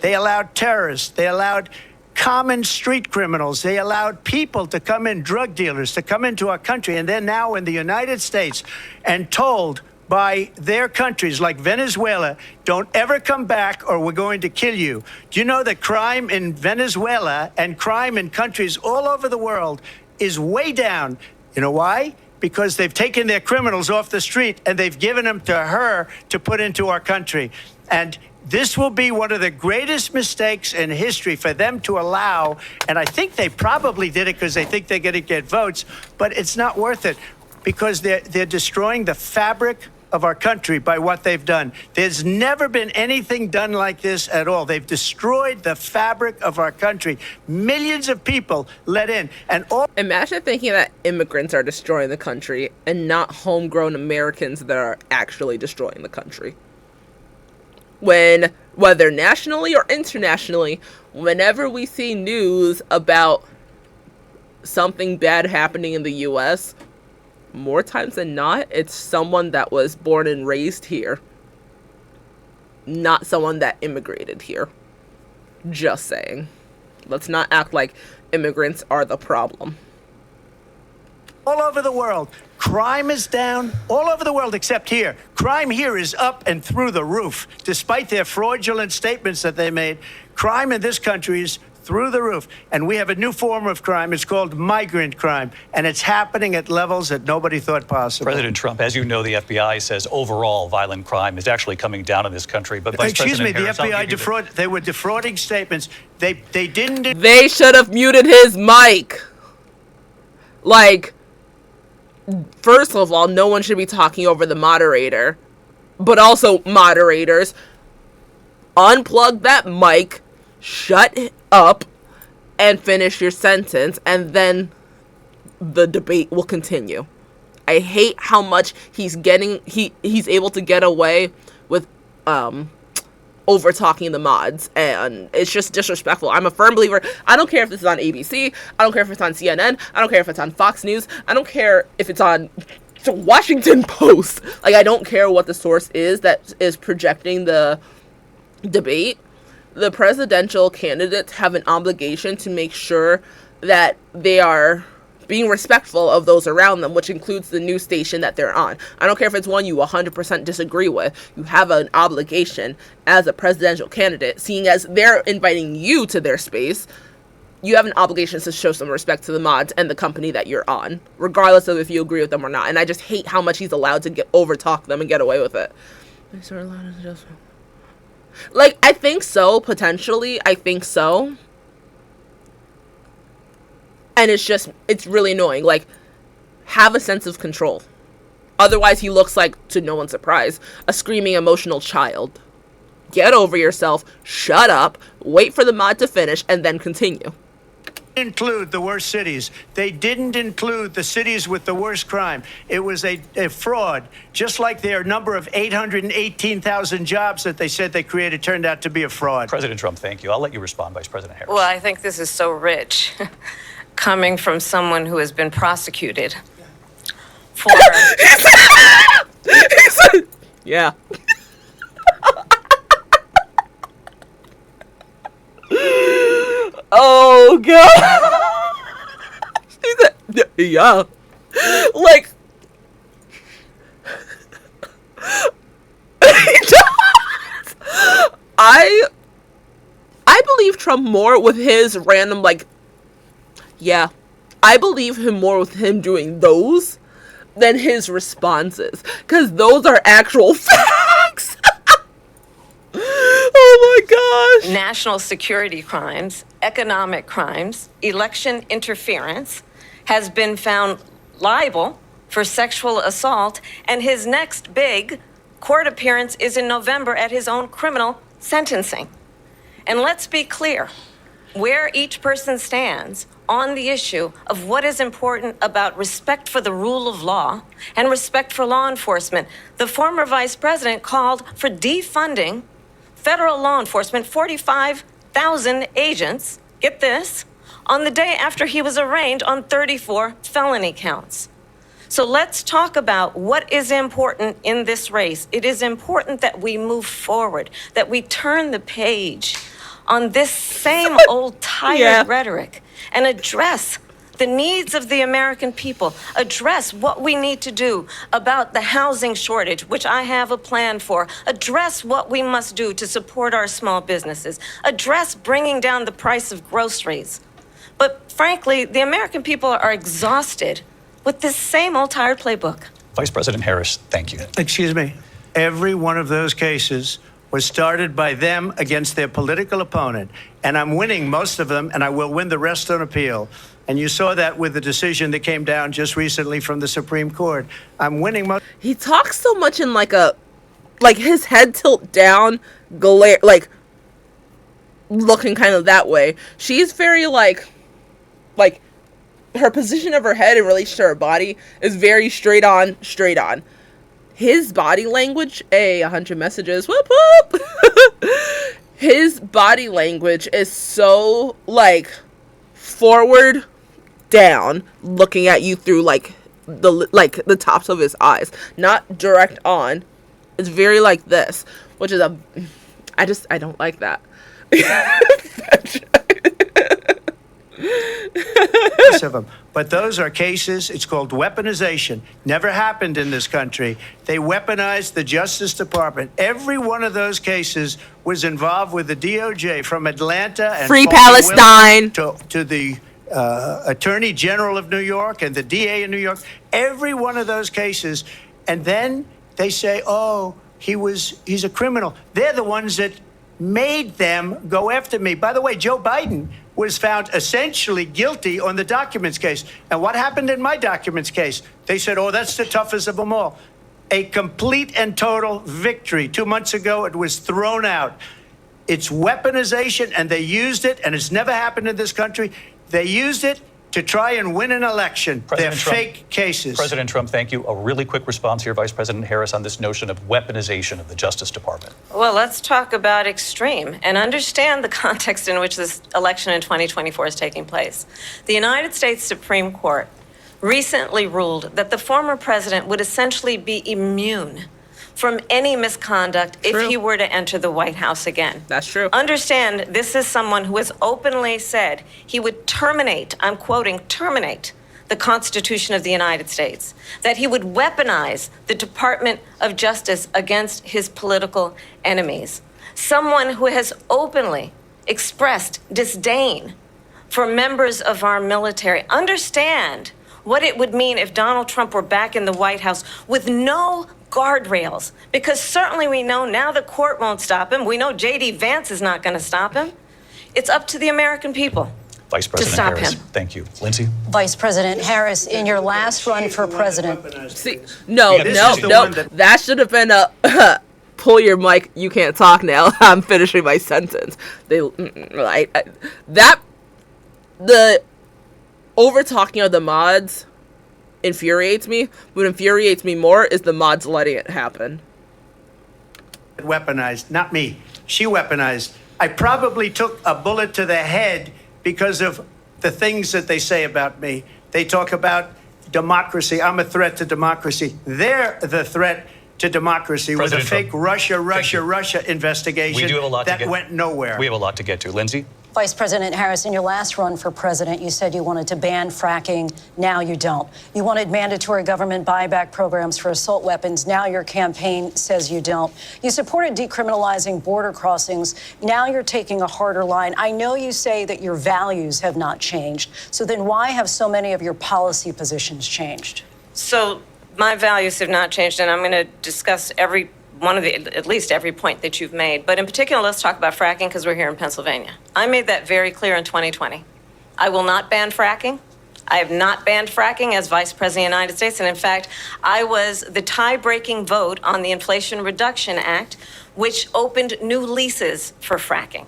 [SPEAKER 10] They allowed terrorists. They allowed common street criminals. They allowed people to come in, drug dealers, to come into our country. And they're now in the United States and told by their countries like Venezuela, don't ever come back or we're going to kill you. Do you know that crime in Venezuela and crime in countries all over the world is way down? You know why? Because they've taken their criminals off the street and they've given them to her to put into our country. And this will be one of the greatest mistakes in history for them to allow. And I think they probably did it because they think they're going to get votes, but it's not worth it because they're destroying the fabric of our country by what they've done. There's never been anything done like this at all. They've destroyed the fabric of our country. Millions of people let in, and all...
[SPEAKER 2] Imagine thinking that immigrants are destroying the country and not homegrown Americans that are actually destroying the country. When, whether nationally or internationally, whenever we see news about something bad happening in the U.S., more times than not, it's someone that was born and raised here, not someone that immigrated here. Just saying. Let's not act like immigrants are the problem.
[SPEAKER 10] All over the world, crime is down all over the world except here. Crime here is up and through the roof. Despite their fraudulent statements that they made, crime in this country is through the roof. And we have a new form of crime. It's called migrant crime. And it's happening at levels that nobody thought possible.
[SPEAKER 6] President Trump, as you know, the FBI says overall violent crime is actually coming down in this country. But Vice
[SPEAKER 10] Excuse me,
[SPEAKER 6] President
[SPEAKER 10] the
[SPEAKER 6] Harris,
[SPEAKER 10] FBI they were defrauding statements. They didn't...
[SPEAKER 2] They should have muted his mic. Like, first of all, no one should be talking over the moderator. But also, moderators, unplug that mic, shut up, and finish your sentence, and then the debate will continue. I hate how much he's able to get away with over talking the mods, and it's just disrespectful. I'm a firm believer. I don't care if this is on ABC. I don't care if it's on CNN. I don't care if it's on Fox News. I don't care if it's on the Washington Post. Like, I don't care what the source is that is projecting the debate. The presidential candidates have an obligation to make sure that they are being respectful of those around them, which includes the news station that they're on. I don't care if it's one you 100% disagree with. You have an obligation as a presidential candidate, seeing as they're inviting you to their space. You have an obligation to show some respect to the mods and the company that you're on, regardless of if you agree with them or not. And I just hate how much he's allowed to overtalk them and get away with it. Like, I think so, potentially. I think so. And it's really annoying. Like, have a sense of control. Otherwise, he looks like, to no one's surprise, a screaming, emotional child. get over yourself, shut up, wait for the mod to finish, and then continue.
[SPEAKER 10] Include the worst cities. They didn't include the cities with the worst crime. It was a fraud, just like their number of 818,000 jobs that they said they created turned out to be a fraud.
[SPEAKER 6] President Trump, thank you. I'll let you respond, Vice President Harris.
[SPEAKER 9] Well, I think this is so rich, coming from someone who has been prosecuted for...
[SPEAKER 2] He said, yeah. Oh, God. She said, yeah. Like, he does. I believe Trump more with his random, like, yeah. I believe him more with him doing those than his responses. Because those are actual facts. Oh my gosh.
[SPEAKER 9] National security crimes, economic crimes, election interference, has been found liable for sexual assault, and his next big court appearance is in November at his own criminal sentencing. And let's be clear, where each person stands on the issue of what is important about respect for the rule of law and respect for law enforcement. The former vice president called for defunding federal law enforcement, 45,000 agents, get this, on the day after he was arraigned on 34 felony counts. So let's talk about what is important in this race. It is important that we move forward, that we turn the page on this same old tired rhetoric and address the needs of the American people, address what we need to do about the housing shortage, which I have a plan for, address what we must do to support our small businesses, address bringing down the price of groceries. But frankly, the American people are exhausted with this same old tired playbook.
[SPEAKER 6] Vice President Harris, thank you.
[SPEAKER 10] Excuse me. Every one of those cases was started by them against their political opponent. And I'm winning most of them, and I will win the rest on appeal. And you saw that with the decision that came down just recently from the Supreme Court. I'm winning most.
[SPEAKER 2] He talks so much in like his head tilt down, glare, like looking kind of that way. She's very like her position of her head in relation to her body is very straight on. His body language, 100 messages, whoop whoop. His body language is so like forward, down, looking at you through like the tops of his eyes, not direct on. It's very like this, which is I don't like that.
[SPEAKER 10] of them. But those are cases, it's called weaponization. Never happened in this country. They weaponized the Justice Department. Every one of those cases was involved with the DOJ, from Atlanta and
[SPEAKER 2] Free Palestine
[SPEAKER 10] to the Attorney General of New York and the DA in New York. Every one of those cases. And then they say, oh, he's a criminal. They're the ones that made them go after me. By the way, Joe Biden was found essentially guilty on the documents case. And what happened in my documents case? They said, oh, that's the toughest of them all. A complete and total victory. 2 months ago, it was thrown out. It's weaponization, and they used it, and it's never happened in this country. They used it to try and win an election. They're fake cases.
[SPEAKER 6] President Trump, thank you. A really quick response here, Vice President Harris, on this notion of weaponization of the Justice Department.
[SPEAKER 9] Well, let's talk about extreme and understand the context in which this election in 2024 is taking place. The United States Supreme Court recently ruled that the former president would essentially be immune from any misconduct if he were to enter the White House again.
[SPEAKER 2] That's true.
[SPEAKER 9] Understand, this is someone who has openly said he would terminate, I'm quoting, terminate the Constitution of the United States, that he would weaponize the Department of Justice against his political enemies. Someone who has openly expressed disdain for members of our military. Understand what it would mean if Donald Trump were back in the White House with no guardrails, because certainly we know now the court won't stop him. We know J.D. Vance is not going to stop him. It's up to the American people
[SPEAKER 6] Vice President
[SPEAKER 9] to stop
[SPEAKER 6] Harris,
[SPEAKER 9] him.
[SPEAKER 6] thank you. Lindsay?
[SPEAKER 5] Vice President Harris, in your last run for president.
[SPEAKER 2] See, no, that should have been pull your mic. You can't talk now. I'm finishing my sentence. The over talking of the mods infuriates me. What infuriates me more is the mods letting it happen.
[SPEAKER 10] Weaponized, not me. She weaponized. I probably took a bullet to the head because of the things that they say about me. They talk about democracy. I'm a threat to democracy. They're the threat to democracy
[SPEAKER 6] President
[SPEAKER 10] with a fake
[SPEAKER 6] Trump.
[SPEAKER 10] Russia investigation
[SPEAKER 6] We do have a lot
[SPEAKER 10] that went nowhere.
[SPEAKER 6] We have a lot to get to. Lindsay?
[SPEAKER 5] Vice President Harris, in your last run for president, you said you wanted to ban fracking. Now you don't. You wanted mandatory government buyback programs for assault weapons. Now your campaign says you don't. You supported decriminalizing border crossings. Now you're taking a harder line. I know you say that your values have not changed. So then why have so many of your policy positions changed?
[SPEAKER 9] So my values have not changed, and I'm going to discuss at least every point that you've made. But in particular, let's talk about fracking because we're here in Pennsylvania. I made that very clear in 2020. I will not ban fracking. I have not banned fracking as Vice President of the United States. And in fact, I was the tie-breaking vote on the Inflation Reduction Act, which opened new leases for fracking.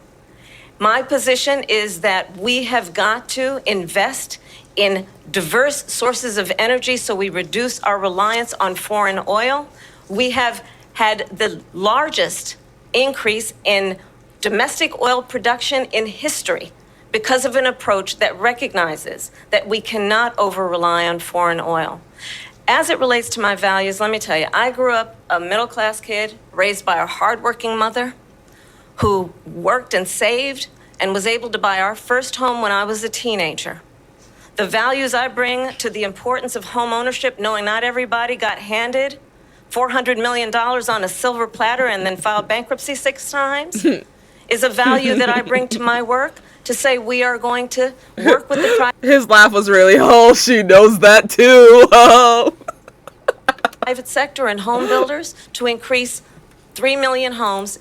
[SPEAKER 9] My position is that we have got to invest in diverse sources of energy so we reduce our reliance on foreign oil. We have had the largest increase in domestic oil production in history because of an approach that recognizes that we cannot over-rely on foreign oil. As it relates to my values, let me tell you, I grew up a middle-class kid raised by a hardworking mother who worked and saved and was able to buy our first home when I was a teenager. The values I bring to the importance of home ownership, knowing not everybody got handed $400 million on a silver platter and then filed bankruptcy 6 times, is a value that I bring to my work to say we are going to work with the
[SPEAKER 2] His laugh was really, oh, she knows that too. Oh.
[SPEAKER 9] private sector and home builders to increase by 3 million homes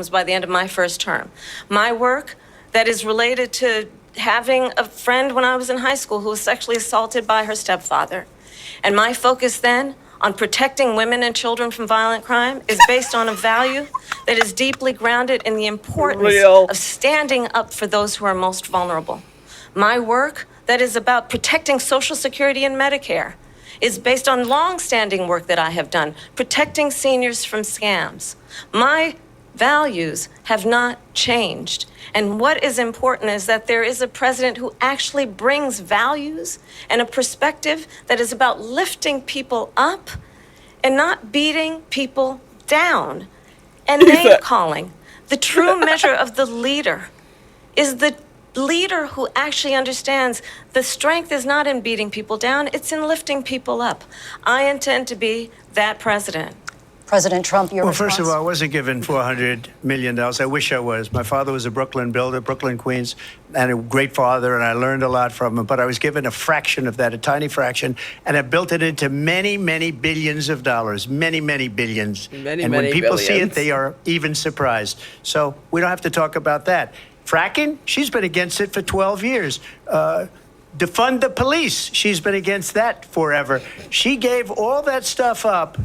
[SPEAKER 9] by the end of my first term. My work that is related to having a friend when I was in high school who was sexually assaulted by her stepfather. And my focus then on protecting women and children from violent crime is based on a value that is deeply grounded in the importance of standing up for those who are most vulnerable. My work that is about protecting Social Security and Medicare is based on long-standing work that I have done, protecting seniors from scams. My values have not changed. And what is important is that there is a president who actually brings values and a perspective that is about lifting people up and not beating people down and name-calling. The true measure of the leader is the leader who actually understands the strength is not in beating people down, it's in lifting people up. I intend to be that president.
[SPEAKER 5] President Trump, your
[SPEAKER 10] Well,
[SPEAKER 5] response?
[SPEAKER 10] first of all, I wasn't given $400 million. I wish I was. My father was a Brooklyn builder, Brooklyn, Queens, and a great father, and I learned a lot from him. But I was given a fraction of that, a tiny fraction, and I built it into many, many billions of dollars, many, many billions. And when people see it, they are even surprised. So we don't have to talk about that. Fracking, she's been against it for 12 years. Defund the police, she's been against that forever. She gave all that stuff up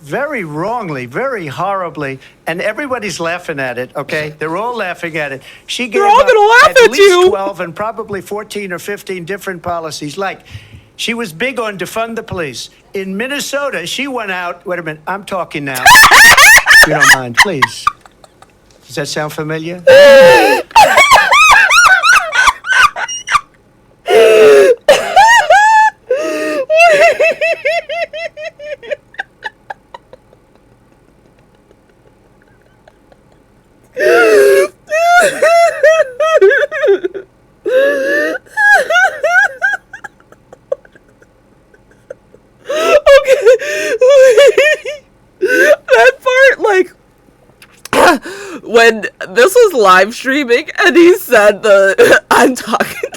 [SPEAKER 10] very wrongly, very horribly, and everybody's laughing at it, okay? They're all laughing at it. She gave
[SPEAKER 2] all gonna laugh
[SPEAKER 10] at
[SPEAKER 2] at
[SPEAKER 10] least
[SPEAKER 2] you.
[SPEAKER 10] 12 and probably 14 or 15 different policies. Like, she was big on defund the police. In Minnesota, she went out, wait a minute, I'm talking now. If you don't mind, please. Does that sound familiar?
[SPEAKER 2] That part, like, when this was live streaming and he said I'm talking,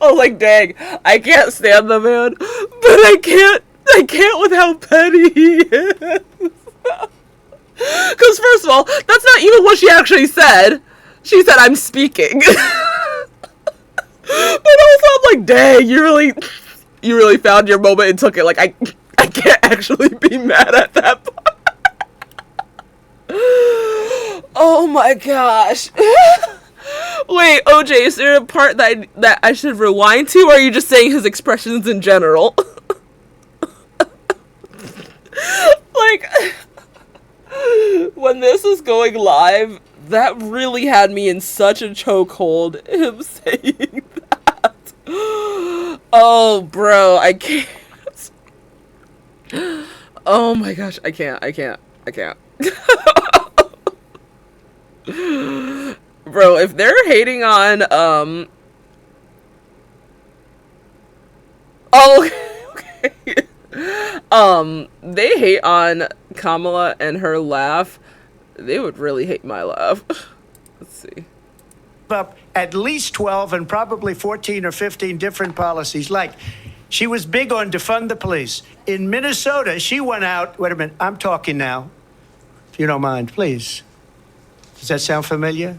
[SPEAKER 2] I was like, dang, I can't stand the man, but I can't with how petty he is. Because first of all, that's not even what she actually said. She said, I'm speaking. But also, I'm like, dang, you really found your moment and took it. Like, I can't actually be mad at that part. Oh my gosh. Wait, OJ, is there a part that I should rewind to, or are you just saying his expressions in general? Like, when this was going live, that really had me in such a chokehold, him saying that. Oh, bro, I can't. Oh my gosh, I can't. Bro, if they're hating on, oh, okay. They hate on Kamala and her laugh, they would really hate my laugh. Let's see.
[SPEAKER 10] Up at least 12 and probably 14 or 15 different policies. Like, she was big on defund the police. In Minnesota, she went out. Wait a minute, I'm talking now. If you don't mind, please. Does that sound familiar?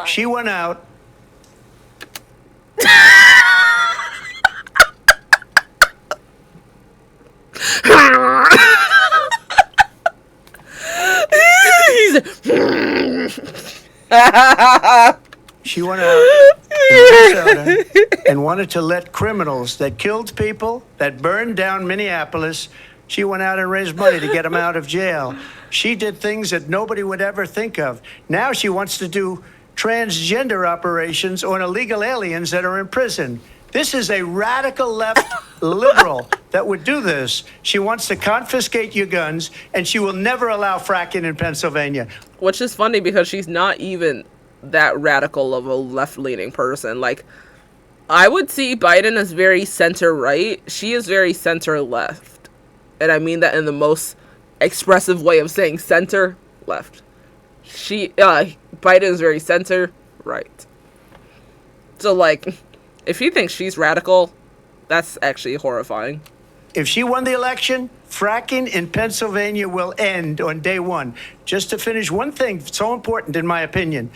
[SPEAKER 10] She went out. She went out to Minnesota and wanted to let criminals that killed people, that burned down Minneapolis, she went out and raised money to get them out of jail. She did things that nobody would ever think of. Now she wants to do transgender operations on illegal aliens that are in prison. This is a radical left liberal that would do this. She wants to confiscate your guns, and she will never allow fracking in Pennsylvania.
[SPEAKER 2] Which is funny because she's not even that radical of a left-leaning person. Like, I would see Biden as very center-right. She is very center-left. And I mean that in the most expressive way of saying center-left. Biden is very center-right. So, like, if you think she's radical, that's actually horrifying.
[SPEAKER 10] If she won the election, fracking in Pennsylvania will end on day one. Just to finish, one thing so important in my opinion.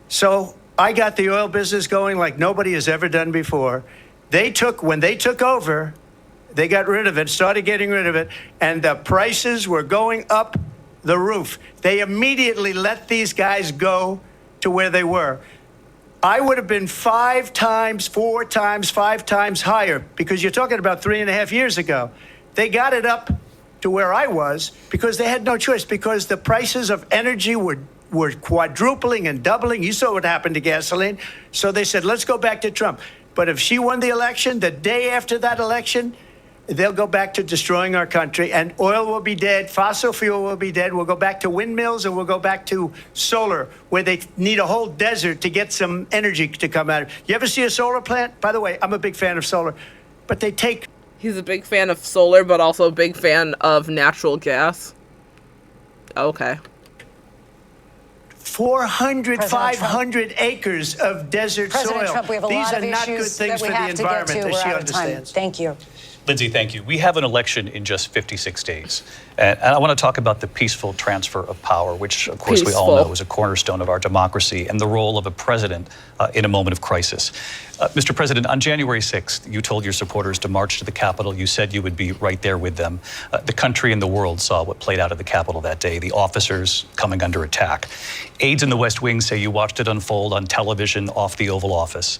[SPEAKER 10] So I got the oil business going like nobody has ever done before. When they took over, they got rid of it, started getting rid of it, and the prices were going up the roof. They immediately let these guys go to where they were. I would have been 5 times, 4 times, 5 times higher, because you're talking about 3.5 years ago. They got it up to where I was because they had no choice, because the prices of energy were quadrupling and doubling. You saw what happened to gasoline. So they said, let's go back to Trump. But if she won the election, the day after that election, they'll go back to destroying our country, and oil will be dead, fossil fuel will be dead, we'll go back to windmills, and we'll go back to solar, where they need a whole desert to get some energy to come out of. You ever see a solar plant? By the way, I'm a big fan of solar, but they take...
[SPEAKER 2] He's a big fan of solar, but also a big fan of natural gas. Okay.
[SPEAKER 10] 400, 500 acres of desert
[SPEAKER 5] President
[SPEAKER 10] soil.
[SPEAKER 5] Trump, we have a
[SPEAKER 10] These
[SPEAKER 5] lot
[SPEAKER 10] are
[SPEAKER 5] of
[SPEAKER 10] not good
[SPEAKER 5] issues
[SPEAKER 10] things
[SPEAKER 5] that
[SPEAKER 10] for
[SPEAKER 5] we
[SPEAKER 10] the
[SPEAKER 5] have to get
[SPEAKER 10] environment,
[SPEAKER 5] to.
[SPEAKER 10] as
[SPEAKER 5] We're
[SPEAKER 10] she
[SPEAKER 5] out of time.
[SPEAKER 10] understands.
[SPEAKER 5] Thank you.
[SPEAKER 6] Lindsay, thank you. We have an election in just 56 days. And I want to talk about the peaceful transfer of power, which, of course, we all know is a cornerstone of our democracy, and the role of a president in a moment of crisis. Mr. President, on January 6th, you told your supporters to march to the Capitol. You said you would be right there with them. The country and the world saw what played out at the Capitol that day, the officers coming under attack. Aides in the West Wing say you watched it unfold on television off the Oval Office.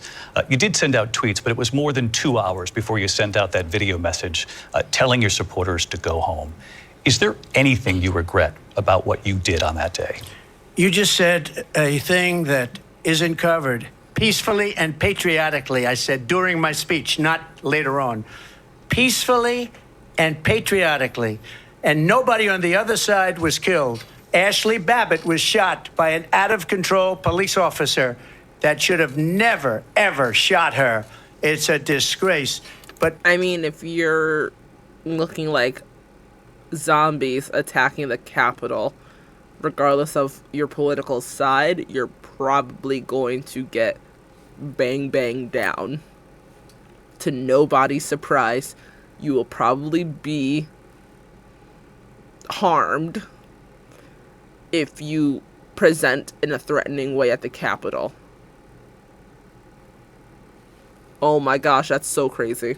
[SPEAKER 6] You did send out tweets, but it was more than 2 hours before you sent out that video message telling your supporters to go home. Is there anything you regret about what you did on that day?
[SPEAKER 10] You just said a thing that isn't covered. Peacefully and patriotically, I said during my speech, not later on. Peacefully and patriotically. And nobody on the other side was killed. Ashley Babbitt was shot by an out-of-control police officer that should have never, ever shot her. It's a disgrace. But
[SPEAKER 2] I mean, if you're looking like zombies attacking the Capitol, regardless of your political side, you're probably going to get bang bang down. To nobody's surprise, you will probably be harmed if you present in a threatening way at the Capitol. Oh my gosh, that's so crazy.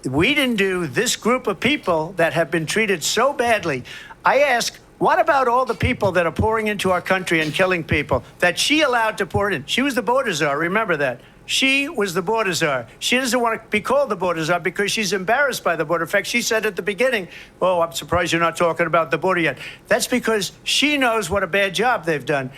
[SPEAKER 10] we didn't do this group of people that have been treated so badly. I ask, what about all the people that are pouring into our country and killing people that she allowed to pour in? She was the border czar. Remember that. She was the border czar. She doesn't want to be called the border czar because she's embarrassed by the border. In fact, she said at the beginning, oh, I'm surprised you're not talking about the border yet. That's because she knows what a bad job they've done.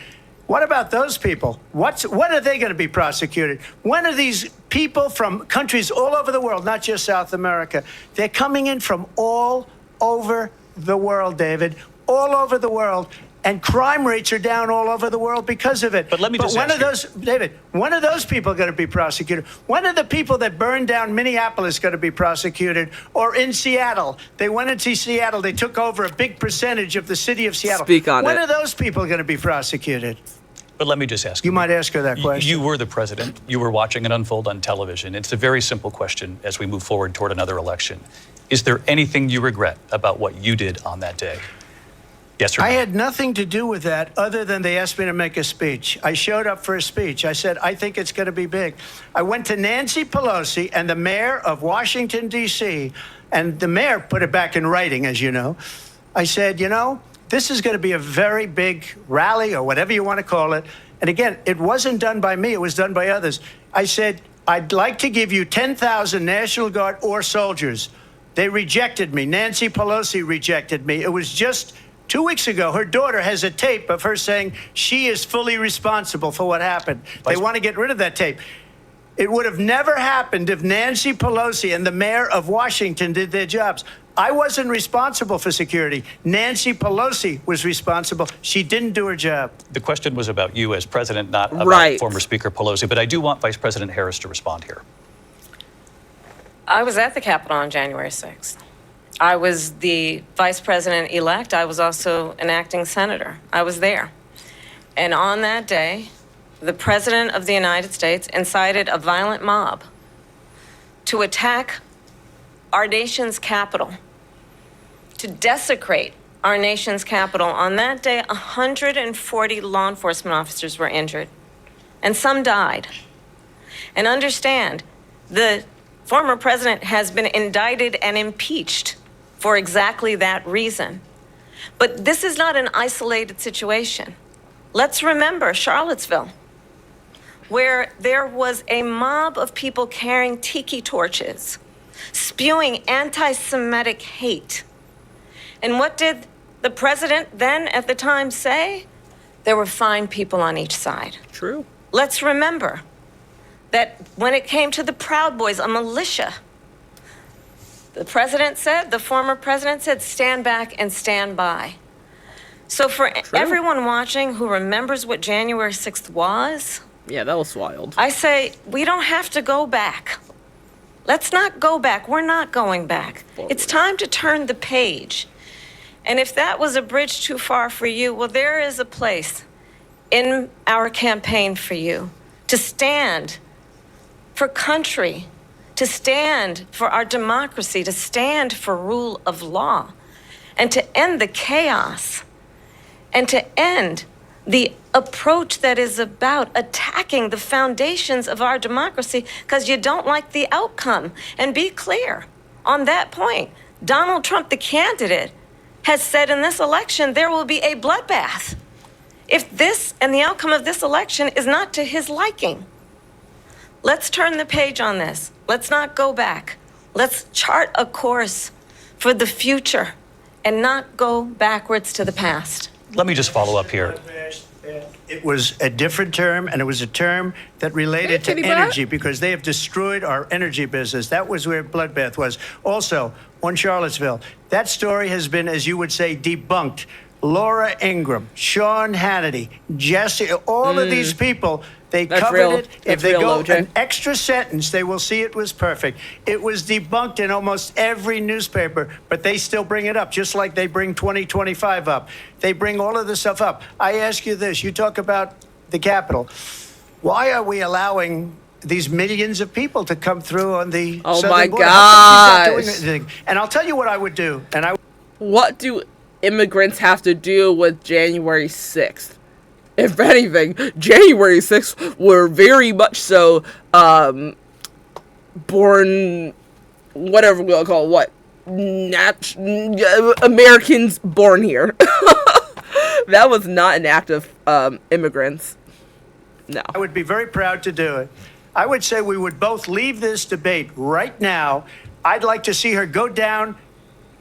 [SPEAKER 10] What about those people? When are they going to be prosecuted? When are these people from countries all over the world, not just South America, they're coming in from all over the world, David, all over the world. And crime rates are down all over the world because of it.
[SPEAKER 6] But let me just
[SPEAKER 10] when
[SPEAKER 6] ask
[SPEAKER 10] are those, David, when are those people going to be prosecuted? When are the people that burned down Minneapolis going to be prosecuted? Or in Seattle? They went into Seattle. They took over a big percentage of the city of Seattle.
[SPEAKER 2] Speak on
[SPEAKER 10] when
[SPEAKER 2] it.
[SPEAKER 10] are those people going to be prosecuted?
[SPEAKER 6] But let me just ask
[SPEAKER 10] You might ask her that question.
[SPEAKER 6] You were the president. You were watching it unfold on television. It's a very simple question as we move forward toward another election. Is there anything you regret about what you did on that day? Yes or no?
[SPEAKER 10] I had nothing to do with that other than they asked me to make a speech. I showed up for a speech. I said, I think it's going to be big. I went to Nancy Pelosi and the mayor of Washington, D.C., and the mayor put it back in writing, as you know. I said, this is going to be a very big rally or whatever you want to call it. And again, it wasn't done by me. It was done by others. I said, I'd like to give you 10,000 National Guard or soldiers. They rejected me. Nancy Pelosi rejected me. It was just 2 weeks ago. Her daughter has a tape of her saying she is fully responsible for what happened. They want to get rid of that tape. It would have never happened if Nancy Pelosi and the mayor of Washington did their jobs. I wasn't responsible for security. Nancy Pelosi was responsible. She didn't do her job.
[SPEAKER 6] The question was about you as president, not about former Speaker Pelosi. But I do want Vice President Harris to respond here.
[SPEAKER 9] I was at the Capitol on January 6th. I was the vice president-elect. I was also an acting senator. I was there. And on that day, the President of the United States incited a violent mob to attack our nation's capital, to desecrate our nation's capital. On that day, 140 law enforcement officers were injured, and some died. And understand, the former president has been indicted and impeached for exactly that reason. But this is not an isolated situation. Let's remember Charlottesville, where there was a mob of people carrying tiki torches, spewing anti-Semitic hate. And what did the president then at the time say? There were fine people on each side.
[SPEAKER 2] True.
[SPEAKER 9] Let's remember that when it came to the Proud Boys, a militia, the president said, the former president said, stand back and stand by. So for everyone watching who remembers what January 6th was,
[SPEAKER 2] yeah, that was wild.
[SPEAKER 9] I say, we don't have to go back. Let's not go back. We're not going back. It's time to turn the page. And if that was a bridge too far for you, well, there is a place in our campaign for you to stand for country, to stand for our democracy, to stand for rule of law, and to end the chaos, and to end the approach that is about attacking the foundations of our democracy because you don't like the outcome. And be clear on that point. Donald Trump, the candidate, has said in this election there will be a bloodbath if this and the outcome of this election is not to his liking. Let's turn the page on this. Let's not go back. Let's chart a course for the future and not go backwards to the past.
[SPEAKER 6] Let me just follow up here.
[SPEAKER 10] It was a different term, and it was a term that related to energy because they have destroyed our energy business. That was where bloodbath was. Also, on Charlottesville, that story has been, as you would say, debunked. Laura Ingraham, Sean Hannity, Jesse, all of these people, they covered it. If they go an extra sentence, they will see it was perfect. It was debunked in almost every newspaper, but they still bring it up, just like they bring 2025 up. They bring all of this stuff up. I ask you this. You talk about the Capitol. Why are we allowing these millions of people to come through on the southern border? How come she's not doing anything? And I'll tell you what I would do.
[SPEAKER 2] What do immigrants have to do with January 6th? If anything, January 6th were very much so born whatever we'll call what, Americans born here. That was not an act of immigrants. No.
[SPEAKER 10] I would be very proud to do it. I would say we would both leave this debate right now. I'd like to see her go down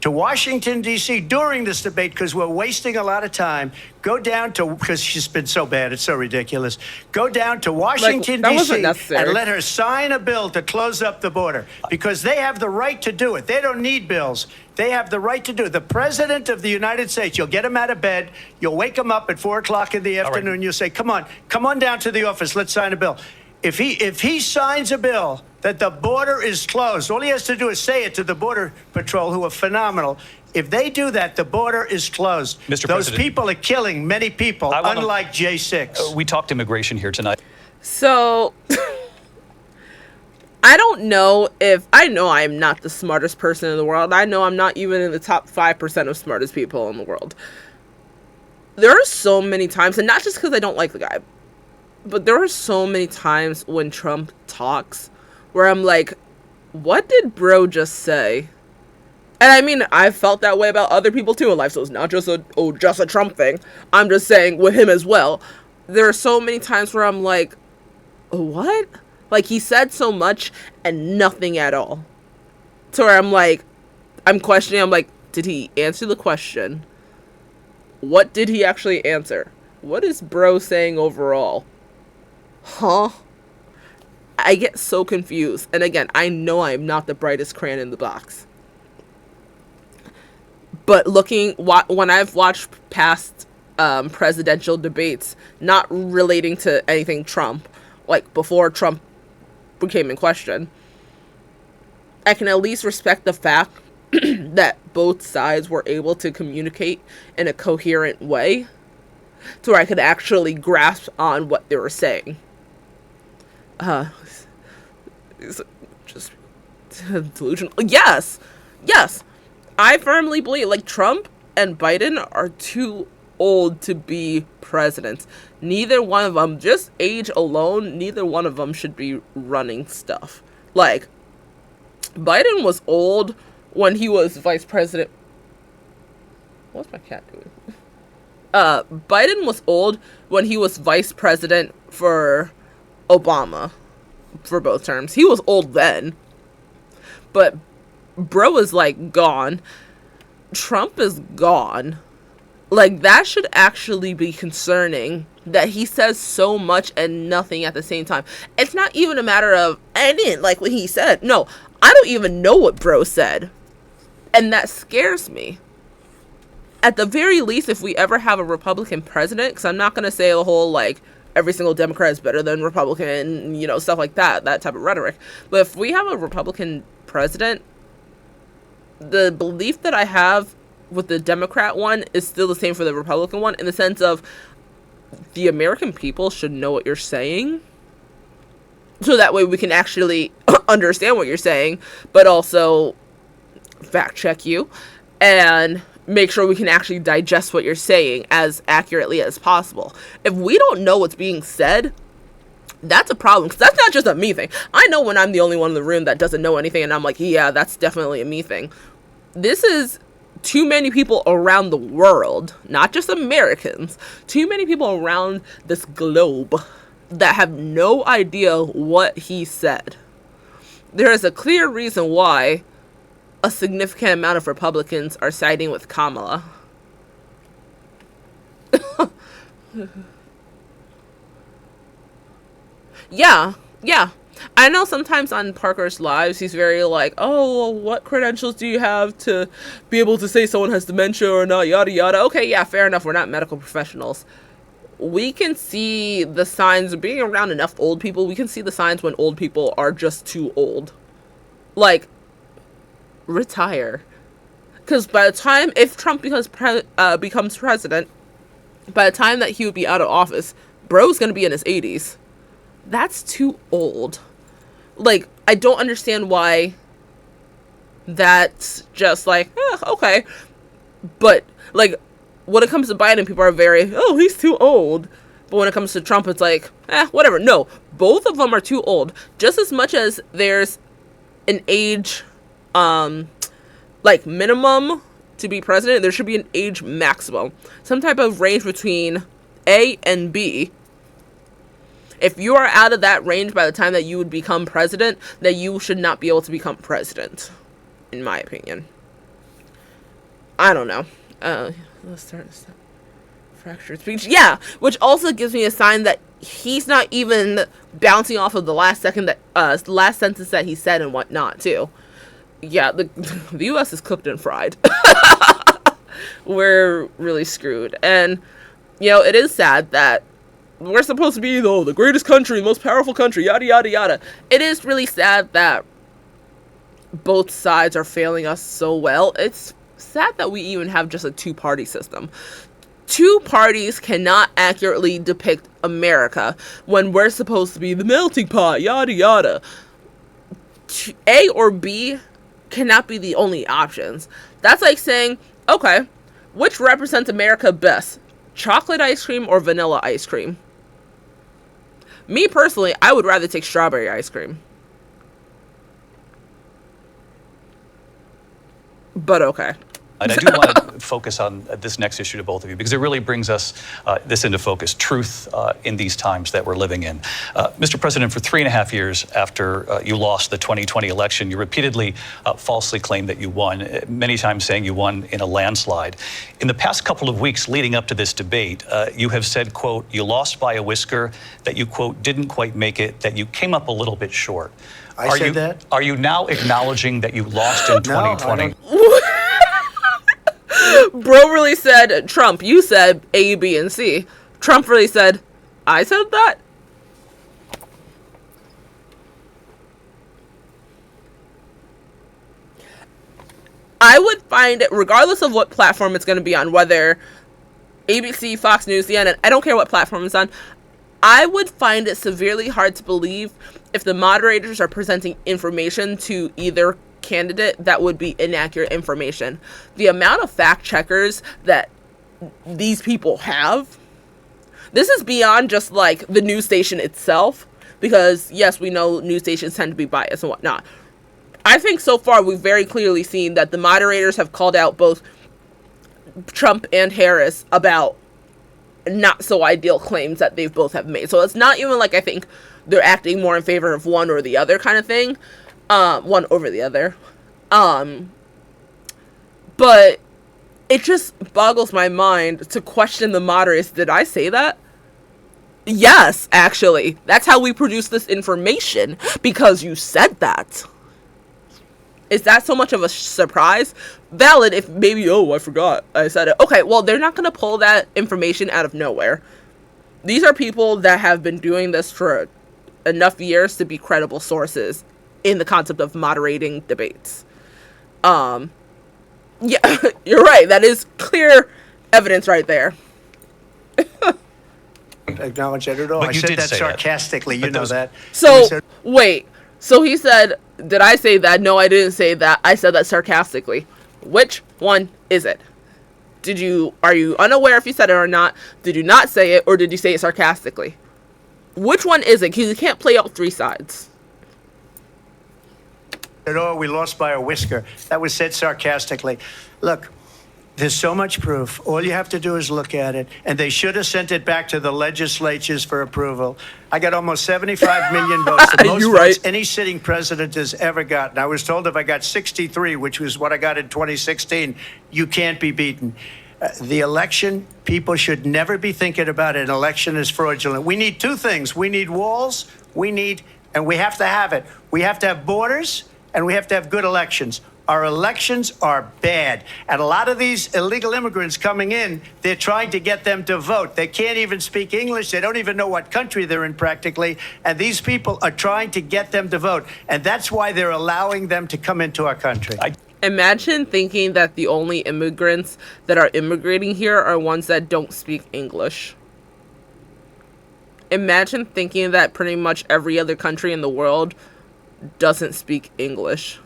[SPEAKER 10] to Washington, D.C. during this debate because we're wasting a lot of time. Go down to, because she's been so bad, it's so ridiculous. Go down to Washington, D.C. and let her sign a bill to close up the border because they have the right to do it. They don't need bills. They have the right to do it. The President of the United States, you'll get him out of bed. You'll wake him up at 4 o'clock in the afternoon. Right. You'll say, come on down to the office. Let's sign a bill. If he signs a bill that the border is closed, all he has to do is say it to the Border Patrol, who are phenomenal. If they do that, the border is closed.
[SPEAKER 6] Mr.
[SPEAKER 10] Those
[SPEAKER 6] President,
[SPEAKER 10] people are killing many people, unlike J6.
[SPEAKER 6] We talked immigration here tonight.
[SPEAKER 2] So, I don't know if... I know I'm not the smartest person in the world. I know I'm not even in the top 5% of smartest people in the world. There are so many times, and not just because I don't like the guy, but there are so many times when Trump talks where I'm like, what did bro just say? And I mean, I've felt that way about other people too in life, so it's not just a Trump thing. I'm just saying with him as well. There are so many times where I'm like, what? Like, he said so much and nothing at all. To where I'm like, I'm questioning, I'm like, did he answer the question? What did he actually answer? What is bro saying overall? Huh? I get so confused. And again, I know I'm not the brightest crayon in the box. But when I've watched past presidential debates, not relating to anything Trump, like before Trump became in question, I can at least respect the fact that both sides were able to communicate in a coherent way to where I could actually grasp on what they were saying. Just delusional. Yes. I firmly believe, like, Trump and Biden are too old to be presidents. Neither one of them, just age alone, neither one of them should be running stuff. Like, Biden was old when he was vice president. What's my cat doing? Biden was old when he was vice president for Obama, for both terms. He was old then. But bro is, like, gone. Trump is gone. Like, that should actually be concerning, that he says so much and nothing at the same time. It's not even a matter of, I didn't like what he said. No, I don't even know what bro said. And that scares me. At the very least, if we ever have a Republican president, because I'm not going to say the whole, like, every single Democrat is better than Republican, you know, stuff like that type of rhetoric. But if we have a Republican president, the belief that I have with the Democrat one is still the same for the Republican one, in the sense of the American people should know what you're saying, so that way we can actually understand what you're saying, but also fact check you and make sure we can actually digest what you're saying as accurately as possible. If we don't know what's being said, that's a problem, because that's not just a me thing. I know when I'm the only one in the room that doesn't know anything and I'm like, yeah, that's definitely a me thing. This is too many people around the world, not just Americans, too many people around this globe that have no idea what he said. There is a clear reason why a significant amount of Republicans are siding with Kamala. Yeah. I know sometimes on Parker's lives, he's very like, oh, what credentials do you have to be able to say someone has dementia or not, yada yada. Okay, yeah, fair enough. We're not medical professionals. We can see the signs of being around enough old people. We can see the signs when old people are just too old. Like, retire. Because by the time, if Trump becomes president, by the time that he would be out of office, bro's going to be in his 80s. That's too old. Like, I don't understand why that's just like, okay. But, like, when it comes to Biden, people are very, oh, he's too old. But when it comes to Trump, it's like, whatever. No, both of them are too old. Just as much as there's an age like minimum to be president, there should be an age maximum, some type of range between A and B. If you are out of that range by the time that you would become president, then you should not be able to become president, in my opinion. I don't know. Let's start fractured speech. Yeah, which also gives me a sign that he's not even bouncing off of the last last sentence that he said and whatnot too. Yeah, the U.S. is cooked and fried. We're really screwed, and it is sad that we're supposed to be the greatest country, the most powerful country, yada yada yada. It is really sad that both sides are failing us so well. It's sad that we even have just a two-party system. Two parties cannot accurately depict America when we're supposed to be the melting pot, yada yada. A or B cannot be the only options. That's like saying, okay, which represents America best? Chocolate ice cream or vanilla ice cream? Me personally, I would rather take strawberry ice cream. But okay.
[SPEAKER 6] And I do want to focus on this next issue to both of you because it really brings us this into focus, truth in these times that we're living in. Mr. President, for 3.5 years after you lost the 2020 election, you repeatedly falsely claimed that you won, many times saying you won in a landslide. In the past couple of weeks leading up to this debate, you have said, quote, you lost by a whisker, that you, quote, didn't quite make it, that you came up a little bit short.
[SPEAKER 10] I said that?
[SPEAKER 6] Are you now acknowledging that you lost in 2020?
[SPEAKER 2] Bro really said, Trump, you said A, B, and C. Trump really said, I said that? I would find it, regardless of what platform it's going to be on, whether ABC, Fox News, CNN, I don't care what platform it's on, I would find it severely hard to believe if the moderators are presenting information to either candidate that would be inaccurate information. The amount of fact checkers that these people have, this is beyond just like the news station itself, because yes, we know news stations tend to be biased and whatnot. I think so far we've very clearly seen that the moderators have called out both Trump and Harris about not so ideal claims that they've both have made. So it's not even like I think they're acting more in favor of one or the other kind of thing. One over the other. But it just boggles my mind to question the moderators. Did I say that? Yes, actually. That's how we produce this information, because you said that. Is that so much of a surprise? Valid if maybe, oh, I forgot I said it. Okay, well, they're not going to pull that information out of nowhere. These are people that have been doing this for enough years to be credible sources in the concept of moderating debates. Yeah, you're right. That is clear evidence right there.
[SPEAKER 10] Acknowledge that at all.
[SPEAKER 6] But
[SPEAKER 10] I
[SPEAKER 6] you
[SPEAKER 10] said
[SPEAKER 6] did
[SPEAKER 10] that
[SPEAKER 6] say that.
[SPEAKER 10] sarcastically. You know that.
[SPEAKER 2] So, wait. So he said, did I say that? No, I didn't say that. I said that sarcastically. Which one is it? Are you unaware if you said it or not? Did you not say it, or did you say it sarcastically? Which one is it? Because you can't play all three sides.
[SPEAKER 10] At all, we lost by a whisker. That was said sarcastically. Look, there's so much proof. All you have to do is look at it. And they should have sent it back to the legislatures for approval. I got almost 75 million votes. The most votes any sitting president has ever gotten. I was told if I got 63, which was what I got in 2016, you can't be beaten. The election, people should never be thinking about an election as fraudulent. We need two things. We need walls. And we have to have it. We have to have borders, and we have to have good elections. Our elections are bad. And a lot of these illegal immigrants coming in, they're trying to get them to vote. They can't even speak English. They don't even know what country they're in practically. And these people are trying to get them to vote. And that's why they're allowing them to come into our country.
[SPEAKER 2] Imagine thinking that the only immigrants that are immigrating here are ones that don't speak English. Imagine thinking that pretty much every other country in the world doesn't speak English.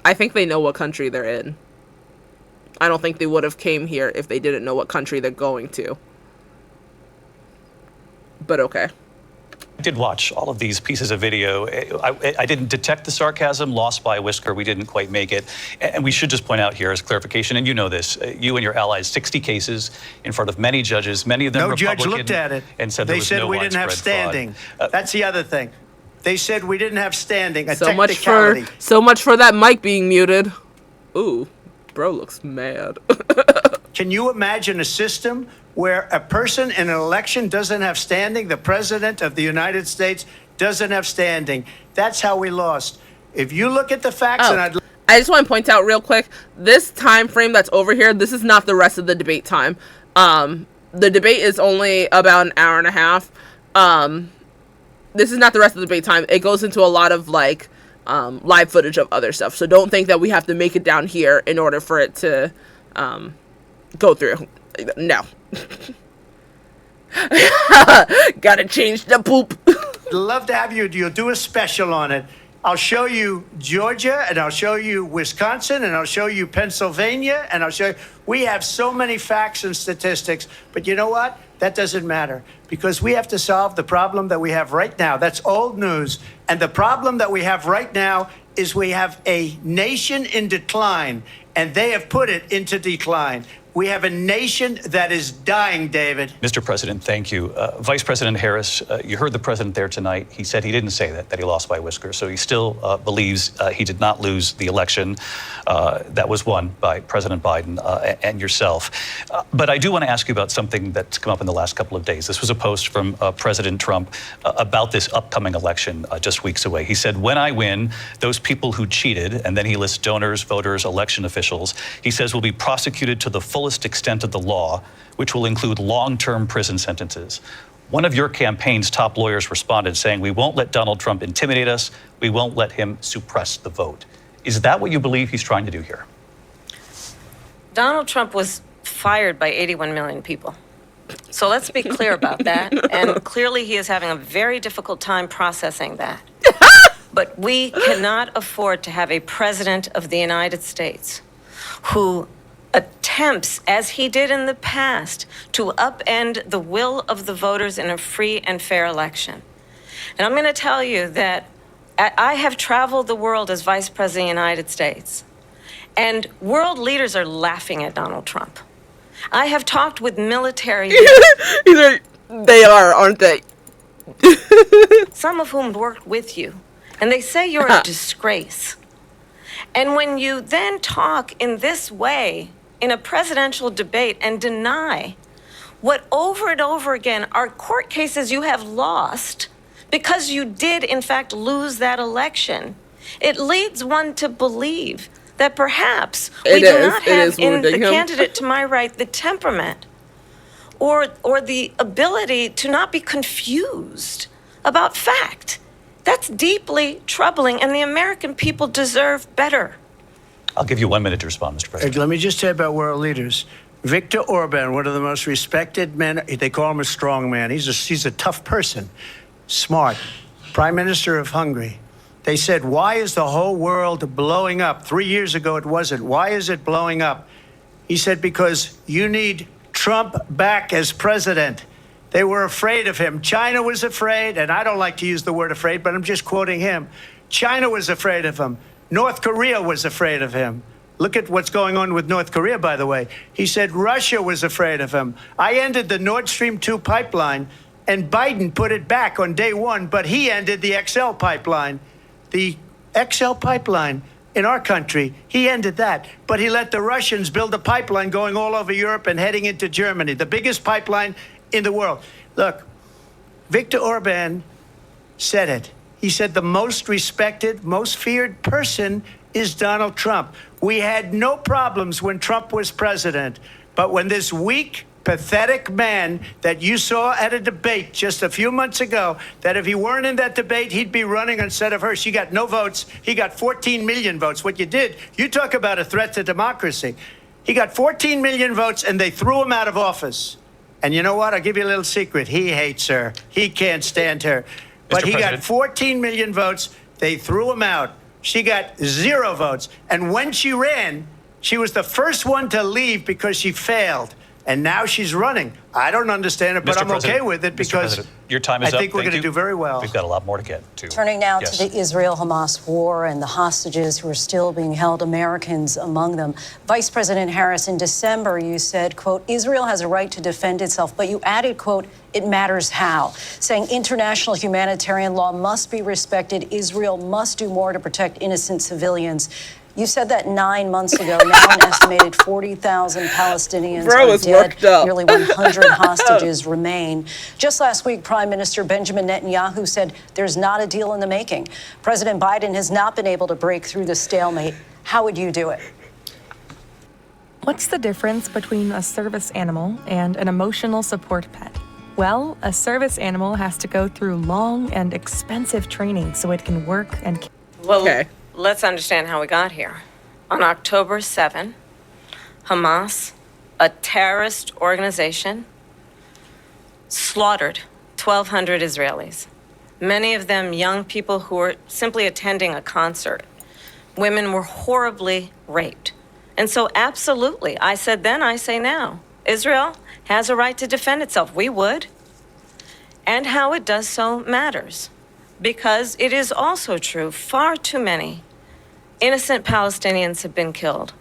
[SPEAKER 2] I think they know what country they're in. I don't think they would have came here if they didn't know what country they're going to. But okay.
[SPEAKER 6] did watch all of these pieces of video. I didn't detect the sarcasm, lost by a whisker. We didn't quite make it. And we should just point out here as clarification, and you know this, you and your allies, 60 cases in front of many judges, many of them Republican.
[SPEAKER 10] No judge looked at it.
[SPEAKER 6] And said
[SPEAKER 10] they
[SPEAKER 6] there was
[SPEAKER 10] said
[SPEAKER 6] no
[SPEAKER 10] we didn't have standing. That's the other thing. They said we didn't have standing. A
[SPEAKER 2] so
[SPEAKER 10] technicality.
[SPEAKER 2] much for that mic being muted. Ooh, bro looks mad.
[SPEAKER 10] Can you imagine a system where a person in an election doesn't have standing? The president of the United States doesn't have standing. That's how we lost. If you look at the facts, and
[SPEAKER 2] I just want to point out real quick, this time frame that's over here, this is not the rest of the debate time. The debate is only about an hour and a half. This is not the rest of the debate time. It goes into a lot of like live footage of other stuff. So don't think that we have to make it down here in order for it to go through. No. Gotta change the poop.
[SPEAKER 10] love to have you. You'll do a special on it. I'll show you Georgia, and I'll show you Wisconsin, and I'll show you Pennsylvania, and I'll show you. We have so many facts and statistics, but you know what? That doesn't matter, because we have to solve the problem that we have right now. That's old news. And the problem that we have right now is we have a nation in decline, and they have put it into decline. We have a nation that is dying, David.
[SPEAKER 6] Mr. President, thank you. Vice President Harris, you heard the president there tonight. He said he didn't say that he lost by a whisker. So he still believes he did not lose the election that was won by President Biden and yourself. But I do want to ask you about something that's come up in the last couple of days. This was a post from President Trump about this upcoming election just weeks away. He said, when I win, those people who cheated, and then he lists donors, voters, election officials, he says will be prosecuted to the fullest extent of the law, which will include long-term prison sentences. One of your campaign's top lawyers responded saying, we won't let Donald Trump intimidate us. We won't let him suppress the vote. Is that what you believe he's trying to do here?
[SPEAKER 9] Donald Trump was fired by 81 million people. So let's be clear about that. And clearly he is having a very difficult time processing that. But we cannot afford to have a president of the United States who attempts, as he did in the past, to upend the will of the voters in a free and fair election. And I'm going to tell you that I have traveled the world as Vice President of the United States, and world leaders are laughing at Donald Trump. I have talked with military leaders.
[SPEAKER 2] They are, aren't they?
[SPEAKER 9] Some of whom worked with you, and they say you're a disgrace. And when you then talk in this way in a presidential debate and deny what over and over again are court cases you have lost because you did in fact lose that election, it leads one to believe that perhaps we do not have in the candidate to my right the temperament or the ability to not be confused about fact. That's deeply troubling, and the American people deserve better.
[SPEAKER 6] I'll give you 1 minute to respond, Mr. President.
[SPEAKER 10] Let me just say about world leaders. Viktor Orban, one of the most respected men, they call him a strong man. He's a tough person, smart. Prime Minister of Hungary. They said, why is the whole world blowing up? 3 years ago it wasn't. Why is it blowing up? He said, because you need Trump back as president. They were afraid of him. China was afraid, and I don't like to use the word afraid, but I'm just quoting him. China was afraid of him. North Korea was afraid of him. Look at what's going on with North Korea, by the way. He said Russia was afraid of him. I ended the Nord Stream 2 pipeline, and Biden put it back on day one, but he ended the XL pipeline. The XL pipeline in our country, he ended that. But he let the Russians build a pipeline going all over Europe and heading into Germany, the biggest pipeline in the world. Look, Viktor Orban said it. He said the most respected, most feared person is Donald Trump. We had no problems when Trump was president. But when this weak, pathetic man that you saw at a debate just a few months ago, that if he weren't in that debate, he'd be running instead of her. She got no votes. He got 14 million votes. What you did, you talk about a threat to democracy. He got 14 million votes, and they threw him out of office. And you know what? I'll give you a little secret. He hates her. He can't stand her. But he got 14 million votes. They threw him out. She got 0 votes. And when she ran, she was the first one to leave because she failed. And now she's running. I don't understand it, but
[SPEAKER 6] Mr.
[SPEAKER 10] I'm okay
[SPEAKER 6] President,
[SPEAKER 10] with it
[SPEAKER 6] Mr.
[SPEAKER 10] because
[SPEAKER 6] President, your time is
[SPEAKER 10] I
[SPEAKER 6] up.
[SPEAKER 10] think we're
[SPEAKER 6] Thank
[SPEAKER 10] going to
[SPEAKER 6] you.
[SPEAKER 10] do very well.
[SPEAKER 6] We've got a lot more to get to.
[SPEAKER 5] Turning now
[SPEAKER 6] Yes.
[SPEAKER 5] to the Israel-Hamas war and the hostages who are still being held, Americans among them. Vice President Harris, in December, you said, quote, Israel has a right to defend itself, but you added, quote, it matters how, saying international humanitarian law must be respected. Israel must do more to protect innocent civilians. You said that 9 months ago. Now an estimated 40,000 Palestinians
[SPEAKER 2] Bro
[SPEAKER 5] are
[SPEAKER 2] is
[SPEAKER 5] dead.
[SPEAKER 2] worked up.
[SPEAKER 5] Nearly 100 hostages remain. Just last week, Prime Minister Benjamin Netanyahu said there's not a deal in the making. President Biden has not been able to break through the stalemate. How would you do it?
[SPEAKER 12] What's the difference between a service animal and an emotional support pet? Well, a service animal has to go through long and expensive training so it can work and...
[SPEAKER 9] Well,
[SPEAKER 2] Okay.
[SPEAKER 9] let's understand how we got here. On October 7, Hamas, a terrorist organization, slaughtered 1,200 Israelis, many of them young people who were simply attending a concert. Women were horribly raped. And so, absolutely, I said then, I say now, Israel has a right to defend itself. We would. And how it does so matters. Because it is also true, far too many innocent Palestinians have been killed.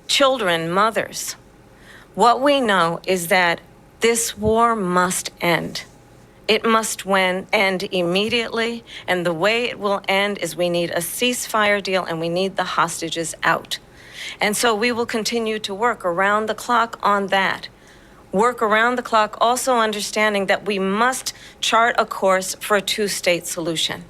[SPEAKER 9] Children, mothers. What we know is that this war must end. It must end immediately, and the way it will end is we need a ceasefire deal and we need the hostages out. And so we will continue to work around the clock on that. Work around the clock, also understanding that we must chart a course for a two-state solution.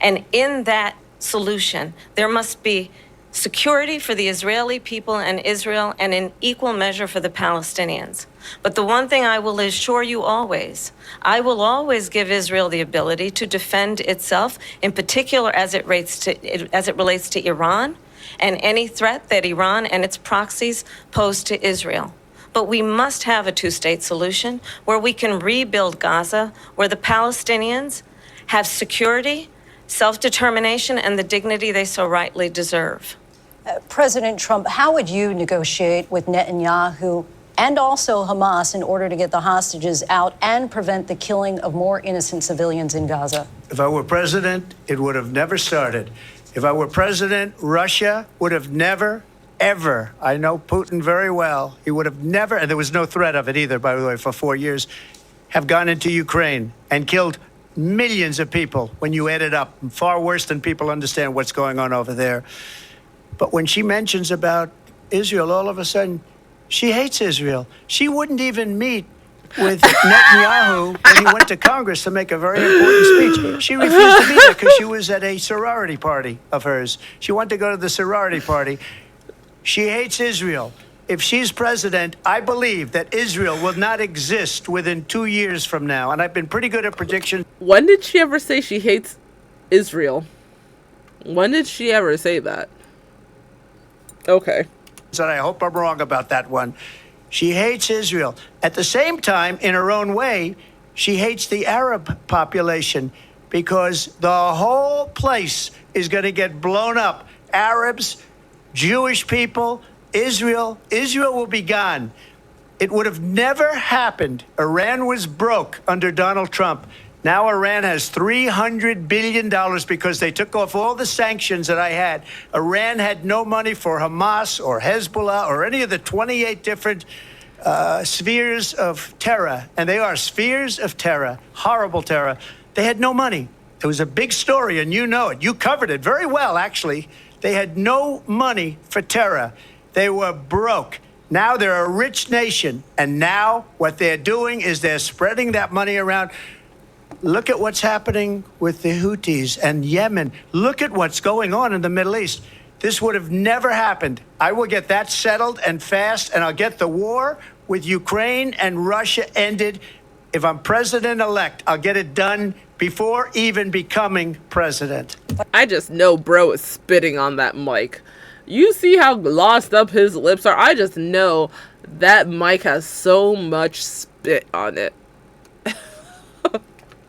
[SPEAKER 9] And in that solution, there must be security for the Israeli people and Israel, and in equal measure for the Palestinians. But the one thing I will assure you always, I will always give Israel the ability to defend itself, in particular as it relates to Iran and any threat that Iran and its proxies pose to Israel. But we must have a two-state solution where we can rebuild Gaza, where the Palestinians have security, self-determination, and the dignity they so rightly deserve.
[SPEAKER 5] President Trump, how would you negotiate with Netanyahu and also Hamas in order to get the hostages out and prevent the killing of more innocent civilians in Gaza?
[SPEAKER 10] If I were president, it would have never started. If I were president, Russia would have never, ever, I know Putin very well, he would have never, and there was no threat of it either, by the way, for 4 years, have gone into Ukraine and killed millions of people when you add it up, far worse than people understand what's going on over there. But when she mentions about Israel, all of a sudden, she hates Israel. She wouldn't even meet with Netanyahu when he went to Congress to make a very important speech. She refused to be there because she was at a sorority party of hers. She wanted to go to the sorority party. She hates Israel. If she's president, I believe that Israel will not exist within 2 years from now. And I've been pretty good at prediction.
[SPEAKER 2] When did she ever say she hates Israel? When did she ever say that? Okay.
[SPEAKER 10] And I hope I'm wrong about that one. She hates Israel. At the same time, in her own way, she hates the Arab population because the whole place is going to get blown up. Arabs, Jewish people, Israel will be gone. It would have never happened. Iran was broke under Donald Trump. Now Iran has $300 billion because they took off all the sanctions that I had. Iran had no money for Hamas or Hezbollah or any of the 28 different spheres of terror. And they are spheres of terror, horrible terror. They had no money. It was a big story, and you know it. You covered it very well, actually. They had no money for terror. They were broke. Now they're a rich nation. And now what they're doing is they're spreading that money around. Look at what's happening with the Houthis and Yemen. Look at what's going on in the Middle East. This would have never happened. I will get that settled and fast, and I'll get the war with Ukraine and Russia ended. If I'm president-elect, I'll get it done before even becoming president.
[SPEAKER 2] I just know bro is spitting on that mic. You see how glossed up his lips are? I just know that mic has so much spit on it.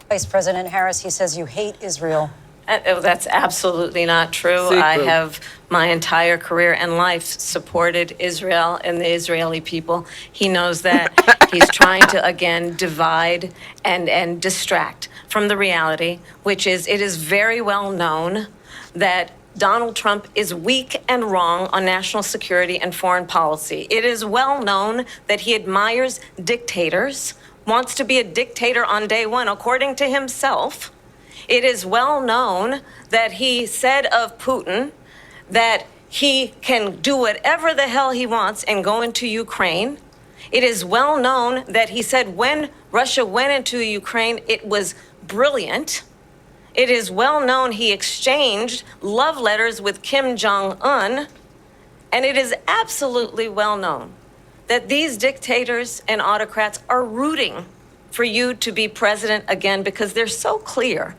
[SPEAKER 5] Vice President Harris, he says you hate Israel.
[SPEAKER 9] That's absolutely not true.
[SPEAKER 2] Secret.
[SPEAKER 9] I have my entire career and life supported Israel and the Israeli people. He knows that. He's trying to, again, divide and distract from the reality, which is it is very well known that Donald Trump is weak and wrong on national security and foreign policy. It is well known that he admires dictators, wants to be a dictator on day one, according to himself. It is well known that he said of Putin that he can do whatever the hell he wants and go into Ukraine. It is well known that he said when Russia went into Ukraine, it was brilliant. It is well known he exchanged love letters with Kim Jong-un. And it is absolutely well known that these dictators and autocrats are rooting for you to be president again because they're so clear.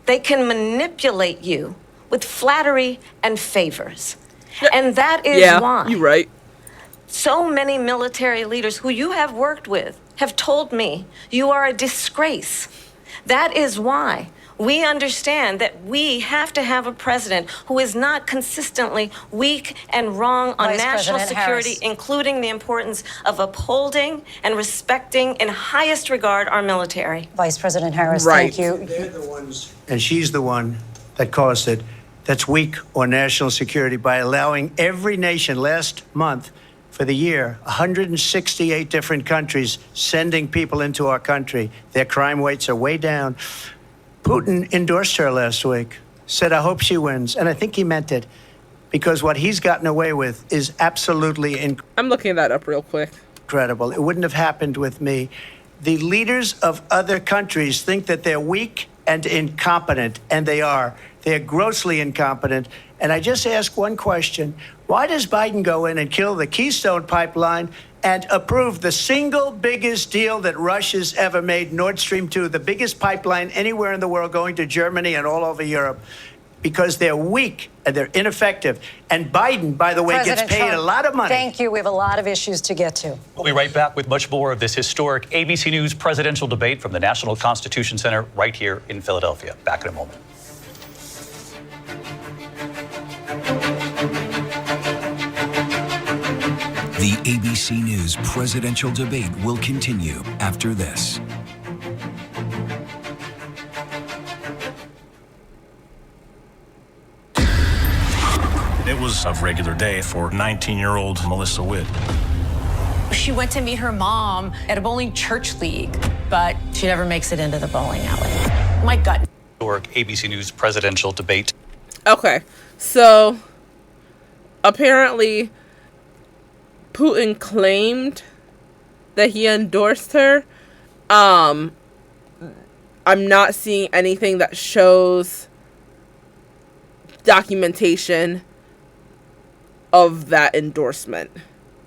[SPEAKER 9] They can manipulate you with flattery and favors. And that is why
[SPEAKER 2] you're right.
[SPEAKER 9] so many military leaders who you have worked with have told me you are a disgrace. That is why we understand that we have to have a president who is not consistently weak and wrong on
[SPEAKER 5] Vice
[SPEAKER 9] national
[SPEAKER 5] President
[SPEAKER 9] security,
[SPEAKER 5] Harris.
[SPEAKER 9] including the importance of upholding and respecting in highest regard our military.
[SPEAKER 5] Vice President Harris,
[SPEAKER 2] Right.
[SPEAKER 5] thank you.
[SPEAKER 10] They're the ones, and she's the one that caused it, that's weak on national security by allowing every nation last month for the year, 168 different countries sending people into our country. Their crime rates are way down. Putin endorsed her last week, said, I hope she wins. And I think he meant it because what he's gotten away with is absolutely
[SPEAKER 2] I'm looking that up real quick.
[SPEAKER 10] incredible. It wouldn't have happened with me. The leaders of other countries think that they're weak and incompetent, and they are. They're grossly incompetent. And I just ask one question. Why does Biden go in and kill the Keystone Pipeline and approve the single biggest deal that Russia's ever made, Nord Stream 2, the biggest pipeline anywhere in the world going to Germany and all over Europe? Because they're weak and they're ineffective. And Biden, by the way,
[SPEAKER 5] President
[SPEAKER 10] gets paid
[SPEAKER 5] Trump,
[SPEAKER 10] a lot of money.
[SPEAKER 5] Thank you. We have a lot of issues to get to.
[SPEAKER 6] We'll be right back with much more of this historic ABC News presidential debate from the National Constitution Center right here in Philadelphia. Back in a moment.
[SPEAKER 13] The ABC News presidential debate will continue after this.
[SPEAKER 14] It was a regular day for 19-year-old Melissa Witt.
[SPEAKER 8] She went to meet her mom at a bowling church league, but she never makes it into the bowling alley. My gut.
[SPEAKER 6] Historic ABC News presidential debate.
[SPEAKER 2] Okay, so apparently Putin claimed that he endorsed her. I'm not seeing anything that shows documentation of that endorsement.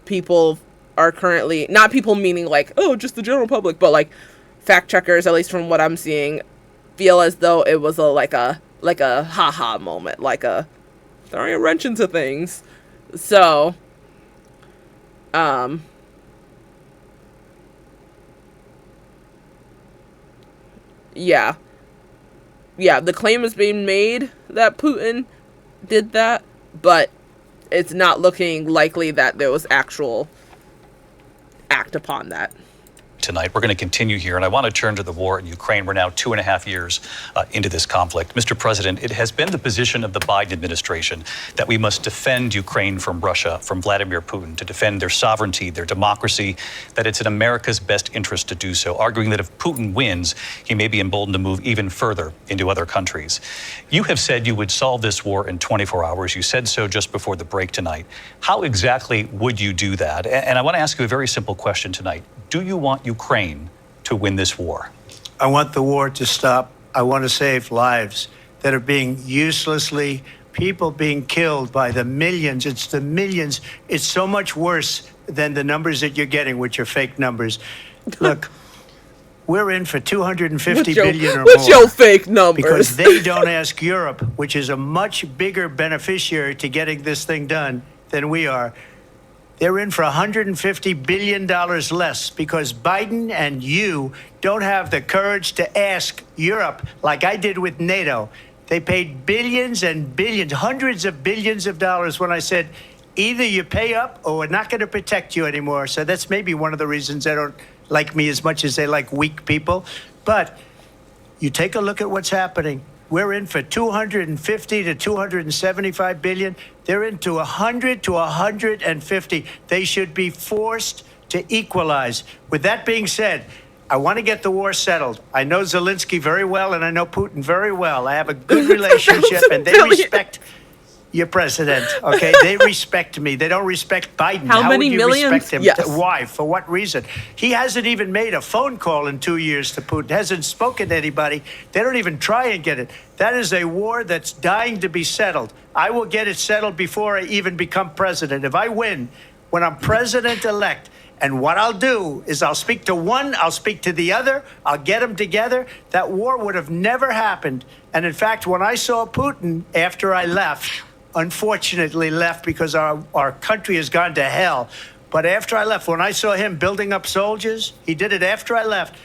[SPEAKER 2] People are currently, not people meaning like, oh, just the general public, but like fact checkers, at least from what I'm seeing, feel as though it was like a haha moment, like a throwing a wrench into things. So yeah, the claim is being made that Putin did that, but it's not looking likely that there was actual act upon that.
[SPEAKER 6] Tonight. We're going to continue here, and I want to turn to the war in Ukraine. We're now 2.5 years into this conflict. Mr. President, it has been the position of the Biden administration that we must defend Ukraine from Russia, from Vladimir Putin, to defend their sovereignty, their democracy, that it's in America's best interest to do so, arguing that if Putin wins, he may be emboldened to move even further into other countries. You have said you would solve this war in 24 hours. You said so just before the break tonight. How exactly would you do that? And I want to ask you a very simple question tonight. Do you want Ukraine to win this war?
[SPEAKER 10] I want the war to stop. I want to save lives that are being uselessly, people being killed by the millions. It's the millions. It's so much worse than the numbers that you're getting, which are fake numbers. Look, we're in for 250 billion or more.
[SPEAKER 2] What's your fake numbers?
[SPEAKER 10] Because they don't ask Europe, which is a much bigger beneficiary to getting this thing done than we are. They're in for $150 billion less because Biden and you don't have the courage to ask Europe, like I did with NATO. They paid billions and billions, hundreds of billions of dollars when I said, either you pay up or we're not going to protect you anymore. So that's maybe one of the reasons they don't like me as much as they like weak people. But you take a look at what's happening. We're in for 250 to 275 billion. They're into 100 to 150. They should be forced to equalize. With that being said, I want to get the war settled. I know Zelensky very well, and I know Putin very well. I have a good relationship, and they respect your president, okay? They respect me. They don't respect Biden.
[SPEAKER 2] How many
[SPEAKER 10] would you
[SPEAKER 2] millions?
[SPEAKER 10] respect him?
[SPEAKER 2] Yes.
[SPEAKER 10] Why? For what reason? He hasn't even made a phone call in 2 years to Putin, hasn't spoken to anybody. They don't even try and get it. That is a war that's dying to be settled. I will get it settled before I even become president. If I win, when I'm president-elect, and what I'll do is I'll speak to one, I'll speak to the other, I'll get them together. That war would have never happened. And in fact, when I saw Putin after I left, unfortunately left because our country has gone to hell. But after I left, when I saw him building up soldiers, he did it after I left,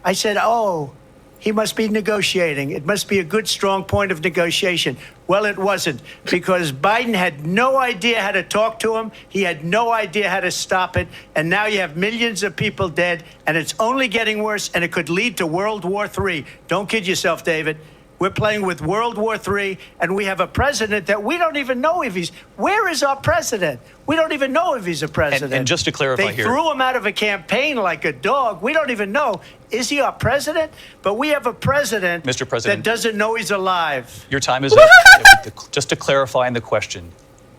[SPEAKER 10] I said, oh, he must be negotiating. It must be a good, strong point of negotiation. Well, it wasn't, because Biden had no idea how to talk to him. He had no idea how to stop it. And now you have millions of people dead, and it's only getting worse, and it could lead to World War III. Don't kid yourself, David. We're playing with World War III, and we have a president that we don't even know if he's... Where is our president? We don't even know if he's a president.
[SPEAKER 6] And just to clarify
[SPEAKER 10] they
[SPEAKER 6] here...
[SPEAKER 10] They threw him out of a campaign like a dog. We don't even know. Is he our president? But we have a president,
[SPEAKER 6] Mr. President,
[SPEAKER 10] that doesn't know he's alive.
[SPEAKER 6] Your time is up. Just to clarify in the question,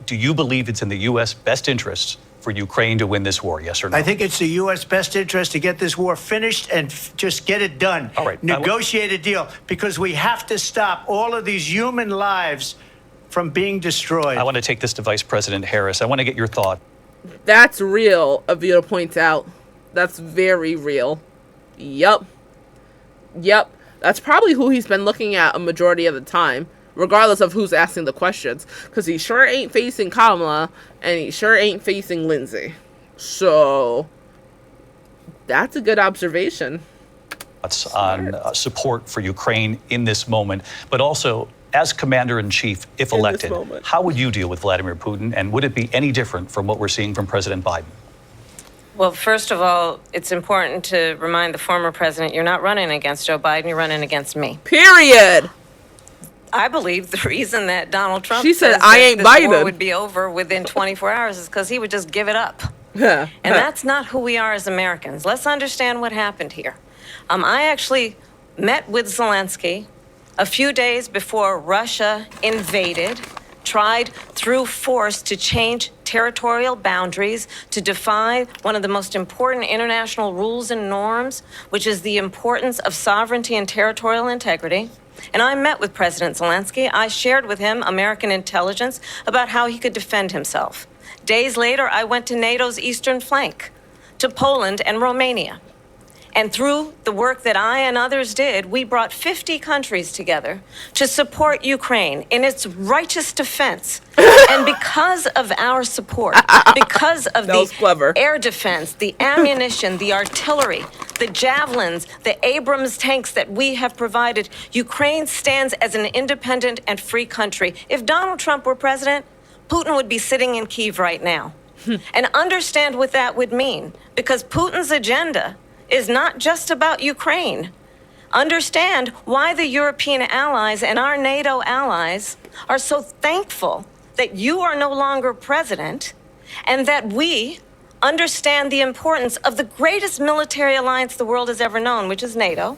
[SPEAKER 6] do you believe it's in the U.S. best interest for Ukraine to win this war, yes or no?
[SPEAKER 10] I think it's the U.S. best interest to get this war finished and just get it done.
[SPEAKER 6] All right.
[SPEAKER 10] Negotiate a deal, because we have to stop all of these human lives from being destroyed.
[SPEAKER 6] I want to take this to Vice President Harris. I want to get your thought.
[SPEAKER 2] That's real, Avita points out. That's very real. Yep. That's probably who he's been looking at a majority of the time, regardless of who's asking the questions, because he sure ain't facing Kamala, and he sure ain't facing Lindsay. So, that's a good observation.
[SPEAKER 6] On support for Ukraine in this moment, but also as commander-in-chief, if elected, how would you deal with Vladimir Putin, and would it be any different from what we're seeing from President Biden?
[SPEAKER 9] Well, first of all, it's important to remind the former president you're not running against Joe Biden, you're running against me.
[SPEAKER 2] Period.
[SPEAKER 9] I believe the reason that Donald Trump
[SPEAKER 2] She said,
[SPEAKER 9] says
[SPEAKER 2] I
[SPEAKER 9] that
[SPEAKER 2] ain't
[SPEAKER 9] this
[SPEAKER 2] Biden.
[SPEAKER 9] war would be over within 24 hours is because he would just give it up. And that's not who we are as Americans. Let's understand what happened here. I actually met with Zelensky a few days before Russia invaded, tried through force to change territorial boundaries, to defy one of the most important international rules and norms, which is the importance of sovereignty and territorial integrity. And I met with President Zelensky. I shared with him American intelligence about how he could defend himself. Days later, I went to NATO's eastern flank, to Poland and Romania. And through the work that I and others did, we brought 50 countries together to support Ukraine in its righteous defense. And because of our support, because of the air defense, the ammunition, the artillery, the javelins, the Abrams tanks that we have provided, Ukraine stands as an independent and free country. If Donald Trump were president, Putin would be sitting in Kyiv right now. And understand what that would mean, because Putin's agenda is not just about Ukraine. Understand why the European allies and our NATO allies are so thankful that you are no longer president, and that we understand the importance of the greatest military alliance the world has ever known, which is NATO,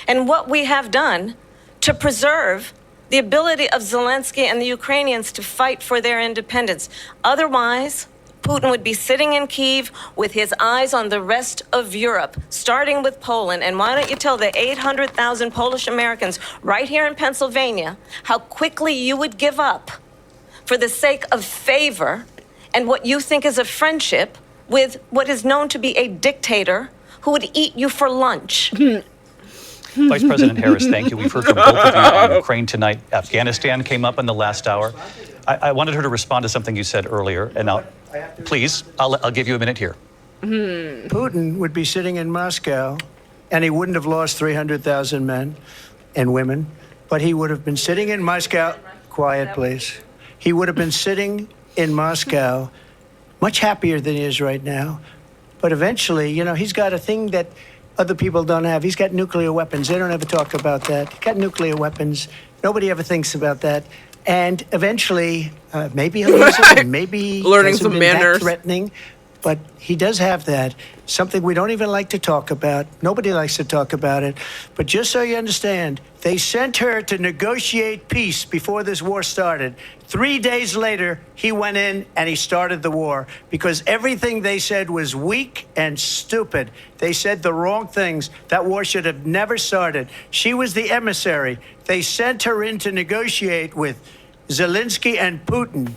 [SPEAKER 9] and what we have done to preserve the ability of Zelensky and the Ukrainians to fight for their independence. Otherwise, Putin would be sitting in Kyiv with his eyes on the rest of Europe, starting with Poland. And why don't you tell the 800,000 Polish Americans right here in Pennsylvania how quickly you would give up for the sake of favor and what you think is a friendship with what is known to be a dictator who would eat you for lunch.
[SPEAKER 6] Vice President Harris, thank you. We've heard from both of you on Ukraine tonight. Afghanistan came up in the last hour. I wanted her to respond to something you said earlier, and I'll give you a minute here.
[SPEAKER 10] Putin would be sitting in Moscow, and he wouldn't have lost 300,000 men and women, but he would have been sitting in Moscow. Quiet, please. He would have been sitting in Moscow much happier than he is right now. But eventually, you know, he's got a thing that other people don't have. He's got nuclear weapons. They don't ever talk about that. He's got nuclear weapons. Nobody ever thinks about that. And eventually, maybe he'll use it, and maybe
[SPEAKER 2] learning
[SPEAKER 10] hasn't
[SPEAKER 2] some
[SPEAKER 10] been that
[SPEAKER 2] manners.
[SPEAKER 10] threatening. But he does have that, something we don't even like to talk about. Nobody likes to talk about it. But just so you understand, they sent her to negotiate peace before this war started. 3 days later, he went in and he started the war because everything they said was weak and stupid. They said the wrong things. That war should have never started. She was the emissary. They sent her in to negotiate with Zelensky and Putin,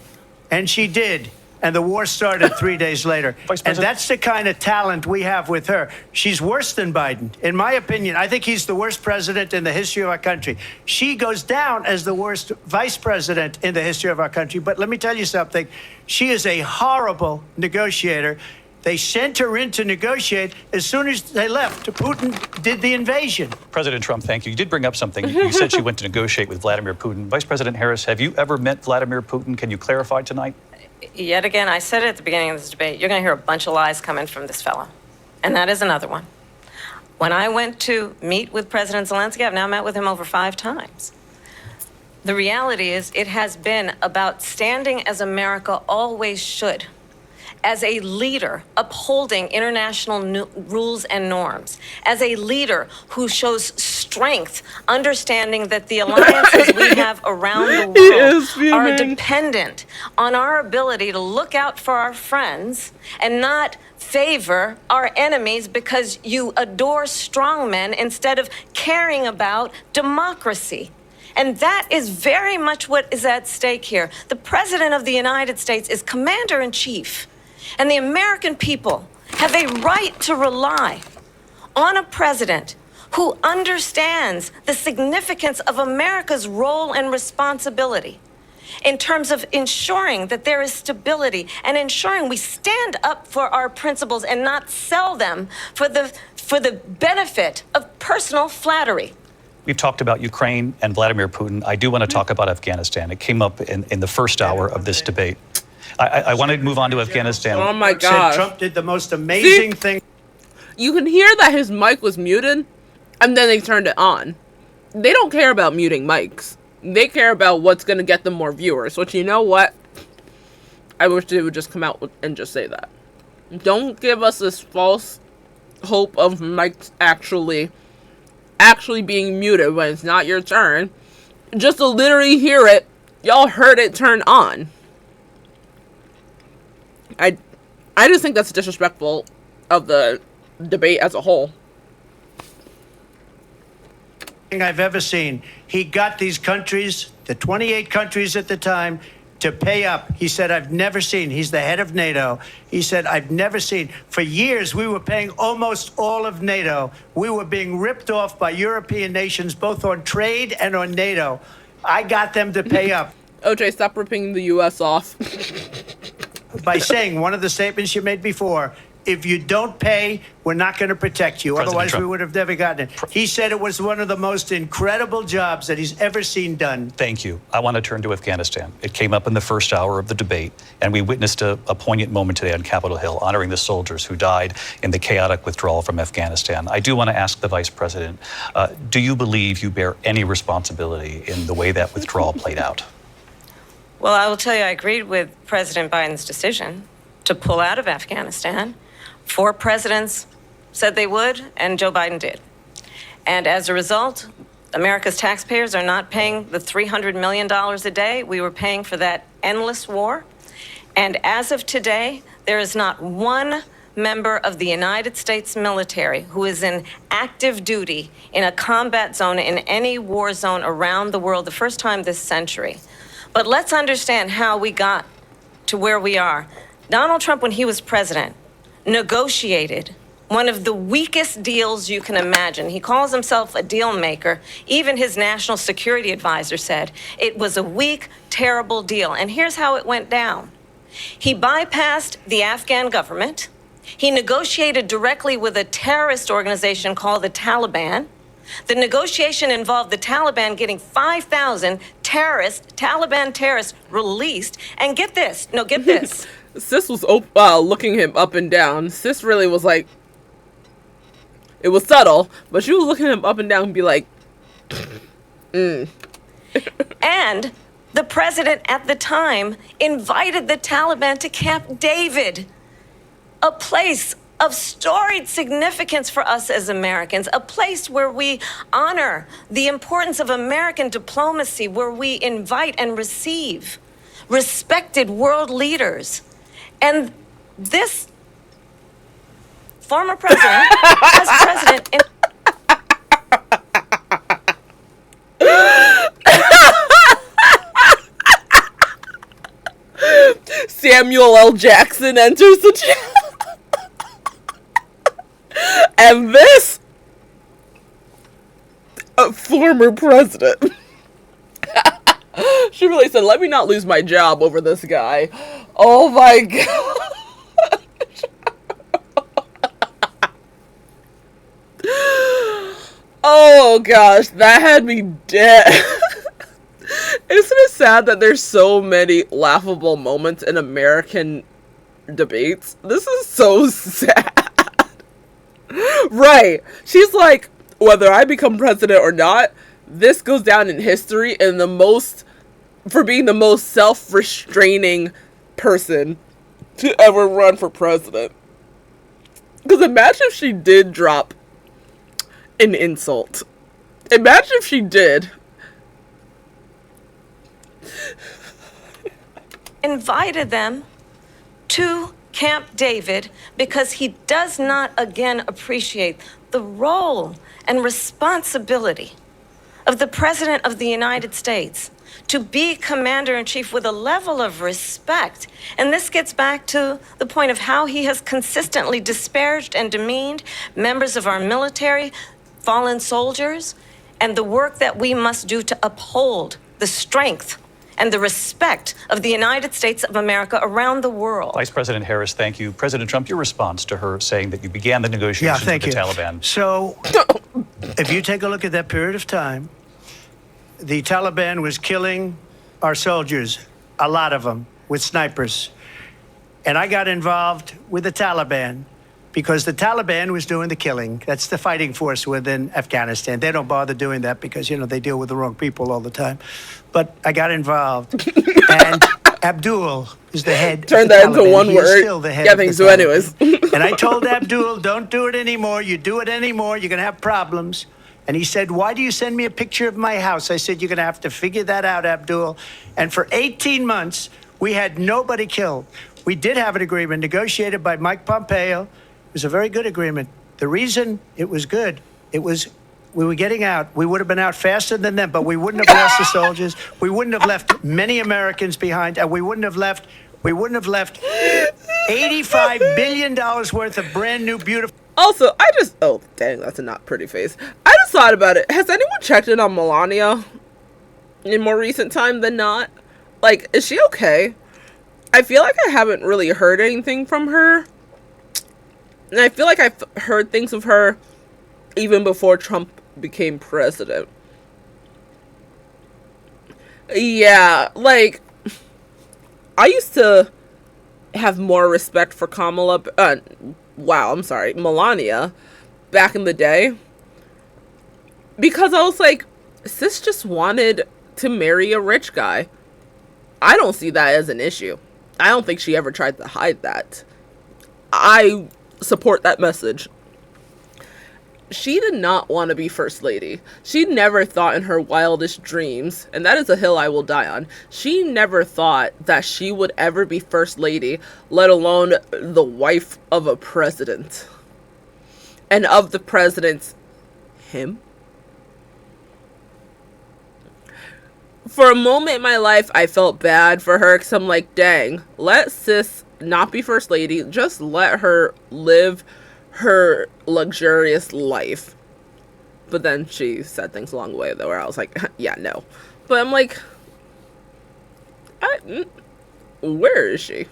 [SPEAKER 10] and she did. And the war started 3 days later. And that's the kind of talent we have with her. She's worse than Biden. In my opinion, I think he's the worst president in the history of our country. She goes down as the worst vice president in the history of our country. But let me tell you something. She is a horrible negotiator. They sent her in to negotiate. As soon as they left, Putin did the invasion.
[SPEAKER 6] President Trump, thank you. You did bring up something. You said she went to negotiate with Vladimir Putin. Vice President Harris, have you ever met Vladimir Putin? Can you clarify tonight?
[SPEAKER 9] Yet again, I said it at the beginning of this debate, you're going to hear a bunch of lies coming from this fellow. And that is another one. When I went to meet with President Zelensky, I've now met with him over 5 times. The reality is it has been about standing as America always should, as a leader upholding international rules and norms, as a leader who shows strength, understanding that the alliances we have around the world are dependent on our ability to look out for our friends and not favor our enemies because you adore strongmen instead of caring about democracy. And that is very much what is at stake here. The President of the United States is commander-in-chief. And the American people have a right to rely on a president who understands the significance of America's role and responsibility in terms of ensuring that there is stability and ensuring we stand up for our principles and not sell them for the benefit of personal flattery.
[SPEAKER 6] We've talked about Ukraine and Vladimir Putin. I do want to talk about Afghanistan. It came up in the first hour of this debate. I want to move on to Afghanistan.
[SPEAKER 2] Oh my gosh.
[SPEAKER 10] Trump did the most amazing thing.
[SPEAKER 2] You can hear that his mic was muted, and then they turned it on. They don't care about muting mics. They care about what's going to get them more viewers, which, you know what? I wish they would just come out and just say that. Don't give us this false hope of mics actually being muted when it's not your turn. Just to literally hear it, y'all heard it turn on. I just think that's disrespectful of the debate as a whole.
[SPEAKER 10] I've ever seen. He got these countries, the 28 countries at the time, to pay up. He said, I've never seen. He's the head of NATO. He said, I've never seen. For years, we were paying almost all of NATO. We were being ripped off by European nations, both on trade and on NATO. I got them to pay up.
[SPEAKER 2] OJ, stop ripping the U.S. off.
[SPEAKER 10] By saying one of the statements you made before, if you don't pay, we're not going to protect you.
[SPEAKER 6] President
[SPEAKER 10] Otherwise,
[SPEAKER 6] Trump.
[SPEAKER 10] we would have never gotten it. He said it was one of the most incredible jobs that he's ever seen done.
[SPEAKER 6] Thank you. I want to turn to Afghanistan. It came up in the first hour of the debate, and we witnessed a poignant moment today on Capitol Hill, honoring the soldiers who died in the chaotic withdrawal from Afghanistan. I do want to ask the Vice President, do you believe you bear any responsibility in the way that withdrawal played out?
[SPEAKER 9] Well, I will tell you, I agreed with President Biden's decision to pull out of Afghanistan. 4 presidents said they would, and Joe Biden did. And as a result, America's taxpayers are not paying the $300 million a day we were paying for that endless war. And as of today, there is not one member of the United States military who is in active duty in a combat zone in any war zone around the world, the first time this century. But let's understand how we got to where we are. Donald Trump, when he was president, negotiated one of the weakest deals you can imagine. He calls himself a deal maker. Even his national security advisor said it was a weak, terrible deal. And here's how it went down. He bypassed the Afghan government. He negotiated directly with a terrorist organization called the Taliban, The negotiation involved the Taliban getting 5,000 Taliban terrorists released. And get this, get this.
[SPEAKER 2] Sis was looking him up and down. Sis really was like, it was subtle, but she was looking him up and down and be like,
[SPEAKER 9] And the president at the time invited the Taliban to Camp David, a place of storied significance for us as Americans, a place where we honor the importance of American diplomacy, where we invite and receive respected world leaders. And this former president, as president,
[SPEAKER 2] Samuel L. Jackson enters the chat. And this former president. She really said, let me not lose my job over this guy. Oh my god. Oh gosh, that had me dead. Isn't it sad that there's so many laughable moments in American debates? This is so sad. Right. She's like, whether I become president or not, this goes down in history in for being the most self-restraining person to ever run for president. Because imagine if she did drop an insult. Imagine if she did.
[SPEAKER 9] invited them to Camp David because he does not again appreciate the role and responsibility of the President of the United States to be commander-in-chief with a level of respect. And this gets back to the point of how he has consistently disparaged and demeaned members of our military, fallen soldiers, and the work that we must do to uphold the strength and the respect of the United States of America around the world.
[SPEAKER 6] Vice President Harris, thank you. President Trump, your response to her saying that you began the negotiations with the Taliban.
[SPEAKER 10] So, if you take a look at that period of time, the Taliban was killing our soldiers, a lot of them, with snipers. And I got involved with the Taliban because the Taliban was doing the killing. That's the fighting force within Afghanistan. They don't bother doing that because, you know, they deal with the wrong people all the time. But I got involved. And Abdul is the head.
[SPEAKER 2] Turn that into one word.
[SPEAKER 10] Still the head.
[SPEAKER 2] Yeah, thanks. So anyways.
[SPEAKER 10] And I told Abdul, don't do it anymore. You do it anymore, you're going to have problems. And he said, why do you send me a picture of my house? I said, you're going to have to figure that out, Abdul. And for 18 months, we had nobody killed. We did have an agreement negotiated by Mike Pompeo. It was a very good agreement. The reason it was good, it was we were getting out. We would have been out faster than them, but we wouldn't have lost the soldiers. We wouldn't have left many Americans behind, and we wouldn't have left $85 billion worth of brand new, beautiful.
[SPEAKER 2] Also, oh, dang, that's a not pretty face. I just thought about it. Has anyone checked in on Melania in more recent time than not? Like, is she okay? I feel like I haven't really heard anything from her. And I feel like I've heard things of her even before Trump became president. Yeah, like, I used to have more respect for Melania back in the day. Because I was like, sis just wanted to marry a rich guy. I don't see that as an issue. I don't think she ever tried to hide that. I support that message. She did not want to be first lady. She never thought in her wildest dreams, and that is a hill I will die on, she never thought that she would ever be first lady, let alone the wife of a president. And of the president's him. For a moment in my life, I felt bad for her because I'm like, dang, let sis not be first lady. Just let her live her luxurious life. But then she said things along the way though where I was like, yeah, no. But I'm like, where is she?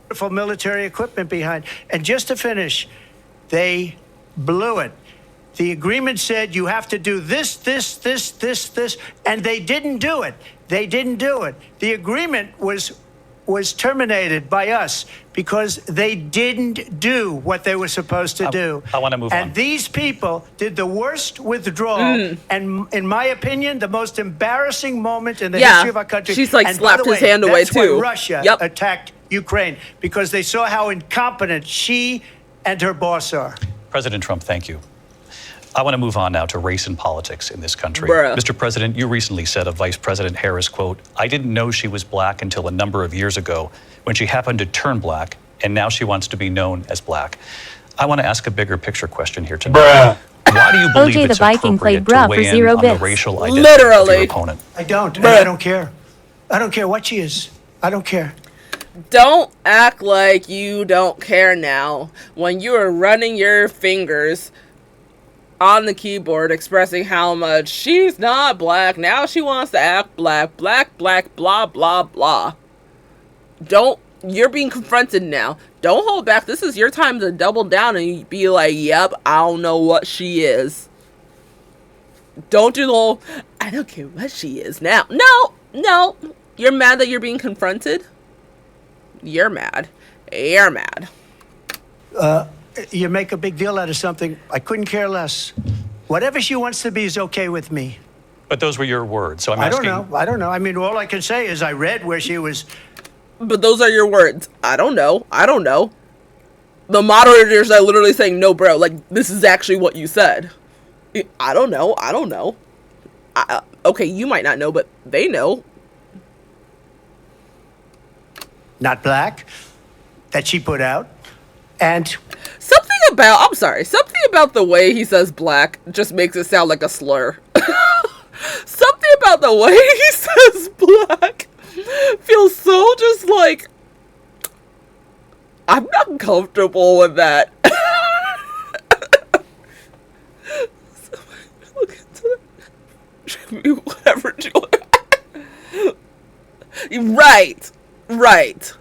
[SPEAKER 10] Beautiful military equipment behind. And just to finish, they blew it. The agreement said you have to do this, and they didn't do it. They didn't do it. The agreement was terminated by us because they didn't do what they were supposed to do.
[SPEAKER 6] I want to move on.
[SPEAKER 10] And these people did the worst withdrawal, and in my opinion, the most embarrassing moment in the history of our country.
[SPEAKER 2] She's like
[SPEAKER 10] And by
[SPEAKER 2] slapped
[SPEAKER 10] the
[SPEAKER 2] his
[SPEAKER 10] way,
[SPEAKER 2] hand away
[SPEAKER 10] that's when
[SPEAKER 2] too.
[SPEAKER 10] Russia attacked Ukraine because they saw how incompetent she and her boss are.
[SPEAKER 6] President Trump, thank you. I want to move on now to race and politics in this country.
[SPEAKER 2] Bruh.
[SPEAKER 6] Mr. President, you recently said of Vice President Harris, quote, "I didn't know she was black until a number of years ago when she happened to turn black, and now she wants to be known as black." I want to ask a bigger picture question here tonight. Why do you believe
[SPEAKER 1] OJ the
[SPEAKER 6] it's
[SPEAKER 1] Viking
[SPEAKER 6] appropriate
[SPEAKER 1] played
[SPEAKER 6] to
[SPEAKER 1] bruh for
[SPEAKER 6] weigh in
[SPEAKER 1] 0
[SPEAKER 6] on the
[SPEAKER 1] bits.
[SPEAKER 6] racial identity of
[SPEAKER 2] Literally.
[SPEAKER 6] your opponent?
[SPEAKER 10] I don't. And I don't care. I don't care what she is. I don't care.
[SPEAKER 2] Don't act like you don't care now when you are running your fingers on the keyboard expressing how much she's not black. Now she wants to act black, blah, blah, blah. You're being confronted now. Don't hold back. This is your time to double down and be like, yep, I don't know what she is. Don't do the whole, I don't care what she is now. No. You're mad that you're being confronted? You're mad. You're mad.
[SPEAKER 10] You make a big deal out of something. I couldn't care less. Whatever she wants to be is okay with me.
[SPEAKER 6] But those were your words, so I'm
[SPEAKER 10] I
[SPEAKER 6] asking.
[SPEAKER 10] don't know. I mean, all I can say is I read where she was.
[SPEAKER 2] But those are your words. I don't know. The moderators are literally saying, no, bro, like, this is actually what you said. I don't know. Okay, you might not know, but they know.
[SPEAKER 10] Not black, that she put out. And
[SPEAKER 2] something about the way he says black just makes it sound like a slur. Something about the way he says black feels so just like, I'm not comfortable with that. Look into that. Whatever. Right.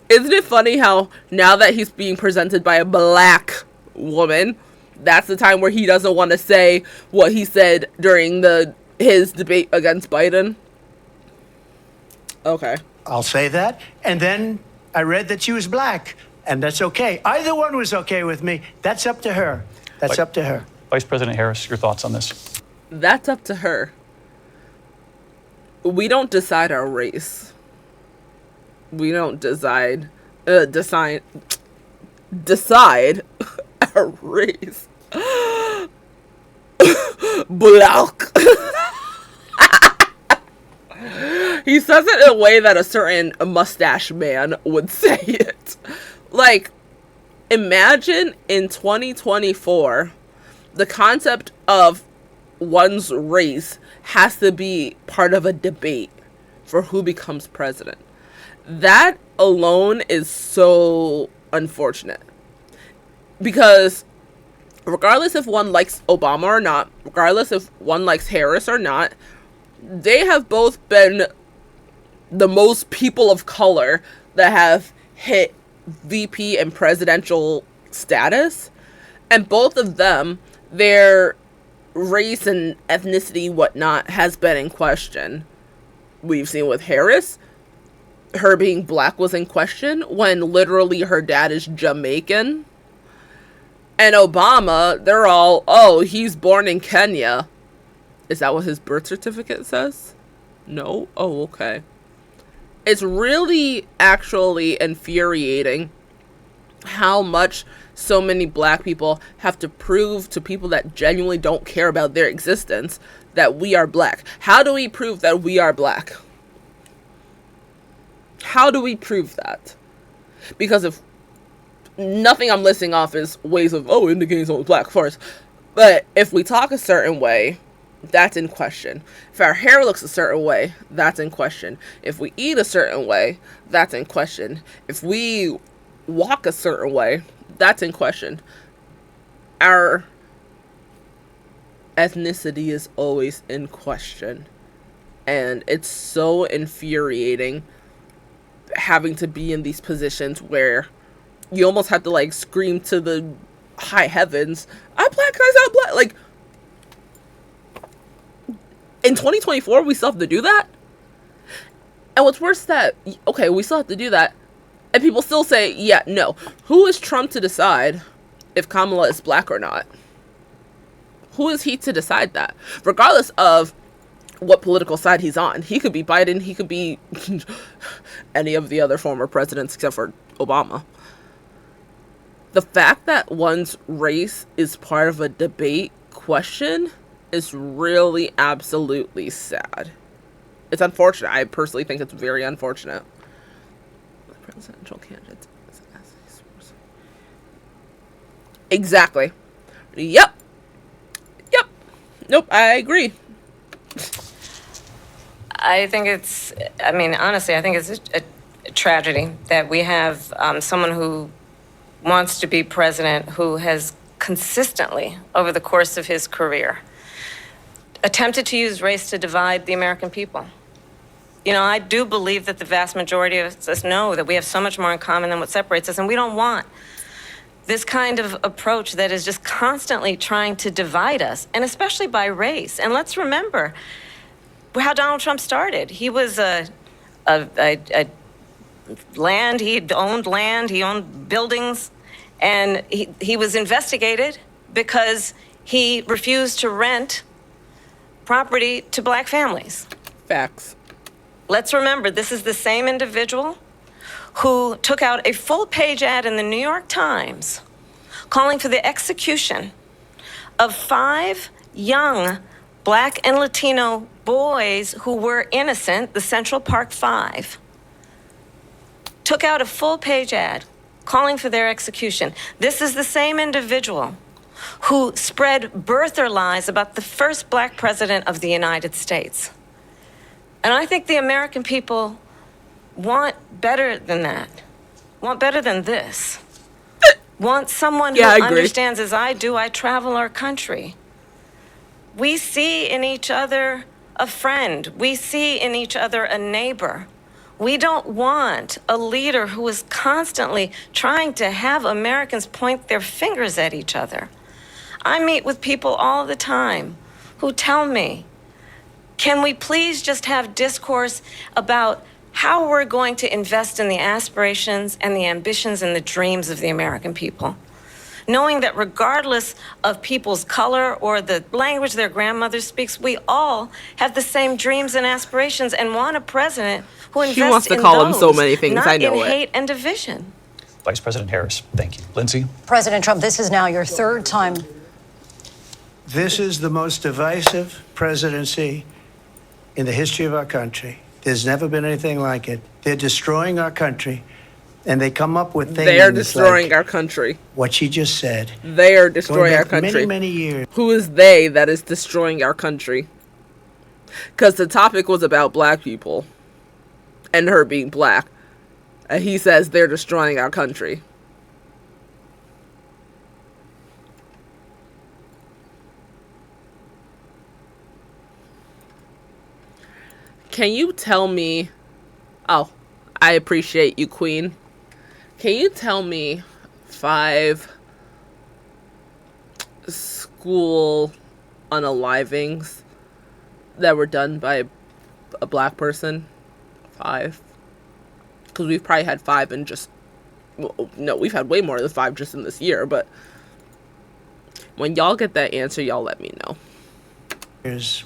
[SPEAKER 2] Isn't it funny how now that he's being presented by a black woman, that's the time where he doesn't want to say what he said during his debate against Biden? Okay.
[SPEAKER 10] I'll say that. And then I read that she was black, and that's okay. Either one was okay with me. That's up to her. That's up to her.
[SPEAKER 6] Vice President Harris, your thoughts on this?
[SPEAKER 2] That's up to her. We don't decide our race. We don't decide our race. Black. He says it in a way that a certain mustache man would say it. Like, imagine in 2024, the concept of one's race has to be part of a debate for who becomes president. That alone is so unfortunate. Because regardless if one likes Obama or not, regardless if one likes Harris or not, they have both been the most people of color that have hit VP and presidential status. And both of them, their race and ethnicity, whatnot, has been in question. We've seen with Harris, her being black was in question when literally her dad is Jamaican. And Obama, they're all, oh, he's born in Kenya. Is that what his birth certificate says? No? Oh, okay. It's really actually infuriating how much so many black people have to prove to people that genuinely don't care about their existence that we are black. How do we prove that we are black? How do we prove that? Because if nothing I'm listing off is ways of, indicating someone's black first. But if we talk a certain way, that's in question. If our hair looks a certain way, that's in question. If we eat a certain way, that's in question. If we walk a certain way, that's in question. Our ethnicity is always in question. And it's so infuriating having to be in these positions where you almost have to like scream to the high heavens, I'm black guys out black. Like, in 2024, we still have to do that? And what's worse that, okay, we still have to do that, and people still say, yeah, no. Who is Trump to decide if Kamala is black or not? Who is he to decide that? Regardless of what political side he's on. He could be Biden, he could be any of the other former presidents except for Obama. The fact that one's race is part of a debate question is really absolutely sad. It's unfortunate. I personally think it's very unfortunate. Presidential candidates. Exactly. Yep. Nope, I agree.
[SPEAKER 9] I think it's, I mean, honestly, I think it's a tragedy that we have someone who wants to be president who has consistently, over the course of his career, attempted to use race to divide the American people. You know, I do believe that the vast majority of us know that we have so much more in common than what separates us, and we don't want this kind of approach that is just constantly trying to divide us, and especially by race. And let's remember how Donald Trump started. He was land, he owned buildings, and he was investigated because he refused to rent property to black families.
[SPEAKER 2] Facts.
[SPEAKER 9] Let's remember, this is the same individual who took out a full-page ad in the New York Times calling for the execution of 5 young black and Latino boys who were innocent, the Central Park 5. Took out a full-page ad calling for their execution. This is the same individual who spread birther lies about the first black president of the United States. And I think the American people want better than that, want better than this. Want someone who understands, as I do, I travel our country. We see in each other a friend. We see in each other a neighbor. We don't want a leader who is constantly trying to have Americans point their fingers at each other. I meet with people all the time who tell me, can we please just have discourse about how we're going to invest in the aspirations and the ambitions and the dreams of the American people? Knowing that regardless of people's color or the language their grandmother speaks, we all have the same dreams and aspirations and want a president who invests in those,
[SPEAKER 2] wants to call him so many things,
[SPEAKER 9] not
[SPEAKER 2] I know
[SPEAKER 9] in
[SPEAKER 2] it.
[SPEAKER 9] hate and division.
[SPEAKER 6] Vice President Harris, thank you. Lindsay?
[SPEAKER 5] President Trump, this is now your 3rd time.
[SPEAKER 10] This is the most divisive presidency in the history of our country. There's never been anything like it. They're destroying our country, and they come up with things.
[SPEAKER 2] They are destroying
[SPEAKER 10] like
[SPEAKER 2] our country.
[SPEAKER 10] what she just said.
[SPEAKER 2] They are destroying our
[SPEAKER 10] Going back
[SPEAKER 2] country.
[SPEAKER 10] many years.
[SPEAKER 2] Who is they that is destroying our country? Because the topic was about black people and her being black. And he says they're destroying our country. Can you tell me... Oh, I appreciate you, Queen. Can you tell me 5 school unalivings that were done by a black person? 5? Because we've probably had 5 in just... Well, no, we've had way more than 5 just in this year, but when y'all get that answer, y'all let me know.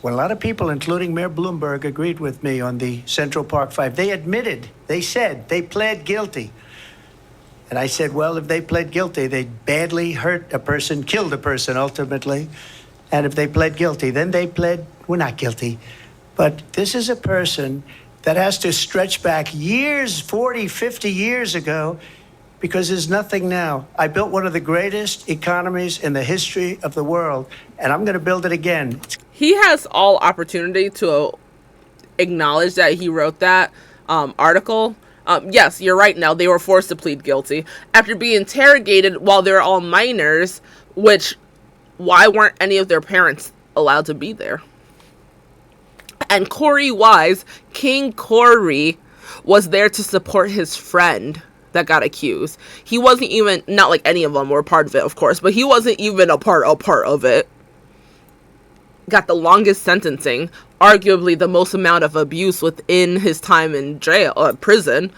[SPEAKER 10] When a lot of people, including Mayor Bloomberg, agreed with me on the Central Park 5, they admitted, they said, they pled guilty. And I said, well, if they pled guilty, they badly hurt a person, killed a person ultimately. And if they pled guilty, then they pled, we're not guilty. But this is a person that has to stretch back years, 40, 50 years ago, because there's nothing now. I built one of the greatest economies in the history of the world, and I'm going to build it again.
[SPEAKER 2] He has all opportunity to acknowledge that he wrote that article. Yes, you're right now. They were forced to plead guilty after being interrogated while they're all minors, which, why weren't any of their parents allowed to be there? And Corey Wise, King Corey, was there to support his friend that got accused. He wasn't even, not like any of them were part of it, of course, but he wasn't even a part of it. Got the longest sentencing, arguably the most amount of abuse within his time in prison.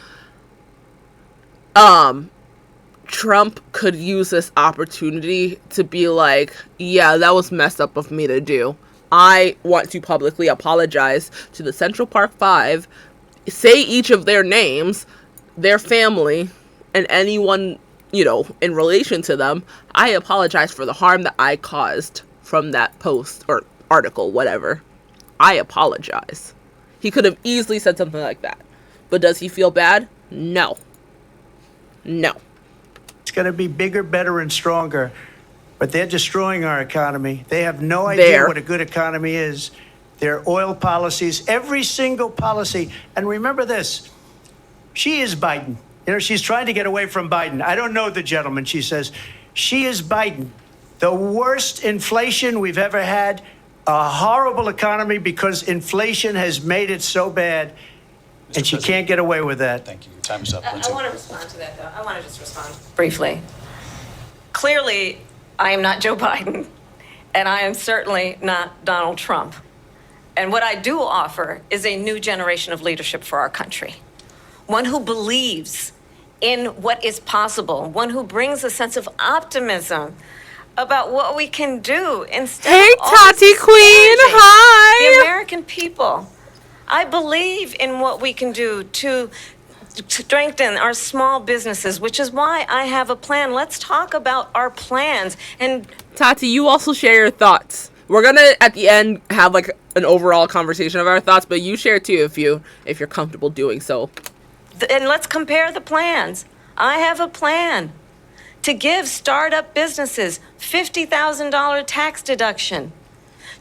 [SPEAKER 2] Trump could use this opportunity to be like, yeah, that was messed up of me to do. I want to publicly apologize to the Central Park Five, say each of their names, their family, and anyone, you know, in relation to them. I apologize for the harm that I caused from that post or article, whatever. I apologize. He could have easily said something like that. But does he feel bad? No. No.
[SPEAKER 10] It's going to be bigger, better, and stronger. But they're destroying our economy. They have no idea what a good economy is. Their oil policies, every single policy. And remember this, she is Biden. You know, she's trying to get away from Biden. I don't know the gentleman, she says. She is Biden. The worst inflation we've ever had, a horrible economy because inflation has made it so bad, and she can't get away with that.
[SPEAKER 6] Thank you. Your time is up.
[SPEAKER 9] I want to respond to that, though. I want to just respond briefly. Clearly, I am not Joe Biden, and I am certainly not Donald Trump. And what I do offer is a new generation of leadership for our country. One who believes in what is possible, one who brings a sense of optimism about what we can do instead
[SPEAKER 2] Hey,
[SPEAKER 9] of
[SPEAKER 2] Tati Queen, hi!
[SPEAKER 9] the American people. I believe in what we can do to strengthen our small businesses, which is why I have a plan. Let's talk about our plans. And
[SPEAKER 2] Tati, you also share your thoughts. We're gonna at the end have like an overall conversation of our thoughts, but you share too if you're comfortable doing so.
[SPEAKER 9] And let's compare the plans. I have a plan to give startup businesses $50,000 tax deduction,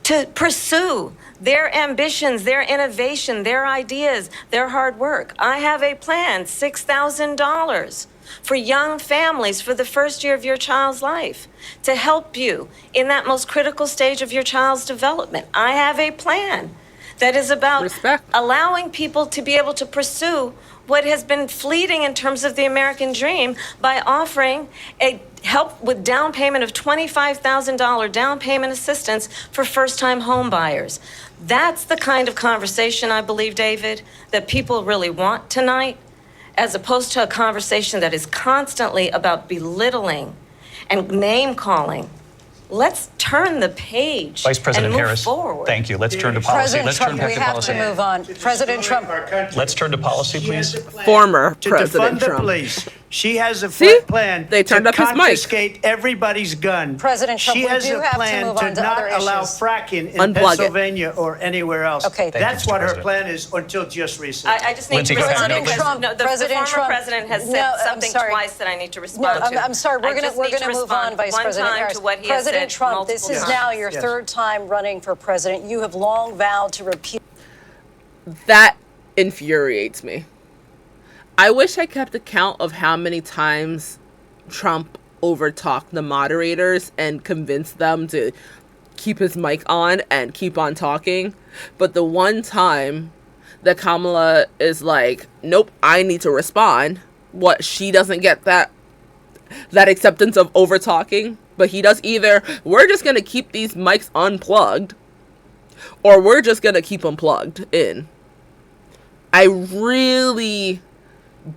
[SPEAKER 9] to pursue their ambitions, their innovation, their ideas, their hard work. I have a plan, $6,000 for young families for the first year of your child's life, to help you in that most critical stage of your child's development. I have a plan that is about allowing people to be able to pursue what has been fleeting in terms of the American dream by offering a help with down payment of $25,000 down payment assistance for first-time home buyers. That's the kind of conversation, I believe, David, that people really want tonight, as opposed to a conversation that is constantly about belittling and name-calling. Let's turn the page
[SPEAKER 6] Vice President
[SPEAKER 9] and move
[SPEAKER 6] Harris,
[SPEAKER 9] forward.
[SPEAKER 6] thank you. Let's turn to policy.
[SPEAKER 5] President
[SPEAKER 6] Let's
[SPEAKER 5] Trump,
[SPEAKER 6] turn back
[SPEAKER 5] we
[SPEAKER 6] to
[SPEAKER 5] have
[SPEAKER 6] policy.
[SPEAKER 5] to move on. President Trump.
[SPEAKER 6] Let's turn to policy, please.
[SPEAKER 2] Former
[SPEAKER 10] to
[SPEAKER 2] President
[SPEAKER 10] defund the
[SPEAKER 2] Trump.
[SPEAKER 10] police. She has a
[SPEAKER 2] See?
[SPEAKER 10] plan
[SPEAKER 2] They turned
[SPEAKER 10] to
[SPEAKER 2] up his mic.
[SPEAKER 10] confiscate everybody's gun.
[SPEAKER 5] President Trump,
[SPEAKER 10] she
[SPEAKER 5] we
[SPEAKER 10] has
[SPEAKER 5] do
[SPEAKER 10] a
[SPEAKER 5] have to
[SPEAKER 10] plan
[SPEAKER 5] move on to
[SPEAKER 10] not
[SPEAKER 5] other
[SPEAKER 10] allow
[SPEAKER 5] issues.
[SPEAKER 10] fracking in
[SPEAKER 2] Unplug it.
[SPEAKER 10] Pennsylvania or anywhere else.
[SPEAKER 5] Okay.
[SPEAKER 6] Thank you,
[SPEAKER 10] That's
[SPEAKER 6] Mr.
[SPEAKER 10] what her
[SPEAKER 6] President.
[SPEAKER 10] plan is until just recently.
[SPEAKER 9] I just need
[SPEAKER 6] Lindsay,
[SPEAKER 9] to
[SPEAKER 6] go ahead.
[SPEAKER 9] respond
[SPEAKER 6] President
[SPEAKER 9] because
[SPEAKER 5] Trump,
[SPEAKER 9] no, the
[SPEAKER 5] President
[SPEAKER 9] former
[SPEAKER 5] Trump.
[SPEAKER 9] president has
[SPEAKER 5] No,
[SPEAKER 9] said
[SPEAKER 5] I'm
[SPEAKER 9] something
[SPEAKER 5] sorry.
[SPEAKER 9] twice that I need to
[SPEAKER 5] No,
[SPEAKER 9] respond to.
[SPEAKER 5] I'm sorry. We're
[SPEAKER 9] I just need
[SPEAKER 5] going to move on,
[SPEAKER 9] respond
[SPEAKER 5] Vice
[SPEAKER 9] one
[SPEAKER 5] President
[SPEAKER 9] time
[SPEAKER 5] Harris.
[SPEAKER 9] to what he has
[SPEAKER 5] President
[SPEAKER 9] said
[SPEAKER 5] Trump, this is
[SPEAKER 9] multiple
[SPEAKER 5] now
[SPEAKER 9] times.
[SPEAKER 5] your
[SPEAKER 10] Yes.
[SPEAKER 5] third time running for president. You have long vowed to repeal.
[SPEAKER 2] That infuriates me. I wish I kept a count of how many times Trump overtalked the moderators and convinced them to keep his mic on and keep on talking. But the one time that Kamala is like, nope, I need to respond, what, she doesn't get that acceptance of over talking, but he does. Either we're just gonna keep these mics unplugged or we're just gonna keep them plugged in. I really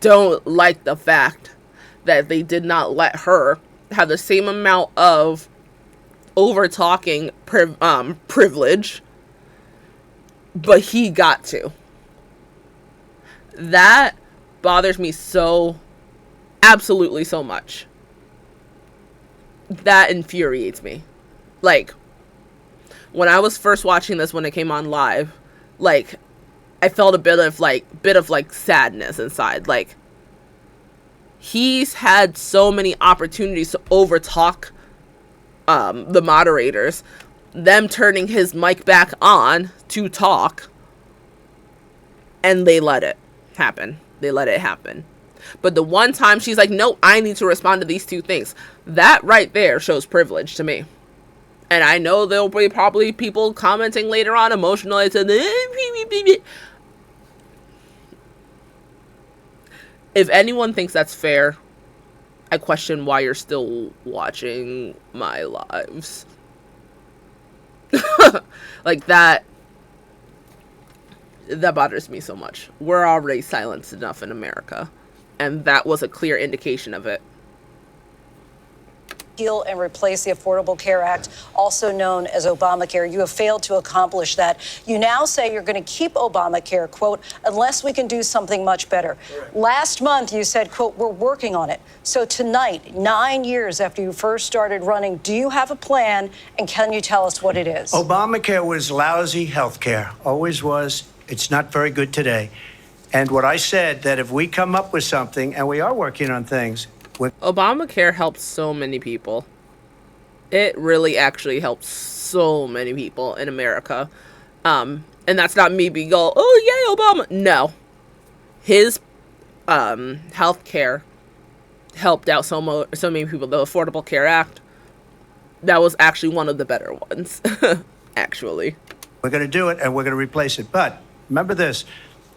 [SPEAKER 2] don't like the fact that they did not let her have the same amount of over talking privilege, but he got to. That bothers me so absolutely so much. That infuriates me. Like, when I was first watching this when it came on live, like, I felt a bit of sadness inside. Like, he's had so many opportunities to overtalk the moderators, them turning his mic back on to talk, and they let it happen. They let it happen. But the one time she's like, no, I need to respond to these two things. That right there shows privilege to me. And I know there'll be probably people commenting later on emotionally to If anyone thinks that's fair, I question why you're still watching my lives. Like that bothers me so much. We're already silenced enough in America, and that was a clear indication of it.
[SPEAKER 5] Heal and replace the Affordable Care Act, also known as Obamacare. You have failed to accomplish that. You now say you're going to keep Obamacare, quote, unless we can do something much better. Correct. Last month, you said, quote, we're working on it. So tonight, 9 years after you first started running, do you have a plan, and can you tell us what it is?
[SPEAKER 10] Obamacare was lousy health care, always was. It's not very good today. And what I said, that if we come up with something, and we are working on things,
[SPEAKER 2] Obamacare helps so many people. It really actually helps so many people in America. And that's not me being all, oh yay, Obama. No. His health care helped out so many people. The Affordable Care Act, that was actually one of the better ones. Actually.
[SPEAKER 10] We're going to do it, and we're going to replace it. But remember this.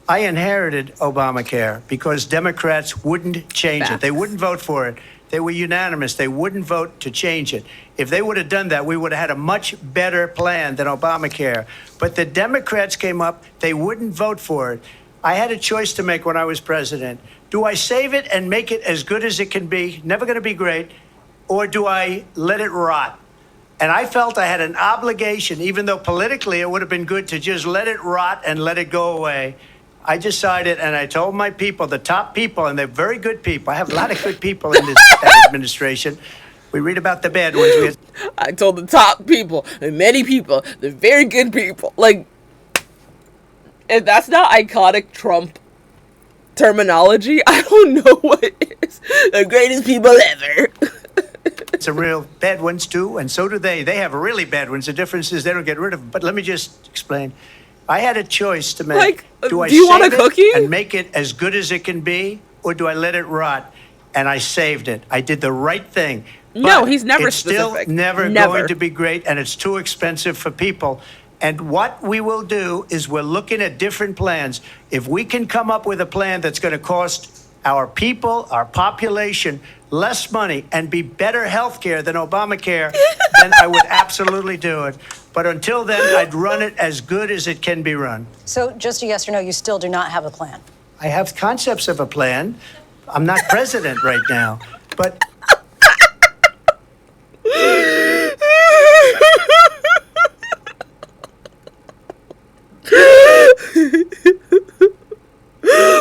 [SPEAKER 10] I inherited Obamacare because Democrats wouldn't change it. They wouldn't vote for it. They were unanimous. They wouldn't vote to change it. If they would have done that, we would have had a much better plan than Obamacare. But the Democrats came up. They wouldn't vote for it. I had a choice to make when I was president. Do I save it and make it as good as it can be, never going to be great, or do I let it rot? And I felt I had an obligation, even though politically it would have been good to just let it rot and let it go away. I decided, and I told my people, the top people, and they're very good people. I have a lot of good people in this administration. We read about the bad ones.
[SPEAKER 2] I told the top people, and many people, the very good people. Like, if that's not iconic Trump terminology, I don't know what is. The greatest people ever.
[SPEAKER 10] Some real bad ones, too, and so do they. They have really bad ones. The difference is they don't get rid of them. But let me just explain. I had a choice to make.
[SPEAKER 2] Like,
[SPEAKER 10] do I
[SPEAKER 2] do you want a
[SPEAKER 10] save
[SPEAKER 2] cookie?
[SPEAKER 10] it and make it as good as it can be, or do I let it rot? And I saved it. I did the right thing.
[SPEAKER 2] No,
[SPEAKER 10] But
[SPEAKER 2] he's never
[SPEAKER 10] it's
[SPEAKER 2] specific.
[SPEAKER 10] still never
[SPEAKER 2] Never.
[SPEAKER 10] going to be great, and it's too expensive for people. And what we will do is we're looking at different plans. If we can come up with a plan that's going to cost our people, our population, less money and be better health care than Obamacare, then I would absolutely do it. But until then, I'd run it as good as it can be run.
[SPEAKER 5] So just a yes or no, you still do not have a plan?
[SPEAKER 10] I have concepts of a plan. I'm not president right now, but...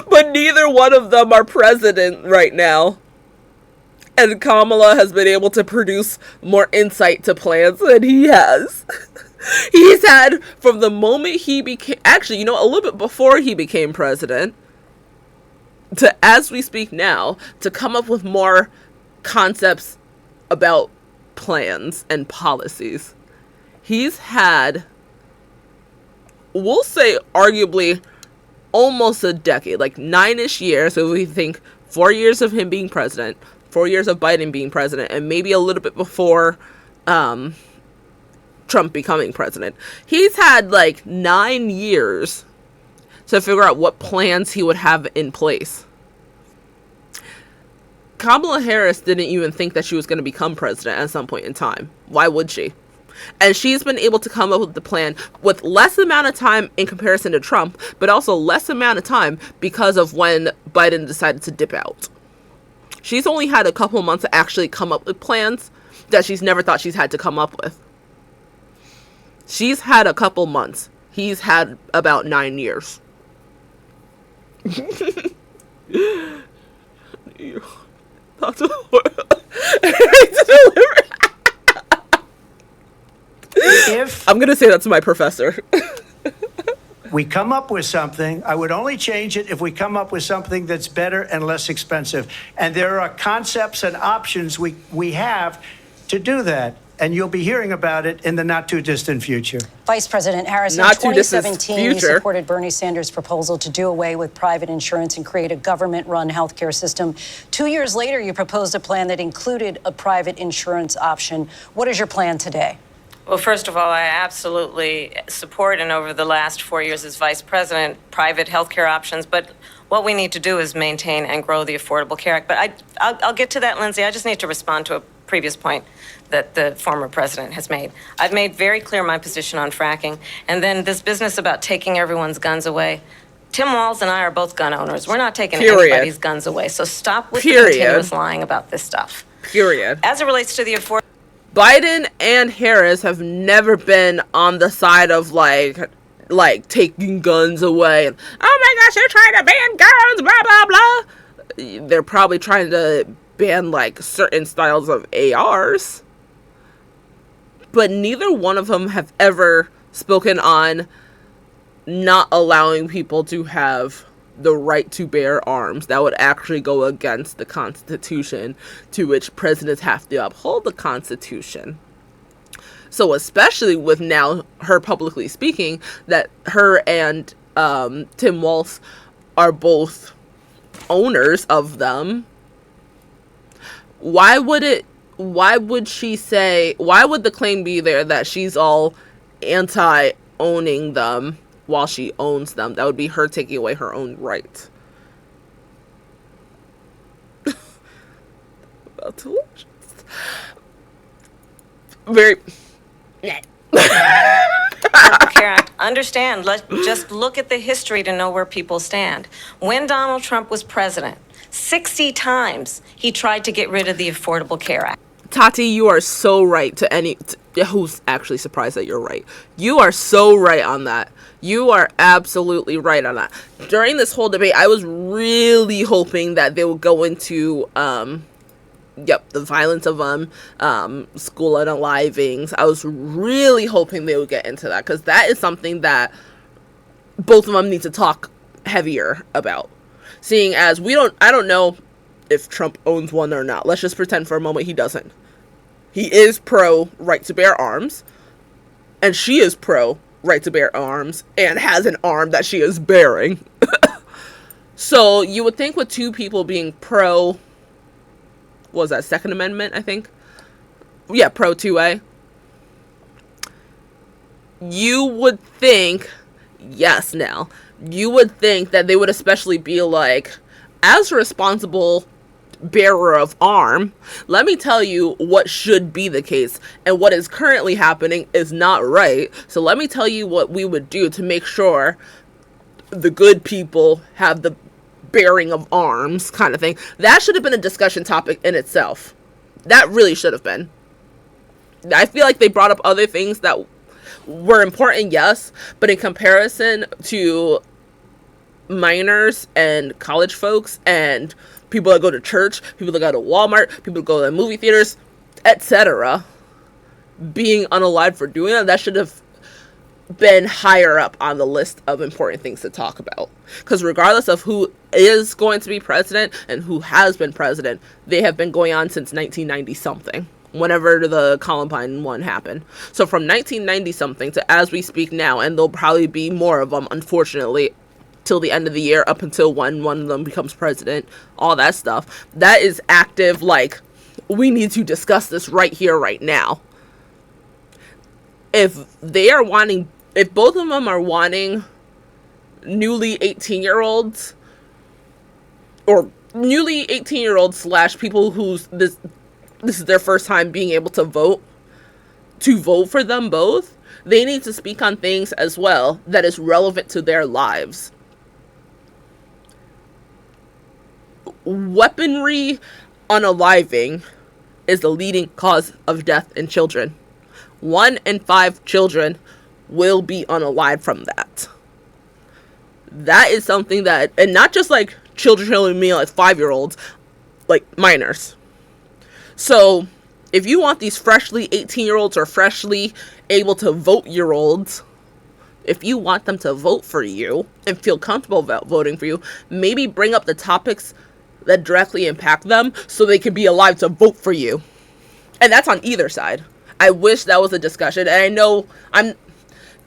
[SPEAKER 2] But neither one of them are president right now. And Kamala has been able to produce more insight to plans than he has. He's had, from the moment he became, actually, a little bit before he became president, to as we speak now, to come up with more concepts about plans and policies. He's had, we'll say arguably, almost a decade, like 9-ish years. So we think 4 years of him being president, 4 years of Biden being president, and maybe a little bit before Trump becoming president. He's had like 9 years to figure out what plans he would have in place. Kamala Harris didn't even think that she was going to become president at some point in time. Why would she? And she's been able to come up with the plan with less amount of time in comparison to Trump, but also less amount of time because of when Biden decided to dip out. She's only had a couple months to actually come up with plans that she's never thought she's had to come up with. She's had a couple months. He's had about 9 years. That's
[SPEAKER 10] If
[SPEAKER 2] I'm going to say that to my professor.
[SPEAKER 10] we come up with something, I would only change it if we come up with something that's better and less expensive. And there are concepts and options we have to do that. And you'll be hearing about it in the not-too-distant future.
[SPEAKER 5] Vice President Harris, in 2017, you supported Bernie Sanders' proposal to do away with private insurance and create a government-run healthcare system. 2 years later, you proposed a plan that included a private insurance option. What is your plan today?
[SPEAKER 9] Well, first of all, I absolutely support, and over the last 4 years as vice president, private healthcare options. But what we need to do is maintain and grow the Affordable Care Act. But I'll get to that, Lindsay. I just need to respond to a previous point that the former president has made. I've made very clear my position on fracking. And then this business about taking everyone's guns away. Tim Walz and I are both gun owners. We're not taking anybody's guns away. So stop with the continuous lying about this stuff.
[SPEAKER 2] Period.
[SPEAKER 9] As it relates to the Affordable...
[SPEAKER 2] Biden and Harris have never been on the side of like taking guns away. And, oh my gosh, they're trying to ban guns, blah blah blah. They're probably trying to ban like certain styles of ARs, but neither one of them have ever spoken on not allowing people to have the right to bear arms. That would actually go against the Constitution, to which presidents have to uphold the Constitution. So especially with now her publicly speaking that her and Tim Walz are both owners of them, why would the claim be there that she's all anti-owning them while she owns them? That would be her taking away her own right. About to very
[SPEAKER 9] Care Act. Understand, let's just look at the history to know where people stand. When Donald Trump was president, 60 times he tried to get rid of the Affordable Care Act.
[SPEAKER 2] Tati, you are so right. Who's actually surprised that you're right? You are so right on that. You are absolutely right on that. During this whole debate, I was really hoping that they would go into the violence of school unalivings. I was really hoping they would get into that, because that is something that both of them need to talk heavier about. Seeing as I don't know if Trump owns one or not. Let's just pretend for a moment he doesn't. He is pro right to bear arms, and she is pro right to bear arms and has an arm that she is bearing. So you would think with two people being pro, what was that, Second Amendment, I think? Yeah, pro 2A. You would think, yes, Nell, you would think that they would especially be like, as a responsible bearer of arm, let me tell you what should be the case, and what is currently happening is not right. So let me tell you what we would do to make sure the good people have the bearing of arms, kind of thing. That should have been a discussion topic in itself. That really should have been. I feel like they brought up other things that were important, yes, but in comparison to minors and college folks and people that go to church, people that go to Walmart, people that go to movie theaters, etc., being unalived for doing that should have been higher up on the list of important things to talk about. Because regardless of who is going to be president and who has been president, they have been going on since 1990 something, whenever the Columbine one happened. So from 1990 something to as we speak now, and there'll probably be more of them, unfortunately, till the end of the year, up until when one of them becomes president, all that stuff. That is active, like, we need to discuss this right here, right now. If both of them are wanting newly 18-year-olds, or newly 18-year-olds / people who's this is their first time being able to vote for them both, they need to speak on things as well that is relevant to their lives. Weaponry unaliving is the leading cause of death in children. 1 in 5 children will be unalived from that. That is something that, and not just like children mean like 5-year-olds, like minors. So if you want these freshly 18-year-olds or freshly able to vote year olds, if you want them to vote for you and feel comfortable about voting for you, maybe bring up the topics that directly impact them so they can be alive to vote for you. And that's on either side. I wish that was a discussion. And I know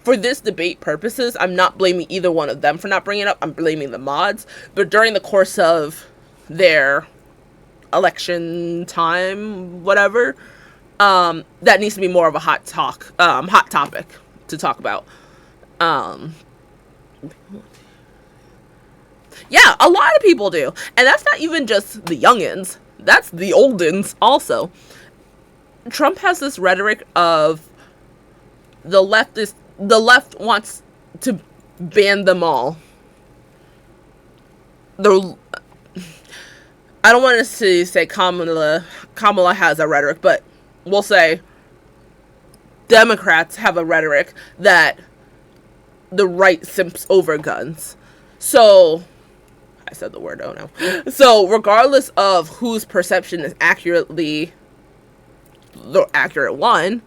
[SPEAKER 2] for this debate purposes, I'm not blaming either one of them for not bringing it up. I'm blaming the mods. But during the course of their election time, whatever, that needs to be more of a hot topic to talk about. Yeah, a lot of people do. And that's not even just the youngins. That's the oldins also. Trump has this rhetoric of the left wants to ban them all. I don't want to say Kamala has a rhetoric, but we'll say Democrats have a rhetoric that the right simps over guns. So, I said the word, oh no. So, regardless of whose perception is accurately the accurate one,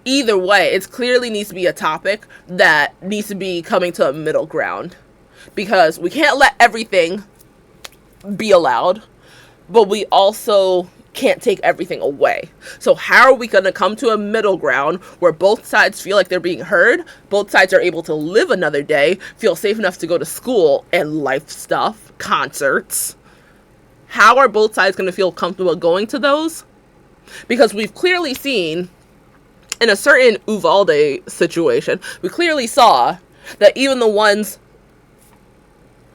[SPEAKER 2] either way, it clearly needs to be a topic that needs to be coming to a middle ground. Because we can't let everything be allowed, but we also can't take everything away. So how are we going to come to a middle ground where both sides feel like they're being heard, both sides are able to live another day, feel safe enough to go to school and life stuff, concerts? How are both sides going to feel comfortable going to those? Because we've clearly seen in a certain Uvalde situation, we clearly saw that even the ones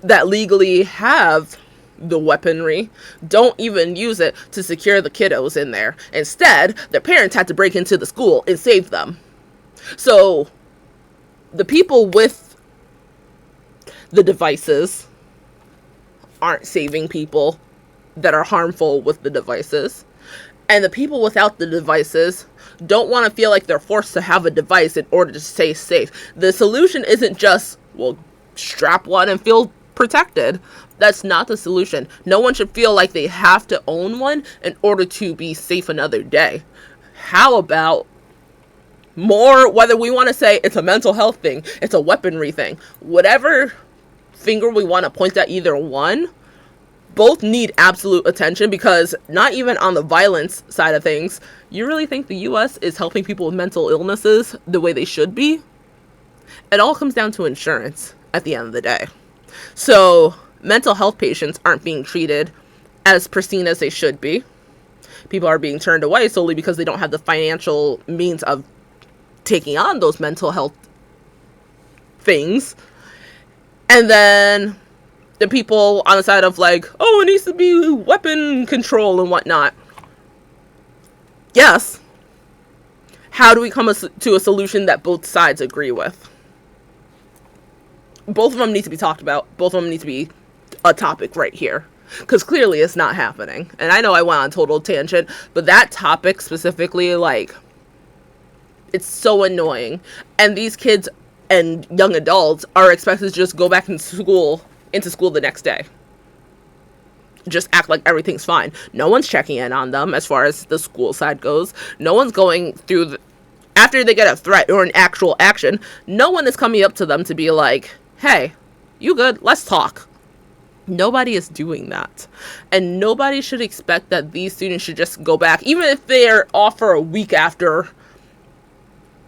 [SPEAKER 2] that legally have the weaponry don't even use it to secure the kiddos in there. Instead, their parents had to break into the school and save them. So the people with the devices aren't saving people that are harmful with the devices. And the people without the devices don't want to feel like they're forced to have a device in order to stay safe. The solution isn't just, well, strap one and feel protected. That's not the solution. No one should feel like they have to own one in order to be safe another day. How about more, whether we want to say it's a mental health thing, it's a weaponry thing, whatever finger we want to point at either one, both need absolute attention, because not even on the violence side of things, you really think the US is helping people with mental illnesses the way they should be? It all comes down to insurance at the end of the day. So mental health patients aren't being treated as pristine as they should be. People are being turned away solely because they don't have the financial means of taking on those mental health things. And then the people on the side of like, oh, it needs to be weapon control and whatnot. Yes. How do we come to a solution that both sides agree with? Both of them need to be talked about. Both of them need to be a topic right here. Because clearly it's not happening. And I know I went on a total tangent, but that topic specifically, like, it's so annoying. And these kids and young adults are expected to just go back into school the next day. Just act like everything's fine. No one's checking in on them as far as the school side goes. No one's going through after they get a threat or an actual action, no one is coming up to them to be like, hey, you good? Let's talk. Nobody is doing that. And nobody should expect that these students should just go back, even if they're off for a week after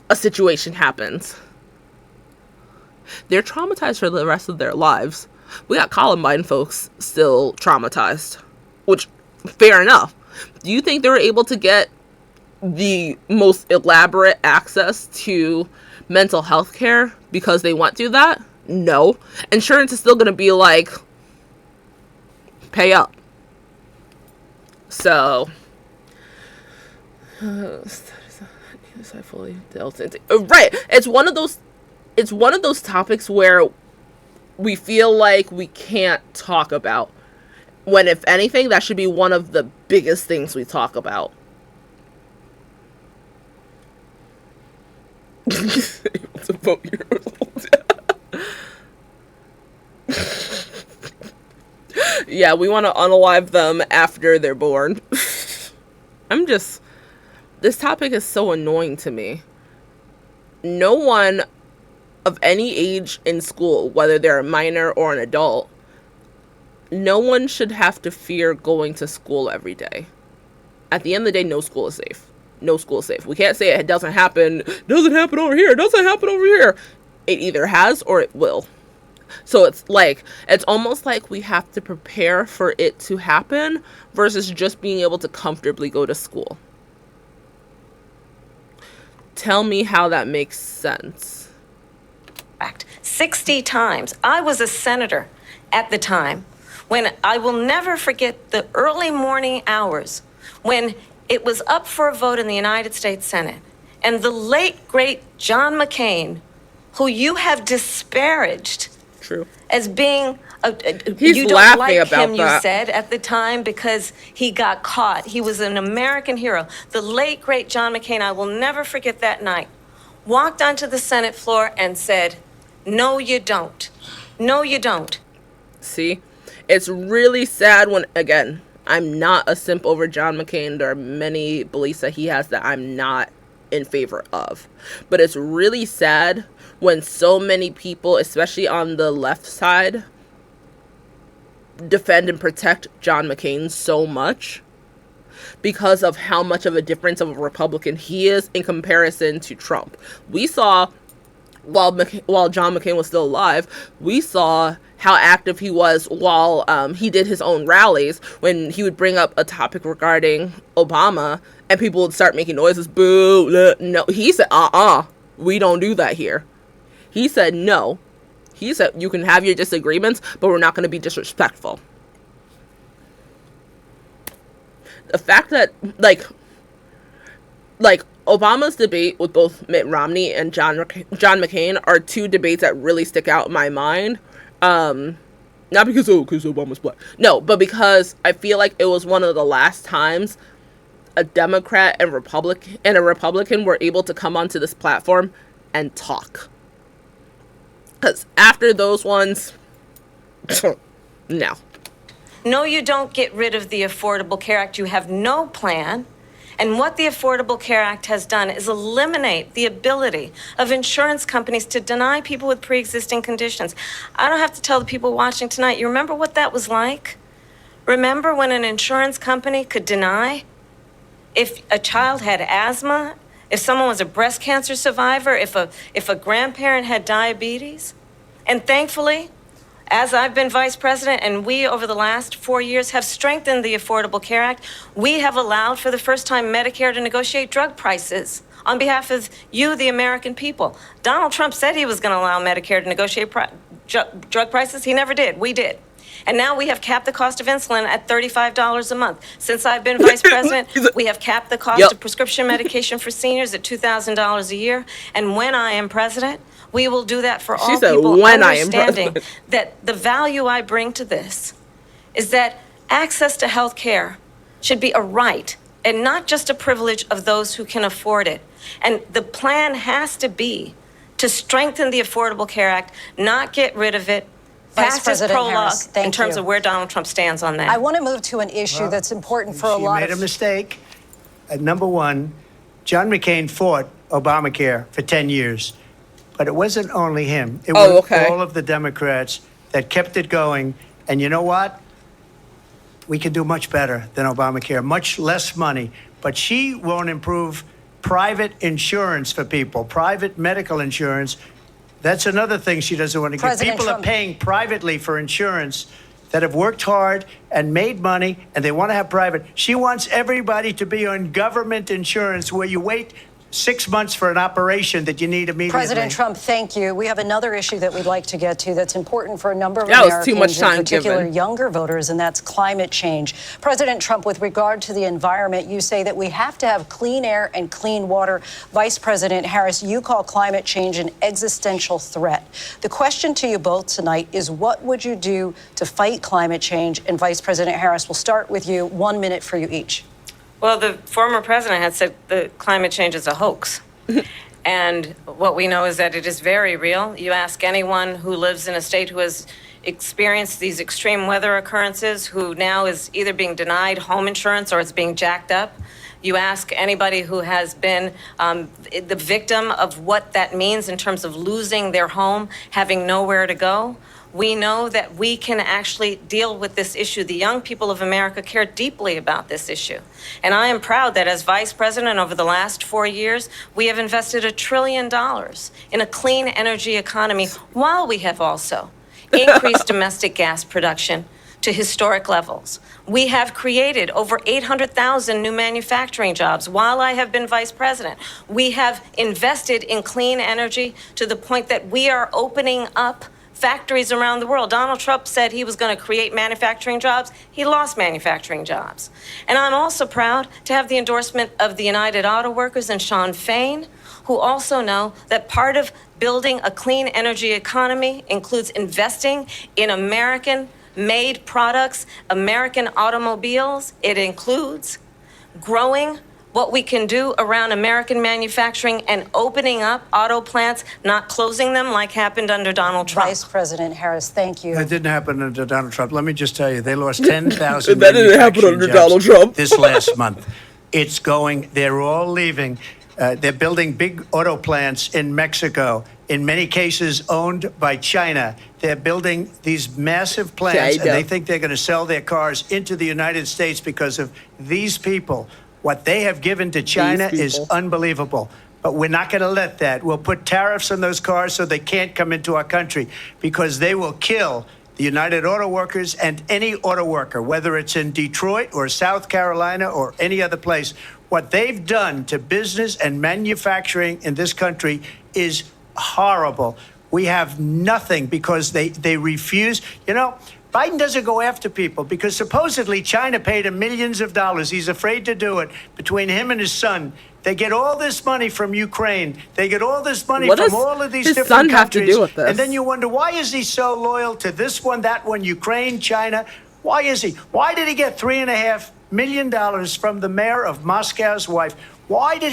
[SPEAKER 2] a situation happens. They're traumatized for the rest of their lives. We got Columbine folks still traumatized, which, fair enough. Do you think they were able to get the most elaborate access to mental health care because they went through that? No. Insurance is still going to be like, pay up. So, I fully dealt into. Right. It's one of those topics where we feel like we can't talk about, when if anything that should be one of the biggest things we talk about. It's a 4-year-old. Yeah, we want to unalive them after they're born. This topic is so annoying to me. No one of any age in school, whether they're a minor or an adult, no one should have to fear going to school every day. At the end of the day, no school is safe. No school is safe. We can't say it doesn't happen over here, doesn't happen over here. It either has or it will. So it's almost like we have to prepare for it to happen versus just being able to comfortably go to school. Tell me how that makes sense.
[SPEAKER 9] 60 times. I was a senator at the time when I will never forget the early morning hours when it was up for a vote in the United States Senate. And the late, great John McCain, who you have disparaged as being
[SPEAKER 2] He's
[SPEAKER 9] you don't
[SPEAKER 2] laughing
[SPEAKER 9] like
[SPEAKER 2] about
[SPEAKER 9] him,
[SPEAKER 2] that.
[SPEAKER 9] you said at the time, because he got caught. He was an American hero. The late, great John McCain, I will never forget that night, walked onto the Senate floor and said, "No, you don't. No, you don't."
[SPEAKER 2] See, it's really sad when, again, I'm not a simp over John McCain. There are many beliefs that he has that I'm not in favor of. But it's really sad when so many people, especially on the left side, defend and protect John McCain so much because of how much of a difference of a Republican he is in comparison to Trump. We saw, while John McCain was still alive, we saw how active he was while he did his own rallies, when he would bring up a topic regarding Obama and people would start making noises, boo, no. He said, we don't do that here. He said, no. He said, you can have your disagreements, but we're not going to be disrespectful. The fact that, like Obama's debate with both Mitt Romney and John McCain are two debates that really stick out in my mind. Not because Obama's black. No, but because I feel like it was one of the last times a Democrat and a Republican were able to come onto this platform and talk. Because after those ones, no.
[SPEAKER 9] No, you don't get rid of the Affordable Care Act. You have no plan. And what the Affordable Care Act has done is eliminate the ability of insurance companies to deny people with pre-existing conditions. I don't have to tell the people watching tonight, you remember what that was like? Remember when an insurance company could deny if a child had asthma, if someone was a breast cancer survivor, if a grandparent had diabetes? And thankfully, as I've been vice president, and we over the last 4 years have strengthened the Affordable Care Act, we have allowed for the first time Medicare to negotiate drug prices on behalf of you, the American people. Donald Trump said he was going to allow Medicare to negotiate drug prices. He never did. We did. And now we have capped the cost of insulin at $35 a month. Since I've been vice president, we have capped the cost of prescription medication for seniors at $2,000 a year. And when I am president, we will do that for all people, understanding that the value I bring to this is that access to health care should be a right and not just a privilege of those who can afford it. And the plan has to be to strengthen the Affordable Care Act, not get rid of it.
[SPEAKER 5] Vice
[SPEAKER 9] Fastest
[SPEAKER 5] President
[SPEAKER 9] prologue
[SPEAKER 5] Harris, thank
[SPEAKER 9] in terms
[SPEAKER 5] you.
[SPEAKER 9] of where Donald Trump stands on that.
[SPEAKER 5] I want to move to an issue that's important for a lot
[SPEAKER 10] She made a mistake. Number one, John McCain fought Obamacare for 10 years. But it wasn't only him. It was all of the Democrats that kept it going. And you know what? We can do much better than Obamacare, much less money. But she won't improve private insurance for people, private medical insurance. That's another thing she doesn't want to get. People are paying privately for insurance that have worked hard and made money, and they want to have private. She wants everybody to be on government insurance where you wait 6 months for an operation that you need immediately.
[SPEAKER 5] President Trump, thank you. We have another issue that we'd like to get to that's important for a number of
[SPEAKER 2] That was
[SPEAKER 5] Americans,
[SPEAKER 2] too much time
[SPEAKER 5] in particular
[SPEAKER 2] given.
[SPEAKER 5] younger voters, and that's climate change. President Trump, with regard to the environment, you say that we have to have clean air and clean water. Vice President Harris, you call climate change an existential threat. The question to you both tonight is, what would you do to fight climate change? And Vice President Harris, we'll start with you. 1 minute for you each.
[SPEAKER 9] Well, the former president had said that climate change is a hoax. And what we know is that it is very real. You ask anyone who lives in a state who has experienced these extreme weather occurrences, who now is either being denied home insurance or it's being jacked up. You ask anybody who has been the victim of what that means in terms of losing their home, having nowhere to go. We know that we can actually deal with this issue. The young people of America care deeply about this issue. And I am proud that as vice president over the last 4 years, we have invested $1 trillion in a clean energy economy, while we have also increased domestic gas production to historic levels. We have created over 800,000 new manufacturing jobs while I have been vice president. We have invested in clean energy to the point that we are opening up factories around the world. Donald Trump said he was going to create manufacturing jobs. He lost manufacturing jobs. And I'm also proud to have the endorsement of the United Auto Workers and Sean Fain, who also know that part of building a clean energy economy includes investing in American-made products, American automobiles. It includes growing what we can do around American manufacturing and opening up auto plants, not closing them like happened under Donald Trump.
[SPEAKER 5] Vice President Harris, thank you.
[SPEAKER 10] That didn't happen under Donald Trump. Let me just tell you, they lost 10,000
[SPEAKER 2] That didn't happen under Donald Trump.
[SPEAKER 10] this last month. It's going, they're all leaving. They're building big auto plants in Mexico, in many cases owned by China. They're building these massive plants, and they think they're going to sell their cars into the United States because of these people. What they have given to China is unbelievable. But we're not going to let that. We'll put tariffs on those cars so they can't come into our country, because they will kill the United Auto Workers and any auto worker, whether it's in Detroit or South Carolina or any other place. What they've done to business and manufacturing in this country is horrible. We have nothing because they refuse. You know, Biden doesn't go after people because supposedly China paid him millions of dollars. He's afraid to do it. Between him and his son, they get all this money from Ukraine. They get all this money from all of these different countries.
[SPEAKER 2] Have to do with this?
[SPEAKER 10] And then you wonder, why is he so loyal to this one, that one, Ukraine, China? Why is he? Why did he get $3.5 million from the mayor of Moscow's wife? Why did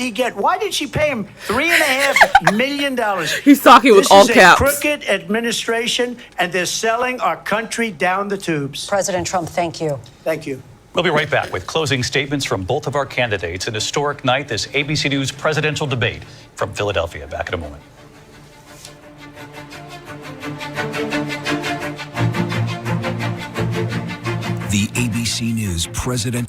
[SPEAKER 10] she pay him $3.5 million?
[SPEAKER 2] He's talking with all caps.
[SPEAKER 10] This is a crooked administration, and they're selling our country down the tubes.
[SPEAKER 5] President Trump, thank you.
[SPEAKER 10] Thank you.
[SPEAKER 6] We'll be right back with closing statements from both of our candidates. An historic night, this ABC News presidential debate from Philadelphia. Back in a moment.
[SPEAKER 13] The ABC News president.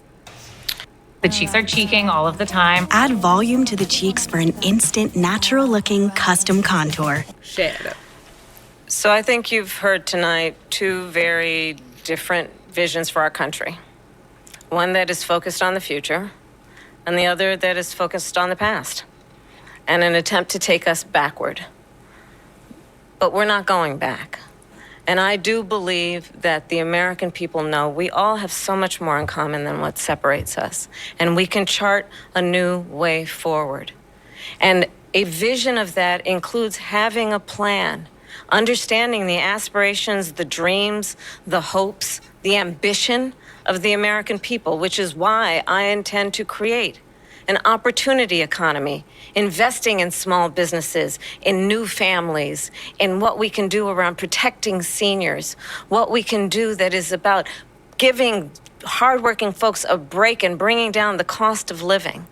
[SPEAKER 15] The cheeks are cheeking all of the time.
[SPEAKER 16] Add volume to the cheeks for an instant, natural-looking custom contour.
[SPEAKER 2] Shadow.
[SPEAKER 9] So I think you've heard tonight two very different visions for our country. One that is focused on the future, and the other that is focused on the past, and an attempt to take us backward. But we're not going back. And I do believe that the American people know we all have so much more in common than what separates us. And we can chart a new way forward. And a vision of that includes having a plan, understanding the aspirations, the dreams, the hopes, the ambition of the American people, which is why I intend to create an opportunity economy, investing in small businesses, in new families, in what we can do around protecting seniors, what we can do that is about giving hardworking folks a break and bringing down the cost of living.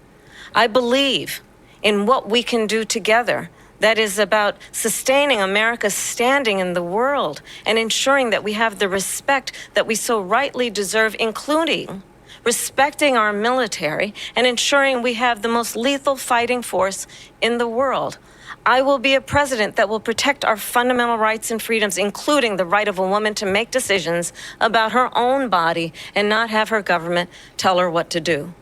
[SPEAKER 9] I believe in what we can do together that is about sustaining America's standing in the world and ensuring that we have the respect that we so rightly deserve, including respecting our military and ensuring we have the most lethal fighting force in the world. I will be a president that will protect our fundamental rights and freedoms, including the right of a woman to make decisions about her own body and not have her government tell her what to do.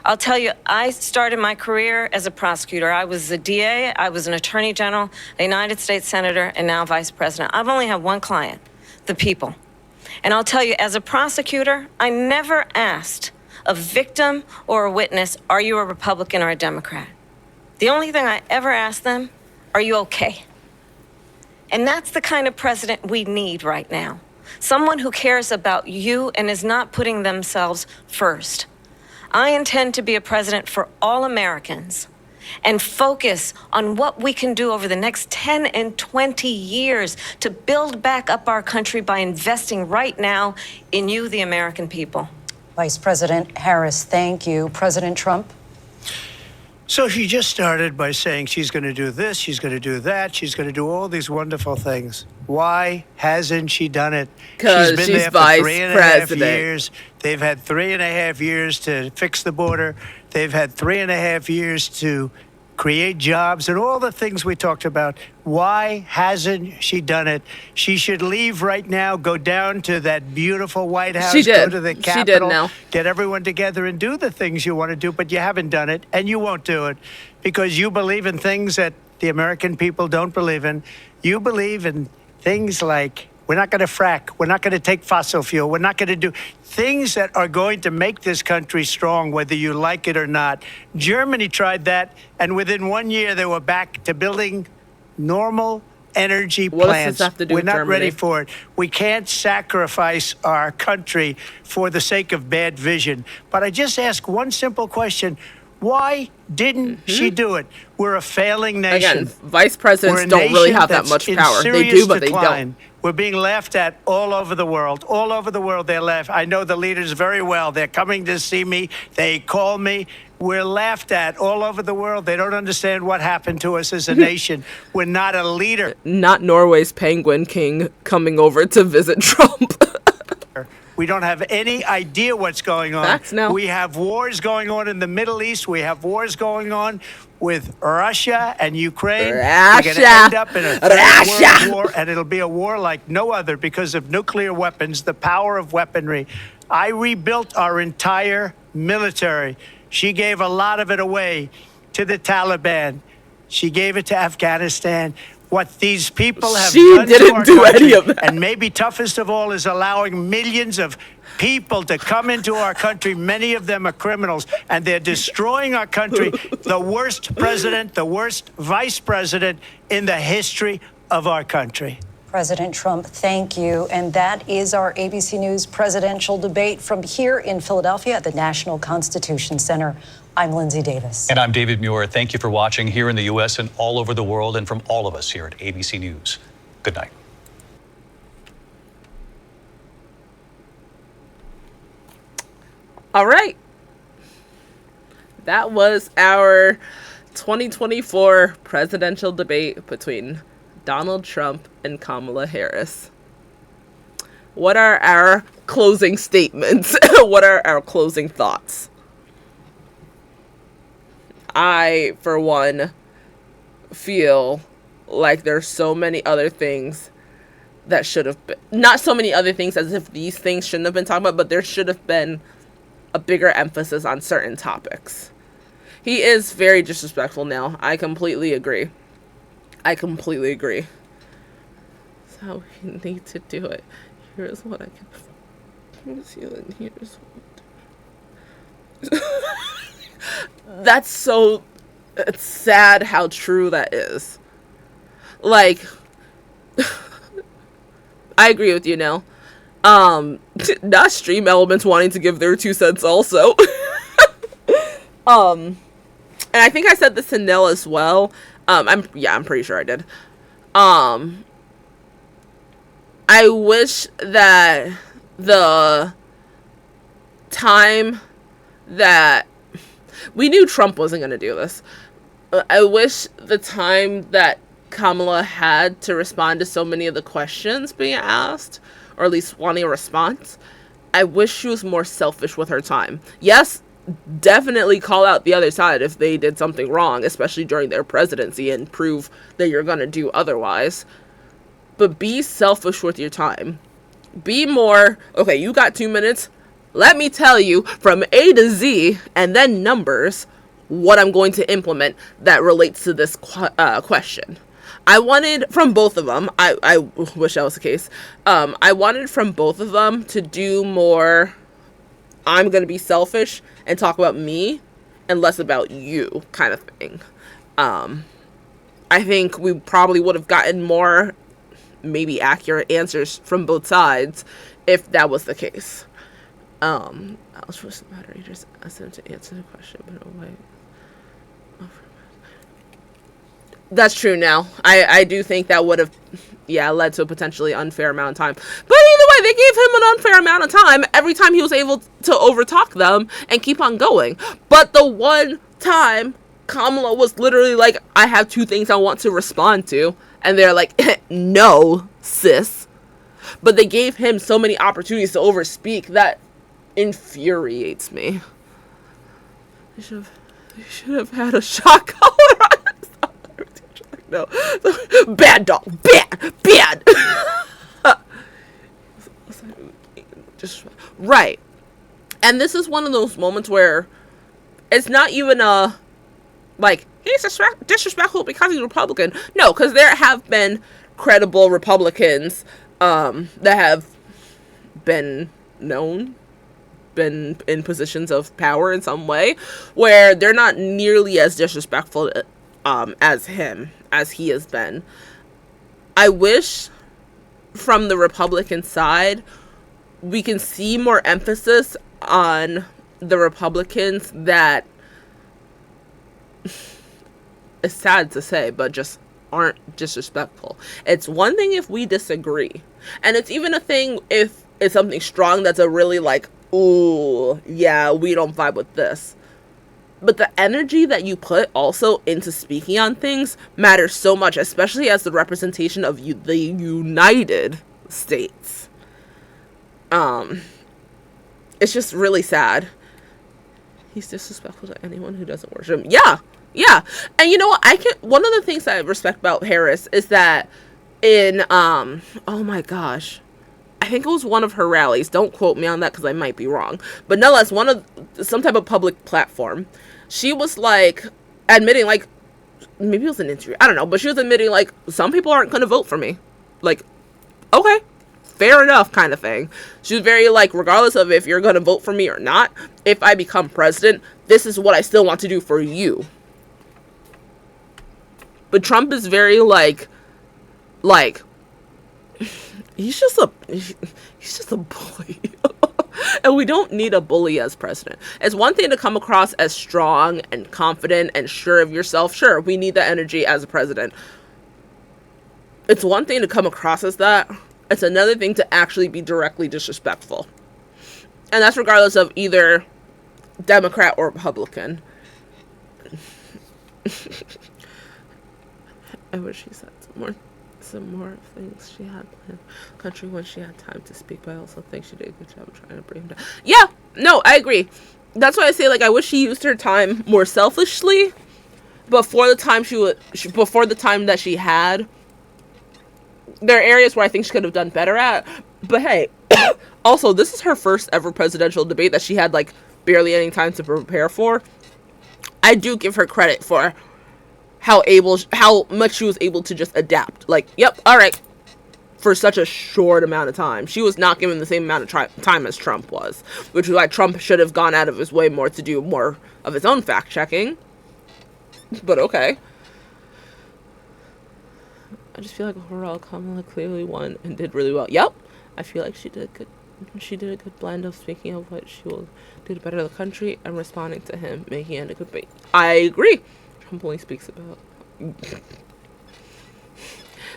[SPEAKER 9] I'll tell you, I started my career as a prosecutor. I was a DA, I was an attorney general, a United States senator, and now vice president. I've only had one client, the people. And I'll tell you, as a prosecutor, I never asked a victim or a witness, are you a Republican or a Democrat? The only thing I ever asked them, are you okay? And that's the kind of president we need right now. Someone who cares about you and is not putting themselves first. I intend to be a president for all Americans and focus on what we can do over the next 10 and 20 years to build back up our country by investing right now in you, the American people.
[SPEAKER 5] Vice President Harris, thank you. President Trump?
[SPEAKER 10] So she just started by saying she's going to do this, she's going to do that, she's going to do all these wonderful things. Why hasn't she done it?
[SPEAKER 2] Because
[SPEAKER 10] she's been there for 3.5 years. They've had 3.5 years to fix the border. They've had 3.5 years to create jobs, and all the things we talked about. Why hasn't she done it? She should leave right now, go down to that beautiful White House,
[SPEAKER 2] She did.
[SPEAKER 10] go to the
[SPEAKER 2] She
[SPEAKER 10] Capitol,
[SPEAKER 2] did now.
[SPEAKER 10] get everyone together and do the things you want to do, but you haven't done it, and you won't do it because you believe in things that the American people don't believe in. You believe in things like we're not going to frack, we're not going to take fossil fuel, we're not going to do things that are going to make this country strong, whether you like it or not. Germany tried that, and within 1 year, they were back to building normal energy
[SPEAKER 2] What does
[SPEAKER 10] plants.
[SPEAKER 2] this have to do
[SPEAKER 10] We're
[SPEAKER 2] with
[SPEAKER 10] not
[SPEAKER 2] Germany?
[SPEAKER 10] ready for it. We can't sacrifice our country for the sake of bad vision. But I just ask one simple question. Why didn't she do it? We're a failing nation.
[SPEAKER 2] Again, vice presidents
[SPEAKER 10] We're a
[SPEAKER 2] don't really
[SPEAKER 10] nation
[SPEAKER 2] have that
[SPEAKER 10] that's
[SPEAKER 2] much
[SPEAKER 10] in
[SPEAKER 2] power. They
[SPEAKER 10] serious
[SPEAKER 2] do, but they
[SPEAKER 10] decline.
[SPEAKER 2] don't.
[SPEAKER 10] We're being laughed at all over the world. All over the world, they're laughed. I know the leaders very well. They're coming to see me. They call me. We're laughed at all over the world. They don't understand what happened to us as a nation. We're not a leader.
[SPEAKER 2] Not Norway's penguin king coming over to visit Trump.
[SPEAKER 10] We don't have any idea what's going on.
[SPEAKER 2] Facts now.
[SPEAKER 10] We have wars going on in the Middle East. We have wars going on with Russia and Ukraine. We're going to end up in a third world war, and it'll be a war like no other because of nuclear weapons, the power of weaponry. I rebuilt our entire military. She gave a lot of it away to the Taliban. She gave it to Afghanistan. What these people have done to our country, and maybe toughest of all, is allowing millions of people to come into our country. Many of them are criminals, and they're destroying our country. The worst president, the worst vice president in the history of our country.
[SPEAKER 5] President Trump, thank you. And that is our ABC News presidential debate from here in Philadelphia at the National Constitution Center. I'm Lindsay Davis.
[SPEAKER 6] And I'm David Muir. Thank you for watching here in the U.S. and all over the world, and from all of us here at ABC News. Good night.
[SPEAKER 2] All right. That was our 2024 presidential debate between Donald Trump and Kamala Harris. What are our closing statements? What are our closing thoughts? I, for one, feel like there's so many other things that should have been, not so many other things as if these things shouldn't have been talked about, but there should have been a bigger emphasis on certain topics. He is very disrespectful now. I completely agree. That's how we need to do it. Here's what I can feel, and here's what. That's so, it's sad how true that is. Like, I agree with you, Nell. Not Stream Elements wanting to give their 2 cents also. And I think I said this to Nell as well. I'm pretty sure I did. I wish that the time that we knew Trump wasn't going to do this. I wish the time that Kamala had to respond to so many of the questions being asked, or at least wanting a response, I wish she was more selfish with her time. Yes, definitely call out the other side if they did something wrong, especially during their presidency, and prove that you're going to do otherwise. But be selfish with your time. Be more, okay, you got 2 minutes. Let me tell you from A to Z, and then numbers, what I'm going to implement that relates to this question. I wanted from both of them, I wish that was the case, I wanted from both of them to do more, I'm going to be selfish and talk about me and less about you kind of thing. I think we probably would have gotten more maybe accurate answers from both sides if that was the case. I was supposed to moderators ask them to answer the question, but oh wait. That's true now. I do think that would have, led to a potentially unfair amount of time. But either way, they gave him an unfair amount of time every time he was able to overtalk them and keep on going. But the one time Kamala was literally like, I have 2 things I want to respond to. And they're like, no, sis. But they gave him so many opportunities to overspeak that infuriates me. They should have had a shot collar on No. Bad dog. Bad. Just right. And this is one of those moments where it's not even like, he's disrespectful because he's Republican. No, because there have been credible Republicans that have been in positions of power in some way, where they're not nearly as disrespectful as he has been. I wish from the Republican side we can see more emphasis on the Republicans that, it's sad to say, but just aren't disrespectful. It's one thing if we disagree, and it's even a thing if it's something strong that's a really like, ooh, yeah, we don't vibe with this. But the energy that you put also into speaking on things matters so much, especially as the representation of the United States. It's just really sad. He's disrespectful to anyone who doesn't worship him. Yeah. And you know what? One of the things that I respect about Harris is that in, oh my gosh, I think it was one of her rallies. Don't quote me on that because I might be wrong. But nonetheless, some type of public platform, she was like admitting, like, maybe it was an interview, I don't know, but she was admitting like, some people aren't going to vote for me. Like, okay, fair enough kind of thing. She was very like, regardless of if you're going to vote for me or not, if I become president, this is what I still want to do for you. But Trump is very like he's just a bully. And we don't need a bully as president. It's one thing to come across as strong and confident and sure of yourself. Sure, we need that energy as a president. It's one thing to come across as that. It's another thing to actually be directly disrespectful. And that's regardless of either Democrat or Republican. I wish she said some more things she had planned country when she had time to speak, but I also think she did a good job of trying to bring him down. Yeah, no, I agree. That's why I say, like, I wish she used her time more selfishly before the time before the time that she had. There are areas where I think she could have done better at, but hey, also, this is her first ever presidential debate that she had, like, barely any time to prepare for. I do give her credit for how much she was able to just adapt. Like, yep, all right, for such a short amount of time. She was not given the same amount of time as Trump was, which is why Trump should have gone out of his way more to do more of his own fact-checking. But okay. I just feel like overall Kamala clearly won and did really well. Yep, I feel like she did good. She did a good blend of speaking of what she will do to better the country and responding to him, making it a good bait. I agree. Trump only speaks about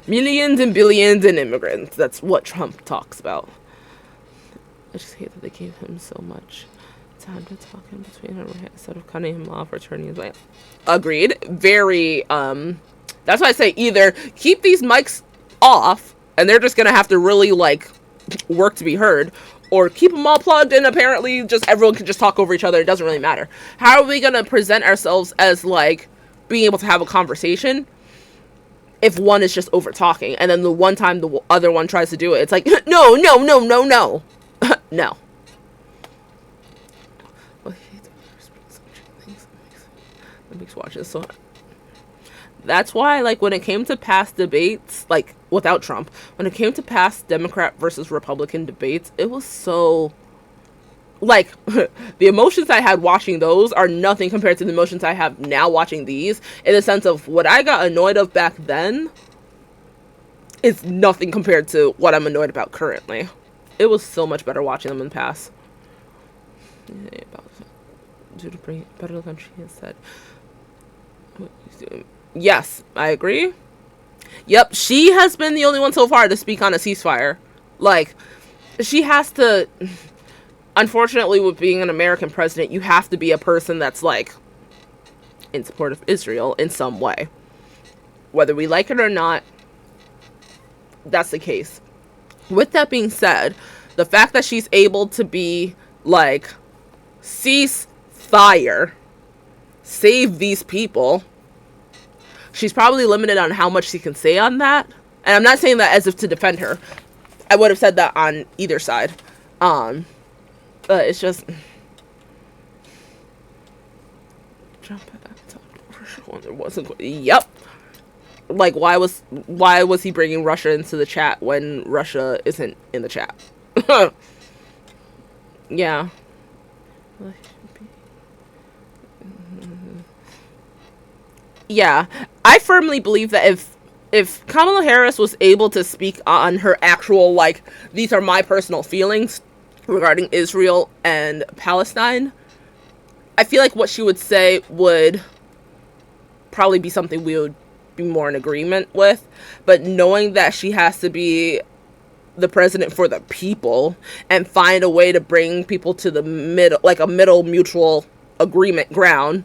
[SPEAKER 2] millions and billions and immigrants. That's what Trump talks about. I just hate that they gave him so much time to talk in between instead of cutting him off or turning his way. Agreed. Very, that's why I say either keep these mics off and they're just gonna have to really, like, work to be heard, or keep them all plugged and apparently just everyone can just talk over each other. It doesn't really matter. How are we gonna present ourselves as, like, being able to have a conversation if one is just over talking and then the one time the other one tries to do it, it's like, no. No. It makes watching this so hard. That's why, like, when it came to past debates, like, without Trump, when it came to past Democrat versus Republican debates, it was so, like, the emotions I had watching those are nothing compared to the emotions I have now watching these, in the sense of what I got annoyed of back then is nothing compared to what I'm annoyed about currently. It was so much better watching them in the past. Do to bring it better to the country, he said. What he's doing. Yes, I agree. Yep, she has been the only one so far to speak on a ceasefire. Like, she has to... Unfortunately, with being an American president, you have to be a person that's, like, in support of Israel in some way. Whether we like it or not, that's the case. With that being said, the fact that she's able to be, like, cease fire, save these people, she's probably limited on how much she can say on that. And I'm not saying that as if to defend her. I would have said that on either side. But it's just... Yep. Like, why was he bringing Russia into the chat when Russia isn't in the chat? Yeah. Yeah, I firmly believe that if Kamala Harris was able to speak on her actual, like, these are my personal feelings regarding Israel and Palestine, I feel like what she would say would probably be something we would be more in agreement with. But knowing that she has to be the president for the people and find a way to bring people to the middle, like a middle mutual agreement ground,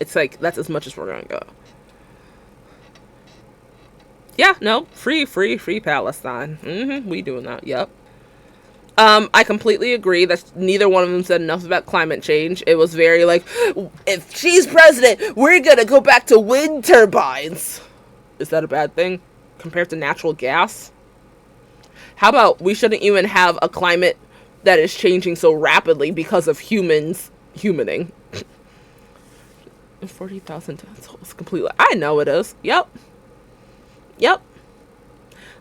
[SPEAKER 2] it's like, that's as much as we're gonna go. Yeah, no, free Palestine. We doing that, yep. I completely agree that neither one of them said enough about climate change. It was very like, if she's president, we're gonna go back to wind turbines. Is that a bad thing compared to natural gas? How about we shouldn't even have a climate that is changing so rapidly because of humaning. 40,000 deaths tolls completely. I know it is. Yep.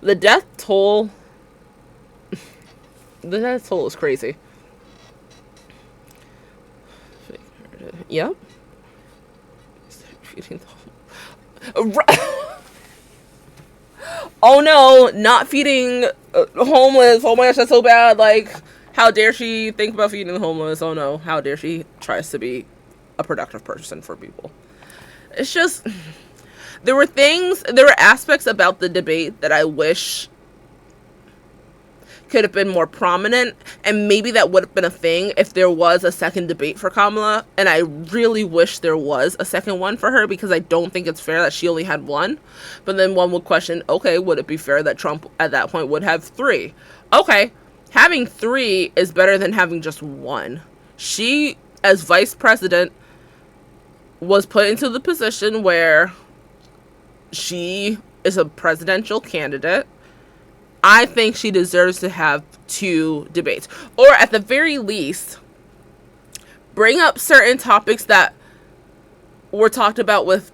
[SPEAKER 2] The death toll. The death toll is crazy. Yep. Oh no, not feeding homeless. Oh my gosh, that's so bad. Like, how dare she think about feeding the homeless? Oh no, how dare she tries to be a productive person for people. It's just, there were aspects about the debate that I wish could have been more prominent, and maybe that would have been a thing if there was a second debate for Kamala, and I really wish there was a second one for her, because I don't think it's fair that she only had one. But then one would question, okay, would it be fair that Trump at that point would have 3? Okay, having 3 is better than having just one. She, as vice president, was put into the position where she is a presidential candidate. I think she deserves to have 2 debates. Or at the very least, bring up certain topics that were talked about with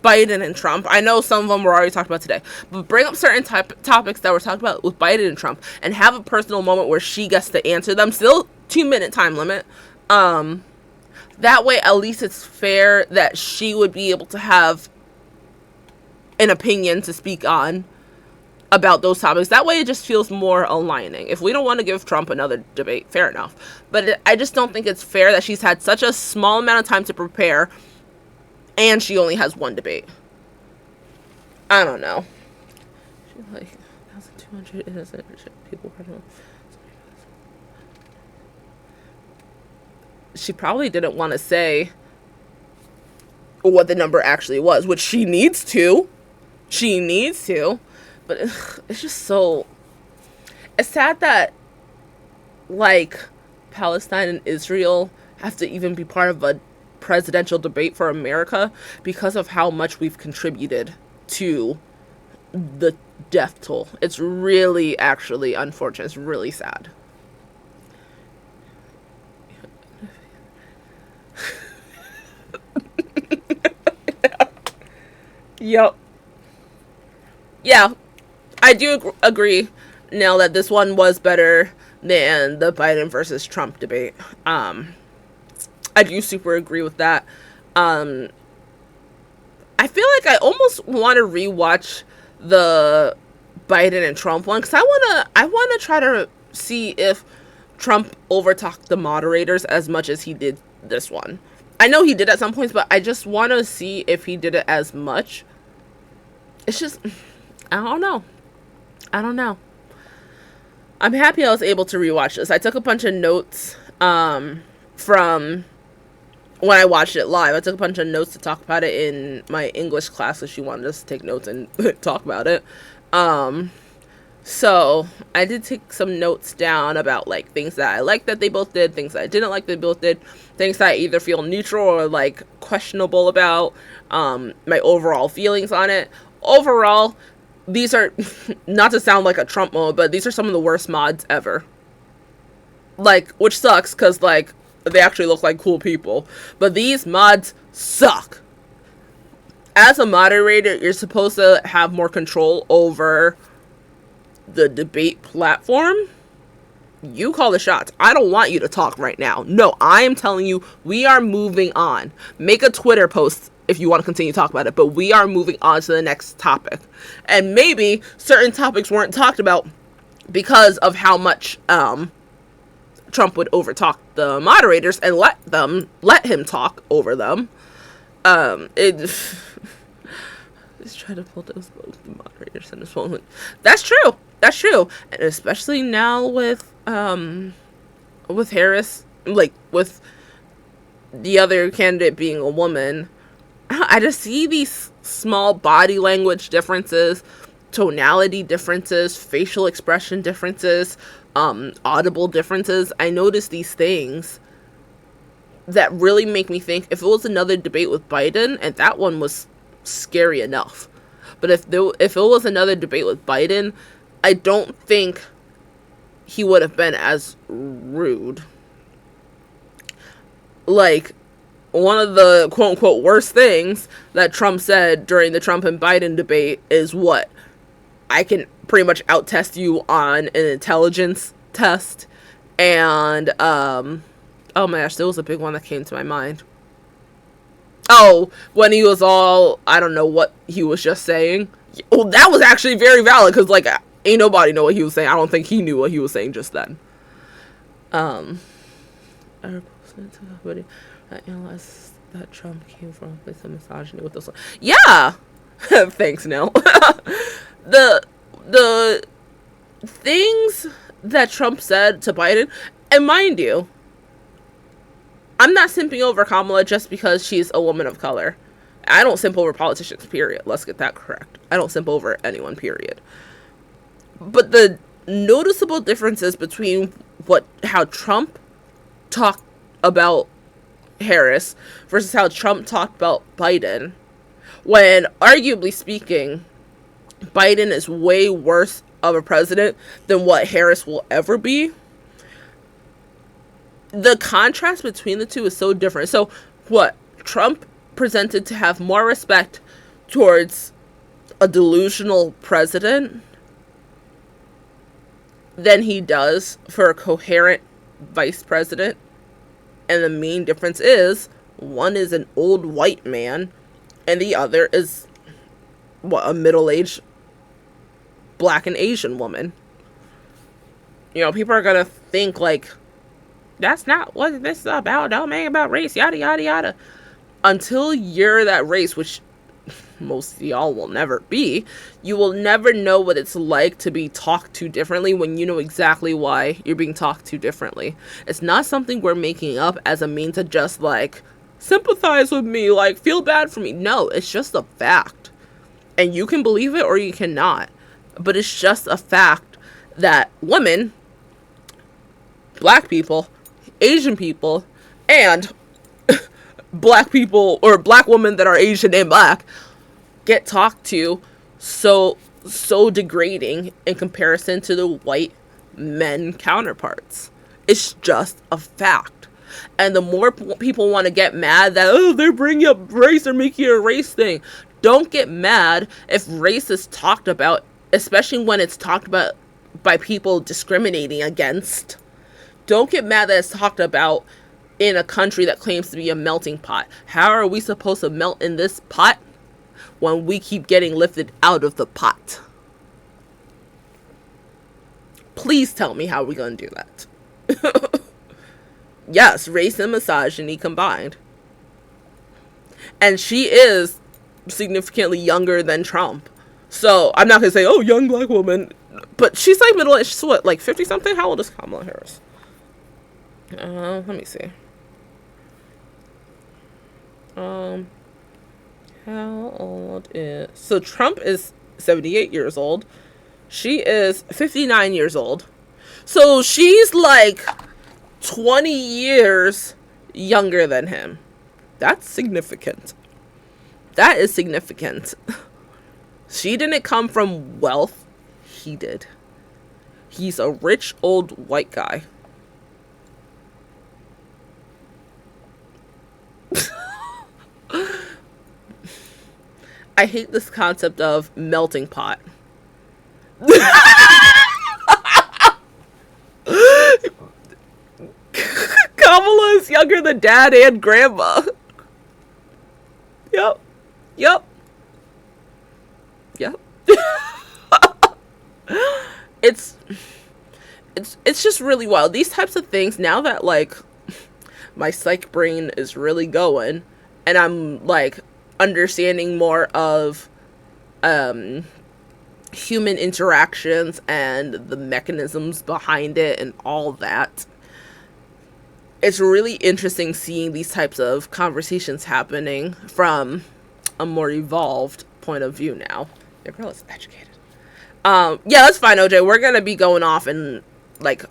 [SPEAKER 2] Biden and Trump. I know some of them were already talked about today. But bring up certain topics that were talked about with Biden and Trump and have a personal moment where she gets to answer them. Still 2-minute time limit. That way, at least it's fair that she would be able to have an opinion to speak on about those topics. That way it just feels more aligning. If we don't want to give Trump another debate, fair enough. But I just don't think it's fair that she's had such a small amount of time to prepare and she only has 1 debate. I don't know. She's like 1,200 innocent people. She probably didn't want to say what the number actually was, which she needs to. But it's just so... It's sad that, like, Palestine and Israel have to even be part of a presidential debate for America because of how much we've contributed to the death toll. It's really, actually unfortunate. It's really sad. Yep. Yeah, I do agree now that this one was better than the Biden versus Trump debate. I do super agree with that. I feel like I almost want to rewatch the Biden and Trump one because I wanna try to see if Trump overtalked the moderators as much as he did this one. I know he did at some points, but I just want to see if he did it as much. It's just, I don't know. I'm happy I was able to rewatch this. I took a bunch of notes from when I watched it live. I took a bunch of notes to talk about it in my English class, so she wanted us to take notes and talk about it. So I did take some notes down about like things that I liked that they both did, things that I didn't like they both did, things that I either feel neutral or like questionable about, my overall feelings on it. Overall, these are not to sound like a Trump mode, but these are some of the worst mods ever. Like, which sucks because like they actually look like cool people, but these mods suck. As a moderator, you're supposed to have more control over the debate platform. You call the shots. I don't want you to talk right now. No, I am telling you, we are moving on. Make a Twitter post if you want to continue to talk about it, but we are moving on to the next topic. And maybe certain topics weren't talked about because of how much Trump would overtalk the moderators and let him talk over them. Just try to pull those both the moderators in this moment. That's true. That's true. And especially now with Harris, like with the other candidate being a woman, I just see these small body language differences, tonality differences, facial expression differences, audible differences. I notice these things that really make me think if it was another debate with Biden, and that one was scary enough, but if it was another debate with Biden, I don't think he would have been as rude. Like, one of the quote-unquote worst things that Trump said during the Trump and Biden debate is what? I can pretty much out-test you on an intelligence test. And, oh my gosh, there was a big one that came to my mind. Oh, when he was all, I don't know what he was just saying. Well, that was actually very valid, because, like, ain't nobody know what he was saying. I don't think he knew what he was saying just then. I analyzed that Trump came from a place of misogyny with this one. Yeah! Thanks, Nell. The things that Trump said to Biden, and mind you, I'm not simping over Kamala just because she's a woman of color. I don't simp over politicians, period. Let's get that correct. I don't simp over anyone, period. But the noticeable differences between how Trump talked about Harris versus how Trump talked about Biden, when arguably speaking, Biden is way worse of a president than what Harris will ever be. The contrast between the two is so different. So what Trump presented to have more respect towards a delusional president than he does for a coherent vice president. And the main difference is one is an old white man and the other is a middle-aged Black and Asian woman. You know, people are gonna think like, that's not what this is about. Don't make it about race, yada yada yada. Until you're that race, which most of y'all will never be, you will never know what it's like to be talked to differently when you know exactly why you're being talked to differently. It's not something we're making up as a means to just like sympathize with me, like feel bad for me. No, it's just a fact. And you can believe it or you cannot. But it's just a fact that women, Black people, Asian people, and Black people or Black women that are Asian and Black get talked to so degrading in comparison to the white men counterparts. It's just a fact. And the more people want to get mad that, oh, they're bringing up race or making it a race thing. Don't get mad if race is talked about, especially when it's talked about by people discriminating against. Don't get mad that it's talked about in a country that claims to be a melting pot. How are we supposed to melt in this pot when we keep getting lifted out of the pot? Please tell me how we're going to do that. Yes, race and misogyny combined. And she is significantly younger than Trump. So I'm not going to say, oh, young Black woman. But she's like middle-aged. She's what, like 50-something? How old is Kamala Harris? Let me see. How old is... So Trump is 78 years old. She is 59 years old. So she's like 20 years younger than him. That's significant. That is significant. She didn't come from wealth. He did. He's a rich old white guy. I hate this concept of melting pot. Kamala is younger than dad and grandma. Yep. Yep. Yep. It's just really wild. These types of things, now that like my psych brain is really going and I'm like understanding more of human interactions and the mechanisms behind it and all that, it's really interesting seeing these types of conversations happening from a more evolved point of view now. Your girl is educated. Yeah, that's fine, OJ. We're gonna be going off in like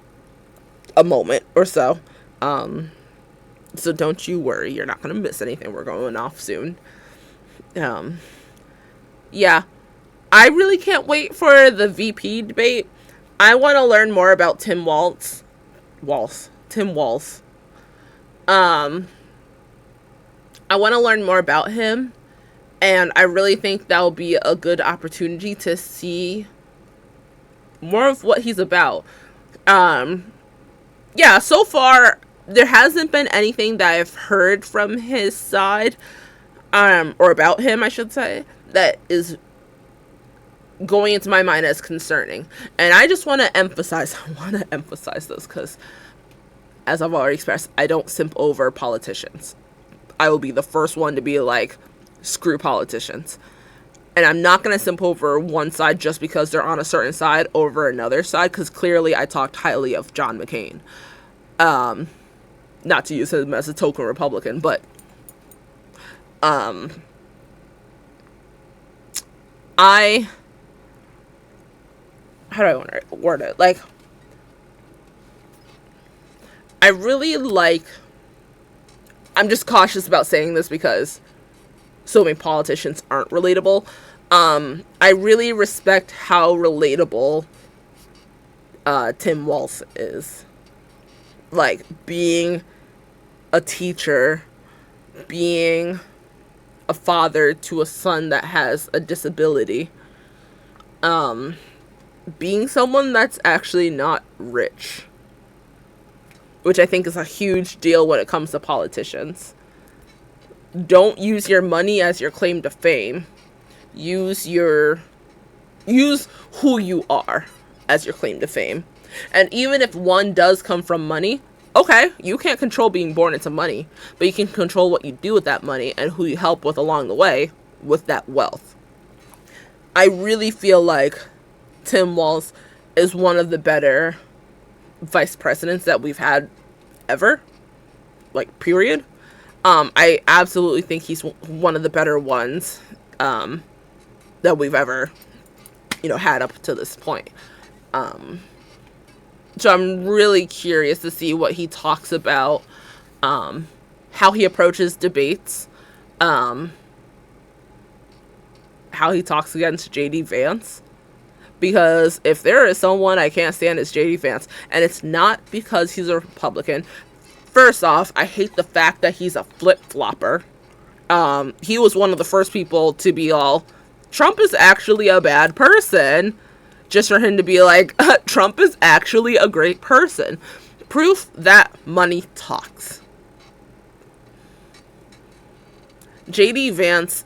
[SPEAKER 2] a moment or so. So don't you worry, you're not gonna miss anything. We're going off soon. Yeah. I really can't wait for the VP debate. I want to learn more about Tim Walz. Tim Walz. I want to learn more about him. And I really think that will be a good opportunity to see more of what he's about. Yeah, so far, there hasn't been anything that I've heard from his side, or about him, I should say, that is going into my mind as concerning. And I just want to emphasize this because, as I've already expressed, I don't simp over politicians. I will be the first one to be like, screw politicians. And I'm not going to simp over one side just because they're on a certain side over another side, because clearly I talked highly of John McCain. Not to use him as a token Republican, but how do I want to word it? Like, I really like, I'm just cautious about saying this because so many politicians aren't relatable. I really respect how relatable Tim Walz is. Like, being a teacher, being a father to a son that has a disability, being someone that's actually not rich, which I think is a huge deal when it comes to politicians. Don't use your money as your claim to fame. Use who you are as your claim to fame. And even if one does come from money, okay, you can't control being born into money, but you can control what you do with that money and who you help with along the way with that wealth. I really feel like Tim Walz is one of the better vice presidents that we've had ever. Like, period. I absolutely think he's one of the better ones that we've ever, had up to this point. So I'm really curious to see what he talks about, how he approaches debates, how he talks against J.D. Vance. Because if there is someone I can't stand, it's J.D. Vance. And it's not because he's a Republican. First off, I hate the fact that he's a flip-flopper. He was one of the first people to be all, Trump is actually a bad person. Just for him to be like, Trump is actually a great person. Proof that money talks. J.D. Vance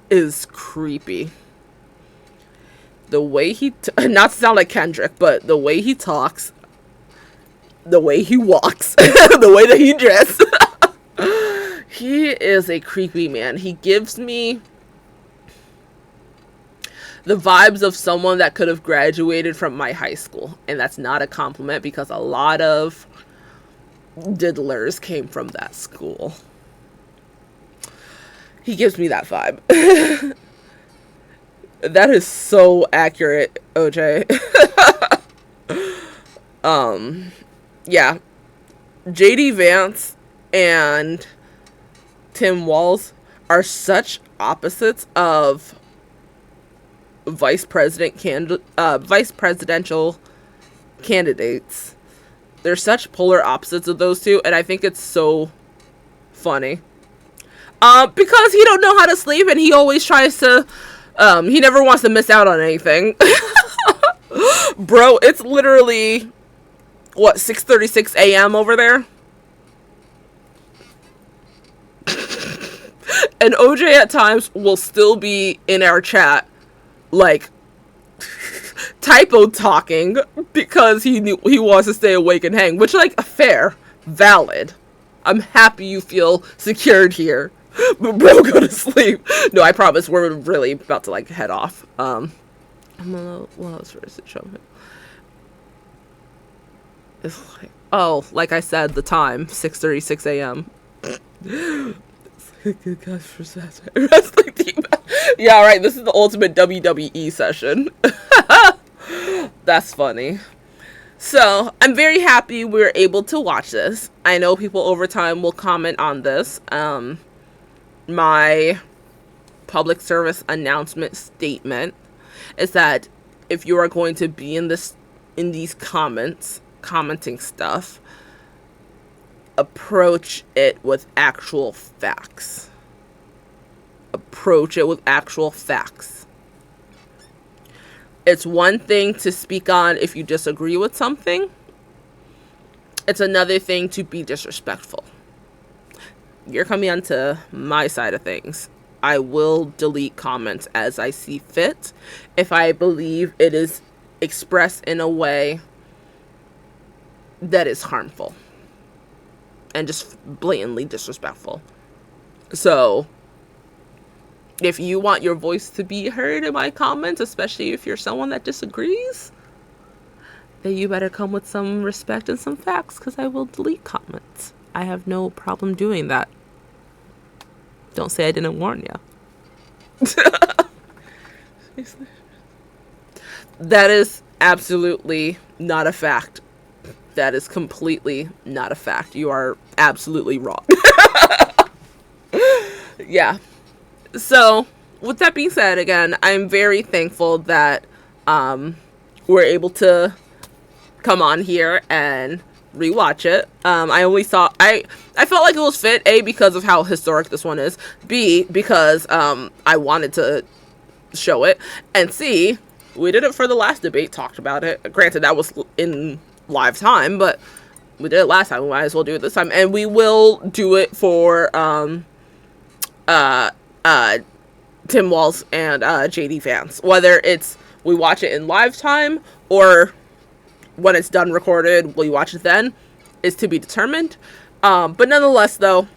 [SPEAKER 2] is creepy. The way he, not to sound like Kendrick, but the way he talks, the way he walks, the way that he dresses. He is a creepy man. He gives me the vibes of someone that could have graduated from my high school. And that's not a compliment because a lot of diddlers came from that school. He gives me that vibe. That is so accurate, OJ. Yeah. JD Vance and Tim Walz are such opposites of vice presidential candidates. They're such polar opposites of those two, and I think it's so funny. Because he don't know how to sleep, and he always tries to, he never wants to miss out on anything. Bro, it's literally, what, 6:36 a.m. over there? And OJ at times will still be in our chat, like, typo talking because he wants to stay awake and hang, which, like, fair, valid. I'm happy you feel secured here. But bro, go to sleep. No, I promise we're really about to, like, head off. I'm gonna, what else is it showing? It's like, oh, like I said, the time, 6:36 a.m. Gosh, for wrestling team. Yeah, right. This is the ultimate WWE session. That's funny. So I'm very happy we were able to watch this. I know people over time will comment on this. My public service announcement statement is that if you are going to be in these commenting stuff, approach it with actual facts. Approach it with actual facts. It's one thing to speak on if you disagree with something. It's another thing to be disrespectful. You're coming onto my side of things. I will delete comments as I see fit if I believe it is expressed in a way that is harmful and just blatantly disrespectful. So if you want your voice to be heard in my comments, especially if you're someone that disagrees, then you better come with some respect and some facts, because I will delete comments. I have no problem doing that. Don't say I didn't warn you. That is absolutely not a fact. That is completely not a fact. You are absolutely wrong. Yeah. So, with that being said, again, I'm very thankful that we're able to come on here and rewatch it. I felt like it was fit, A, because of how historic this one is, B, because I wanted to show it, and C, we did it for the last debate, talked about it. Granted, that was in live time, but we did it last time, we might as well do it this time, and we will do it for Tim Walz and JD Vance, whether it's we watch it in live time or when it's done recorded we watch it then, is to be determined. But nonetheless, though,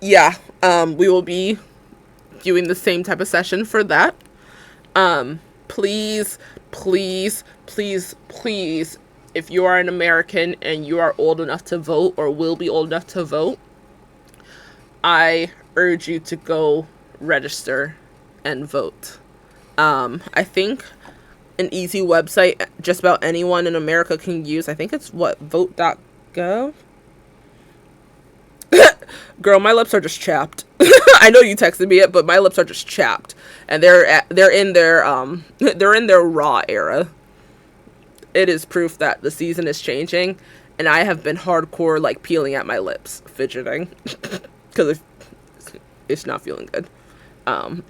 [SPEAKER 2] yeah, we will be doing the same type of session for that. Please, if you are an American and you are old enough to vote or will be old enough to vote, I urge you to go register and vote. I think an easy website just about anyone in America can use, I think it's vote.gov. Girl, my lips are just chapped. I know you texted me it, but my lips are just chapped, and they're in their raw era. It is proof that the season is changing, and I have been hardcore like peeling at my lips, fidgeting, because it's not feeling good. Oh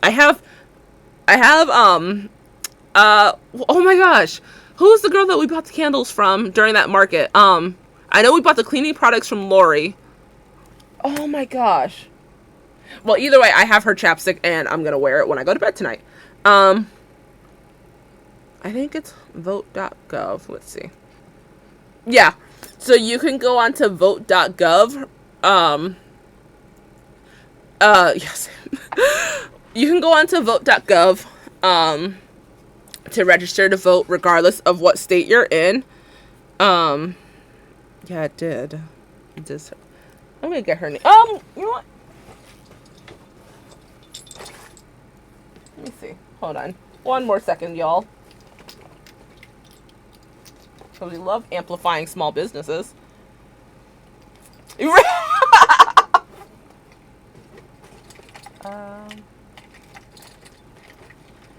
[SPEAKER 2] my gosh, who's the girl that we bought the candles from during that market? I know we bought the cleaning products from Lori. Oh my gosh. Well, either way, I have her chapstick and I'm gonna wear it when I go to bed tonight. I think it's vote.gov. Let's see. Yeah. So you can go on to vote.gov. Yes. You can go on to vote.gov to register to vote regardless of what state you're in. Yeah, it did. It did. I'm gonna get her name. You know what? Let me see. Hold on. One more second, y'all. Because we love amplifying small businesses.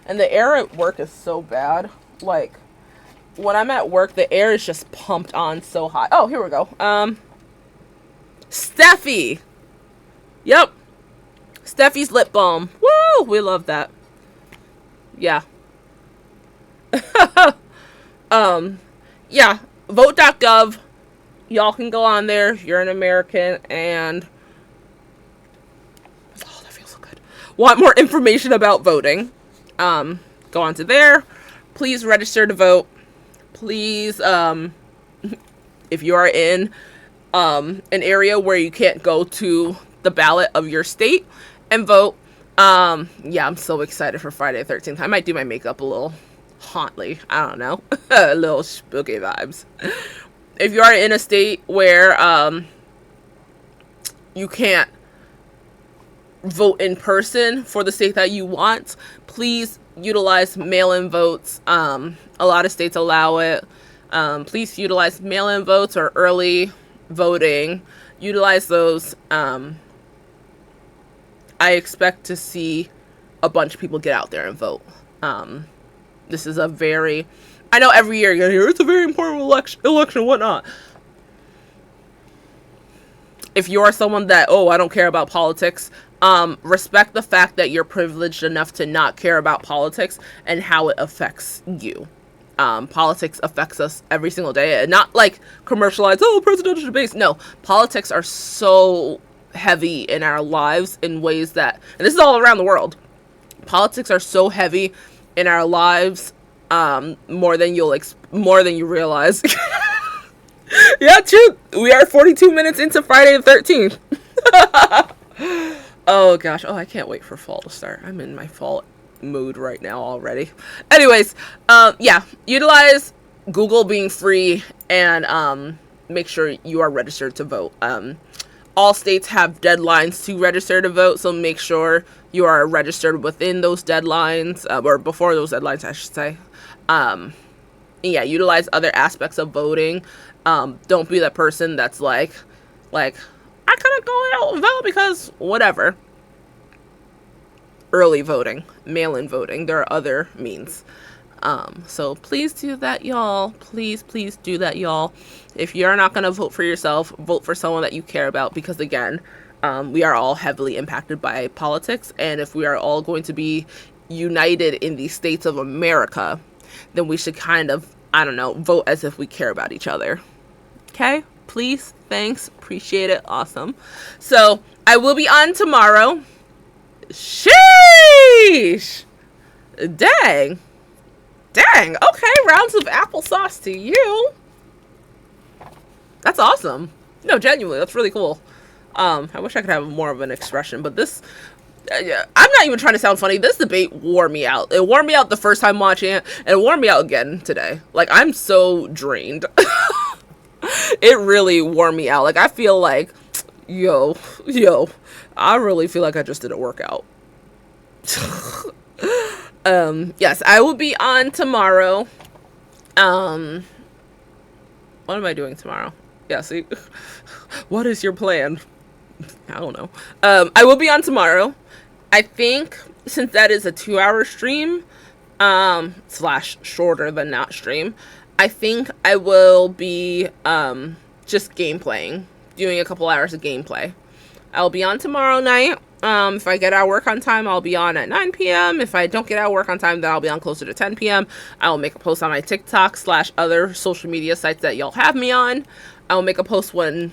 [SPEAKER 2] And the air at work is so bad. Like, when I'm at work, the air is just pumped on so hot. Oh, here we go. Steffi. Yep. Steffi's lip balm. Woo! We love that. Yeah. Yeah. Vote.gov. Y'all can go on there if you're an American and oh, that feels so good. Want more information about voting? Go on to there. Please register to vote. Please, if you are in an area where you can't go to the ballot of your state and vote. Yeah, I'm so excited for Friday the 13th. I might do my makeup a little hauntly. I don't know. A little spooky vibes. If you are in a state where you can't vote in person for the state that you want, please utilize mail-in votes. A lot of states allow it. Please utilize mail-in votes or early voting. Utilize those. I expect to see a bunch of people get out there and vote. This is a very... I know every year you're gonna hear it's a very important election, whatnot. If you are someone that, oh, I don't care about politics, respect the fact that you're privileged enough to not care about politics and how it affects you. Politics affects us every single day, and not like commercialized, oh, presidential debates. No, politics are so heavy in our lives in ways that, and this is all around the world. Politics are so heavy in our lives, more than you realize. Yeah, true. We are 42 minutes into Friday the 13th. Oh gosh. Oh, I can't wait for fall to start. I'm in my fall mood right now already. Anyways, yeah, utilize Google being free and make sure you are registered to vote. All states have deadlines to register to vote, so make sure you are registered within those deadlines, or before those deadlines, I should say. Yeah, utilize other aspects of voting. Don't be that person that's like, I couldn't go out and vote because whatever. Early voting, mail-in voting, there are other means. So please do that, y'all. Please do that, y'all. If you're not going to vote for yourself, vote for someone that you care about, because again, we are all heavily impacted by politics, and if we are all going to be united in the states of America, then we should kind of, I don't know, vote as if we care about each other. Okay? Please, thanks, appreciate it, awesome. So, I will be on tomorrow. Sheesh! Dang, okay, rounds of applesauce to you. That's awesome. No, genuinely, that's really cool. I wish I could have more of an expression, but this, I'm not even trying to sound funny. This debate wore me out. It wore me out the first time watching it, and it wore me out again today. Like, I'm so drained. It really wore me out. Like, I feel like, yo, I really feel like I just did a workout. Yes, I will be on tomorrow. What am I doing tomorrow? Yeah, see, what is your plan? I don't know. I will be on tomorrow. I think since that is a 2-hour stream, / shorter than not stream, I think I will be, just gameplaying, doing a couple hours of gameplay. I'll be on tomorrow night. If I get out of work on time, I'll be on at 9 p.m. If I don't get out of work on time, then I'll be on closer to 10 p.m. I will make a post on my TikTok / other social media sites that y'all have me on. I will make a post when,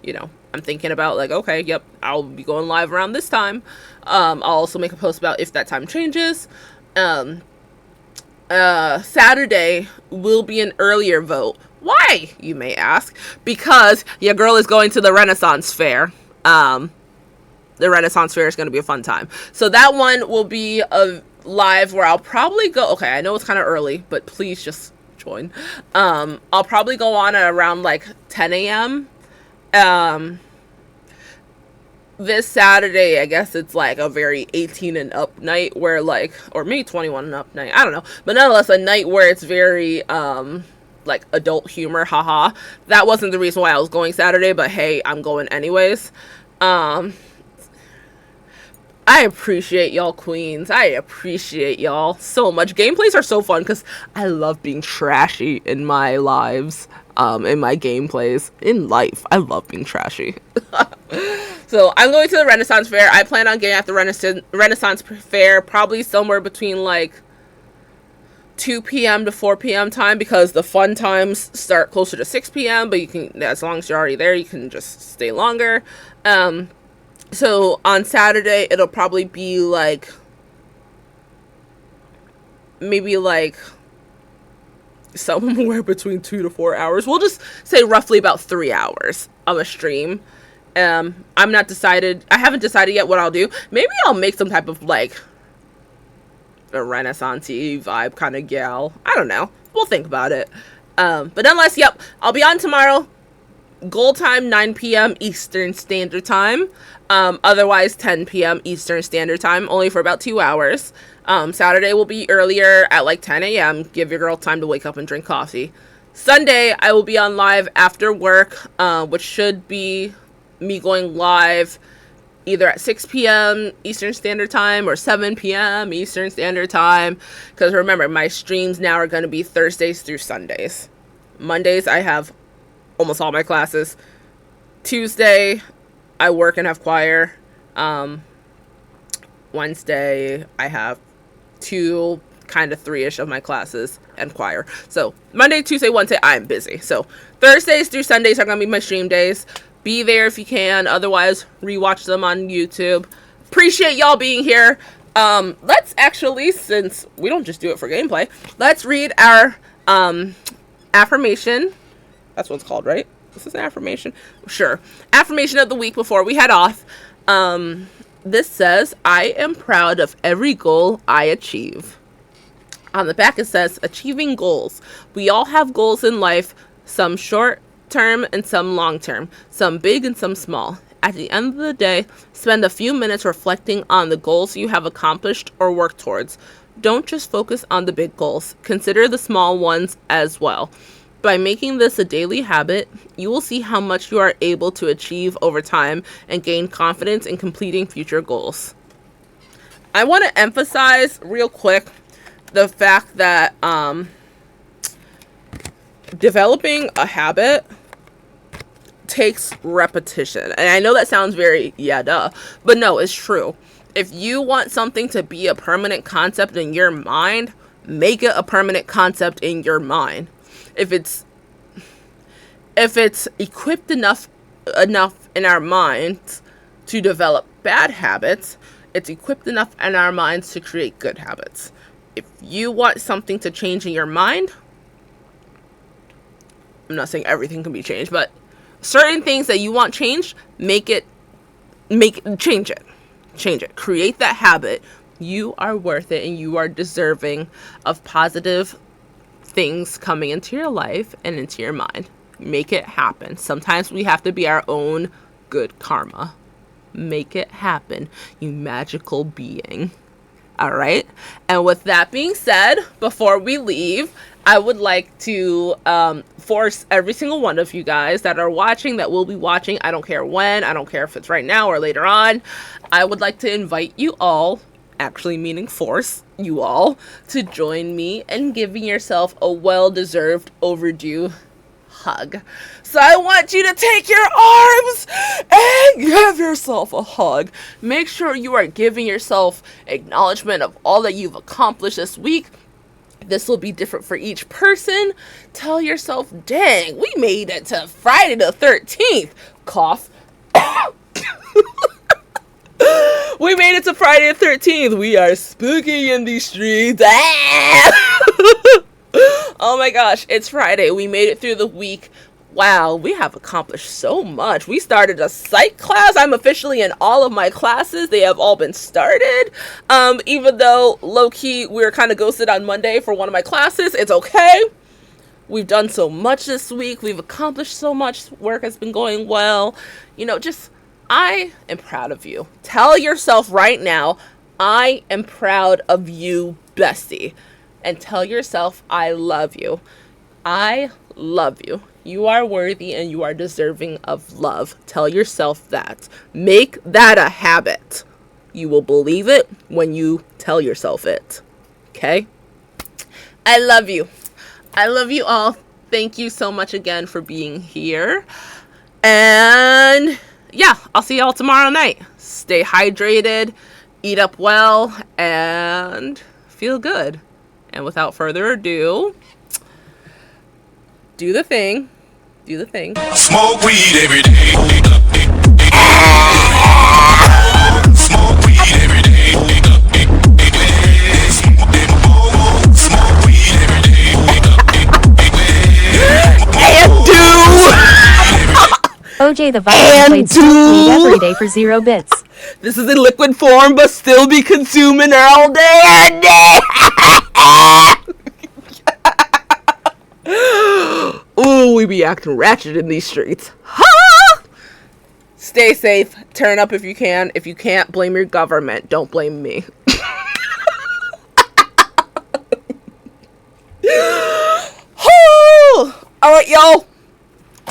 [SPEAKER 2] I'm thinking about, like, okay, yep, I'll be going live around this time. I'll also make a post about if that time changes. Saturday will be an earlier vote. Why, you may ask? Because your girl is going to the Renaissance Fair. The Renaissance Fair is going to be a fun time. So that one will be a live where I'll probably go. Okay, I know it's kind of early, but please just join. I'll probably go on at around like 10 a.m. this Saturday, I guess it's like a very 18 and up night where like, or maybe 21 and up night, I don't know, but nonetheless a night where it's very like adult humor, haha. That wasn't the reason why I was going Saturday, but hey, I'm going anyways. I appreciate y'all queens. I appreciate y'all so much. Gameplays are so fun because I love being trashy in my lives, in my gameplays. In life, I love being trashy. So I'm going to the Renaissance Fair. I plan on getting at the Renaissance Fair probably somewhere between like 2 p.m. to 4 p.m. time, because the fun times start closer to 6 p.m. But you can, as long as you're already there, you can just stay longer. So on Saturday, it'll probably be like, maybe like somewhere between 2 to 4 hours. We'll just say roughly about 3 hours of a stream. I'm not decided. I haven't decided yet what I'll do. Maybe I'll make some type of like a Renaissance-y vibe kind of gal. I don't know. We'll think about it. But nonetheless, yep, I'll be on tomorrow. Goal time 9 p.m. Eastern Standard Time. Otherwise 10 p.m. Eastern Standard Time, only for about 2 hours. Saturday will be earlier at like 10 a.m. Give your girl time to wake up and drink coffee. Sunday, I will be on live after work, which should be me going live either at 6 p.m. Eastern Standard Time or 7 p.m. Eastern Standard Time. Because remember, my streams now are going to be Thursdays through Sundays. Mondays, I have almost all my classes. Tuesday, I work and have choir. Wednesday, I have 2, kind of 3-ish of my classes and choir. So Monday, Tuesday, Wednesday, I'm busy. So Thursdays through Sundays are going to be my stream days. Be there if you can. Otherwise, rewatch them on YouTube. Appreciate y'all being here. Let's actually, since we don't just do it for gameplay, let's read our affirmation. That's what it's called, right? This is an affirmation. Sure. Affirmation of the week before we head off. This says, I am proud of every goal I achieve. On the back it says, achieving goals. We all have goals in life, some short term and some long term, some big and some small. At the end of the day, spend a few minutes reflecting on the goals you have accomplished or worked towards. Don't just focus on the big goals. Consider the small ones as well. By making this a daily habit, you will see how much you are able to achieve over time and gain confidence in completing future goals. I want to emphasize real quick the fact that developing a habit takes repetition. And I know that sounds very, yeah, duh, but no, it's true. If you want something to be a permanent concept in your mind, make it a permanent concept in your mind. If it's equipped enough in our minds to develop bad habits, it's equipped enough in our minds to create good habits. If you want something to change in your mind, I'm not saying everything can be changed, but certain things that you want changed, change it. Create that habit. You are worth it and you are deserving of positive things coming into your life and into your mind. Make it happen. Sometimes we have to be our own good karma. Make it happen, you magical being. All right. And with that being said, before we leave, I would like to force every single one of you guys that are watching, that will be watching, I don't care when, I don't care if it's right now or later on, I would like to invite you all, actually meaning force you all, to join me in giving yourself a well-deserved overdue hug. So I want you to take your arms and give yourself a hug. Make sure you are giving yourself acknowledgement of all that you've accomplished this week. This will be different for each person. Tell yourself, dang, we made it to Friday the 13th. Cough. We made it to Friday the 13th. We are spooky in these streets. Oh my gosh, it's Friday. We made it through the week. Wow, we have accomplished so much. We started a psych class. I'm officially in all of my classes. They have all been started. Even though low-key we were kind of ghosted on Monday for one of my classes. It's okay. We've done so much this week. We've accomplished so much. Work has been going well. You know, just I am proud of you. Tell yourself right now, I am proud of you, bestie. And tell yourself, I love you. I love you. You are worthy and you are deserving of love. Tell yourself that. Make that a habit. You will believe it when you tell yourself it. Okay? I love you. I love you all. Thank you so much again for being here. And yeah, I'll see y'all tomorrow night. Stay hydrated, eat up well, and feel good. And without further ado, do the thing. Do the thing.
[SPEAKER 17] Smoke weed every day. Smoke weed every day. Smoke weed every day.
[SPEAKER 2] And do.
[SPEAKER 1] OJ the Viking played smoke weed every day for 0 bits.
[SPEAKER 2] This is in liquid form, but still be consuming all day and day. Ooh, we be acting ratchet in these streets. Ha! Stay safe. Turn up if you can. If you can't, blame your government. Don't blame me. Alright, y'all.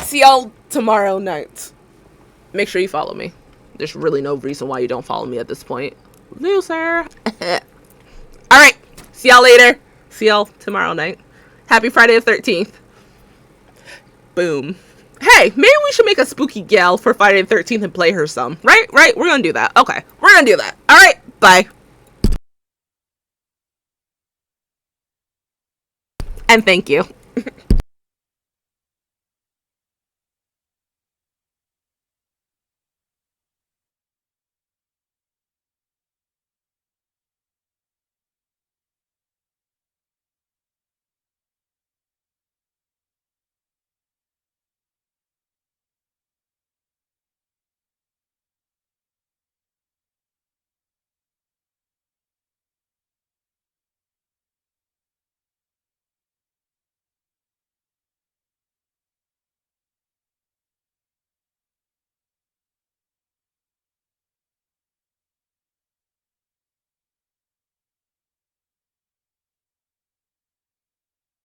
[SPEAKER 2] See y'all tomorrow night. Make sure you follow me. There's really no reason why you don't follow me at this point. Loser. Alright. See y'all later. See y'all tomorrow night. Happy Friday the 13th. Boom. Hey, maybe we should make a spooky gal for Friday the 13th and play her some. Right? We're gonna do that. Okay. We're gonna do that. Alright. Bye. And thank you.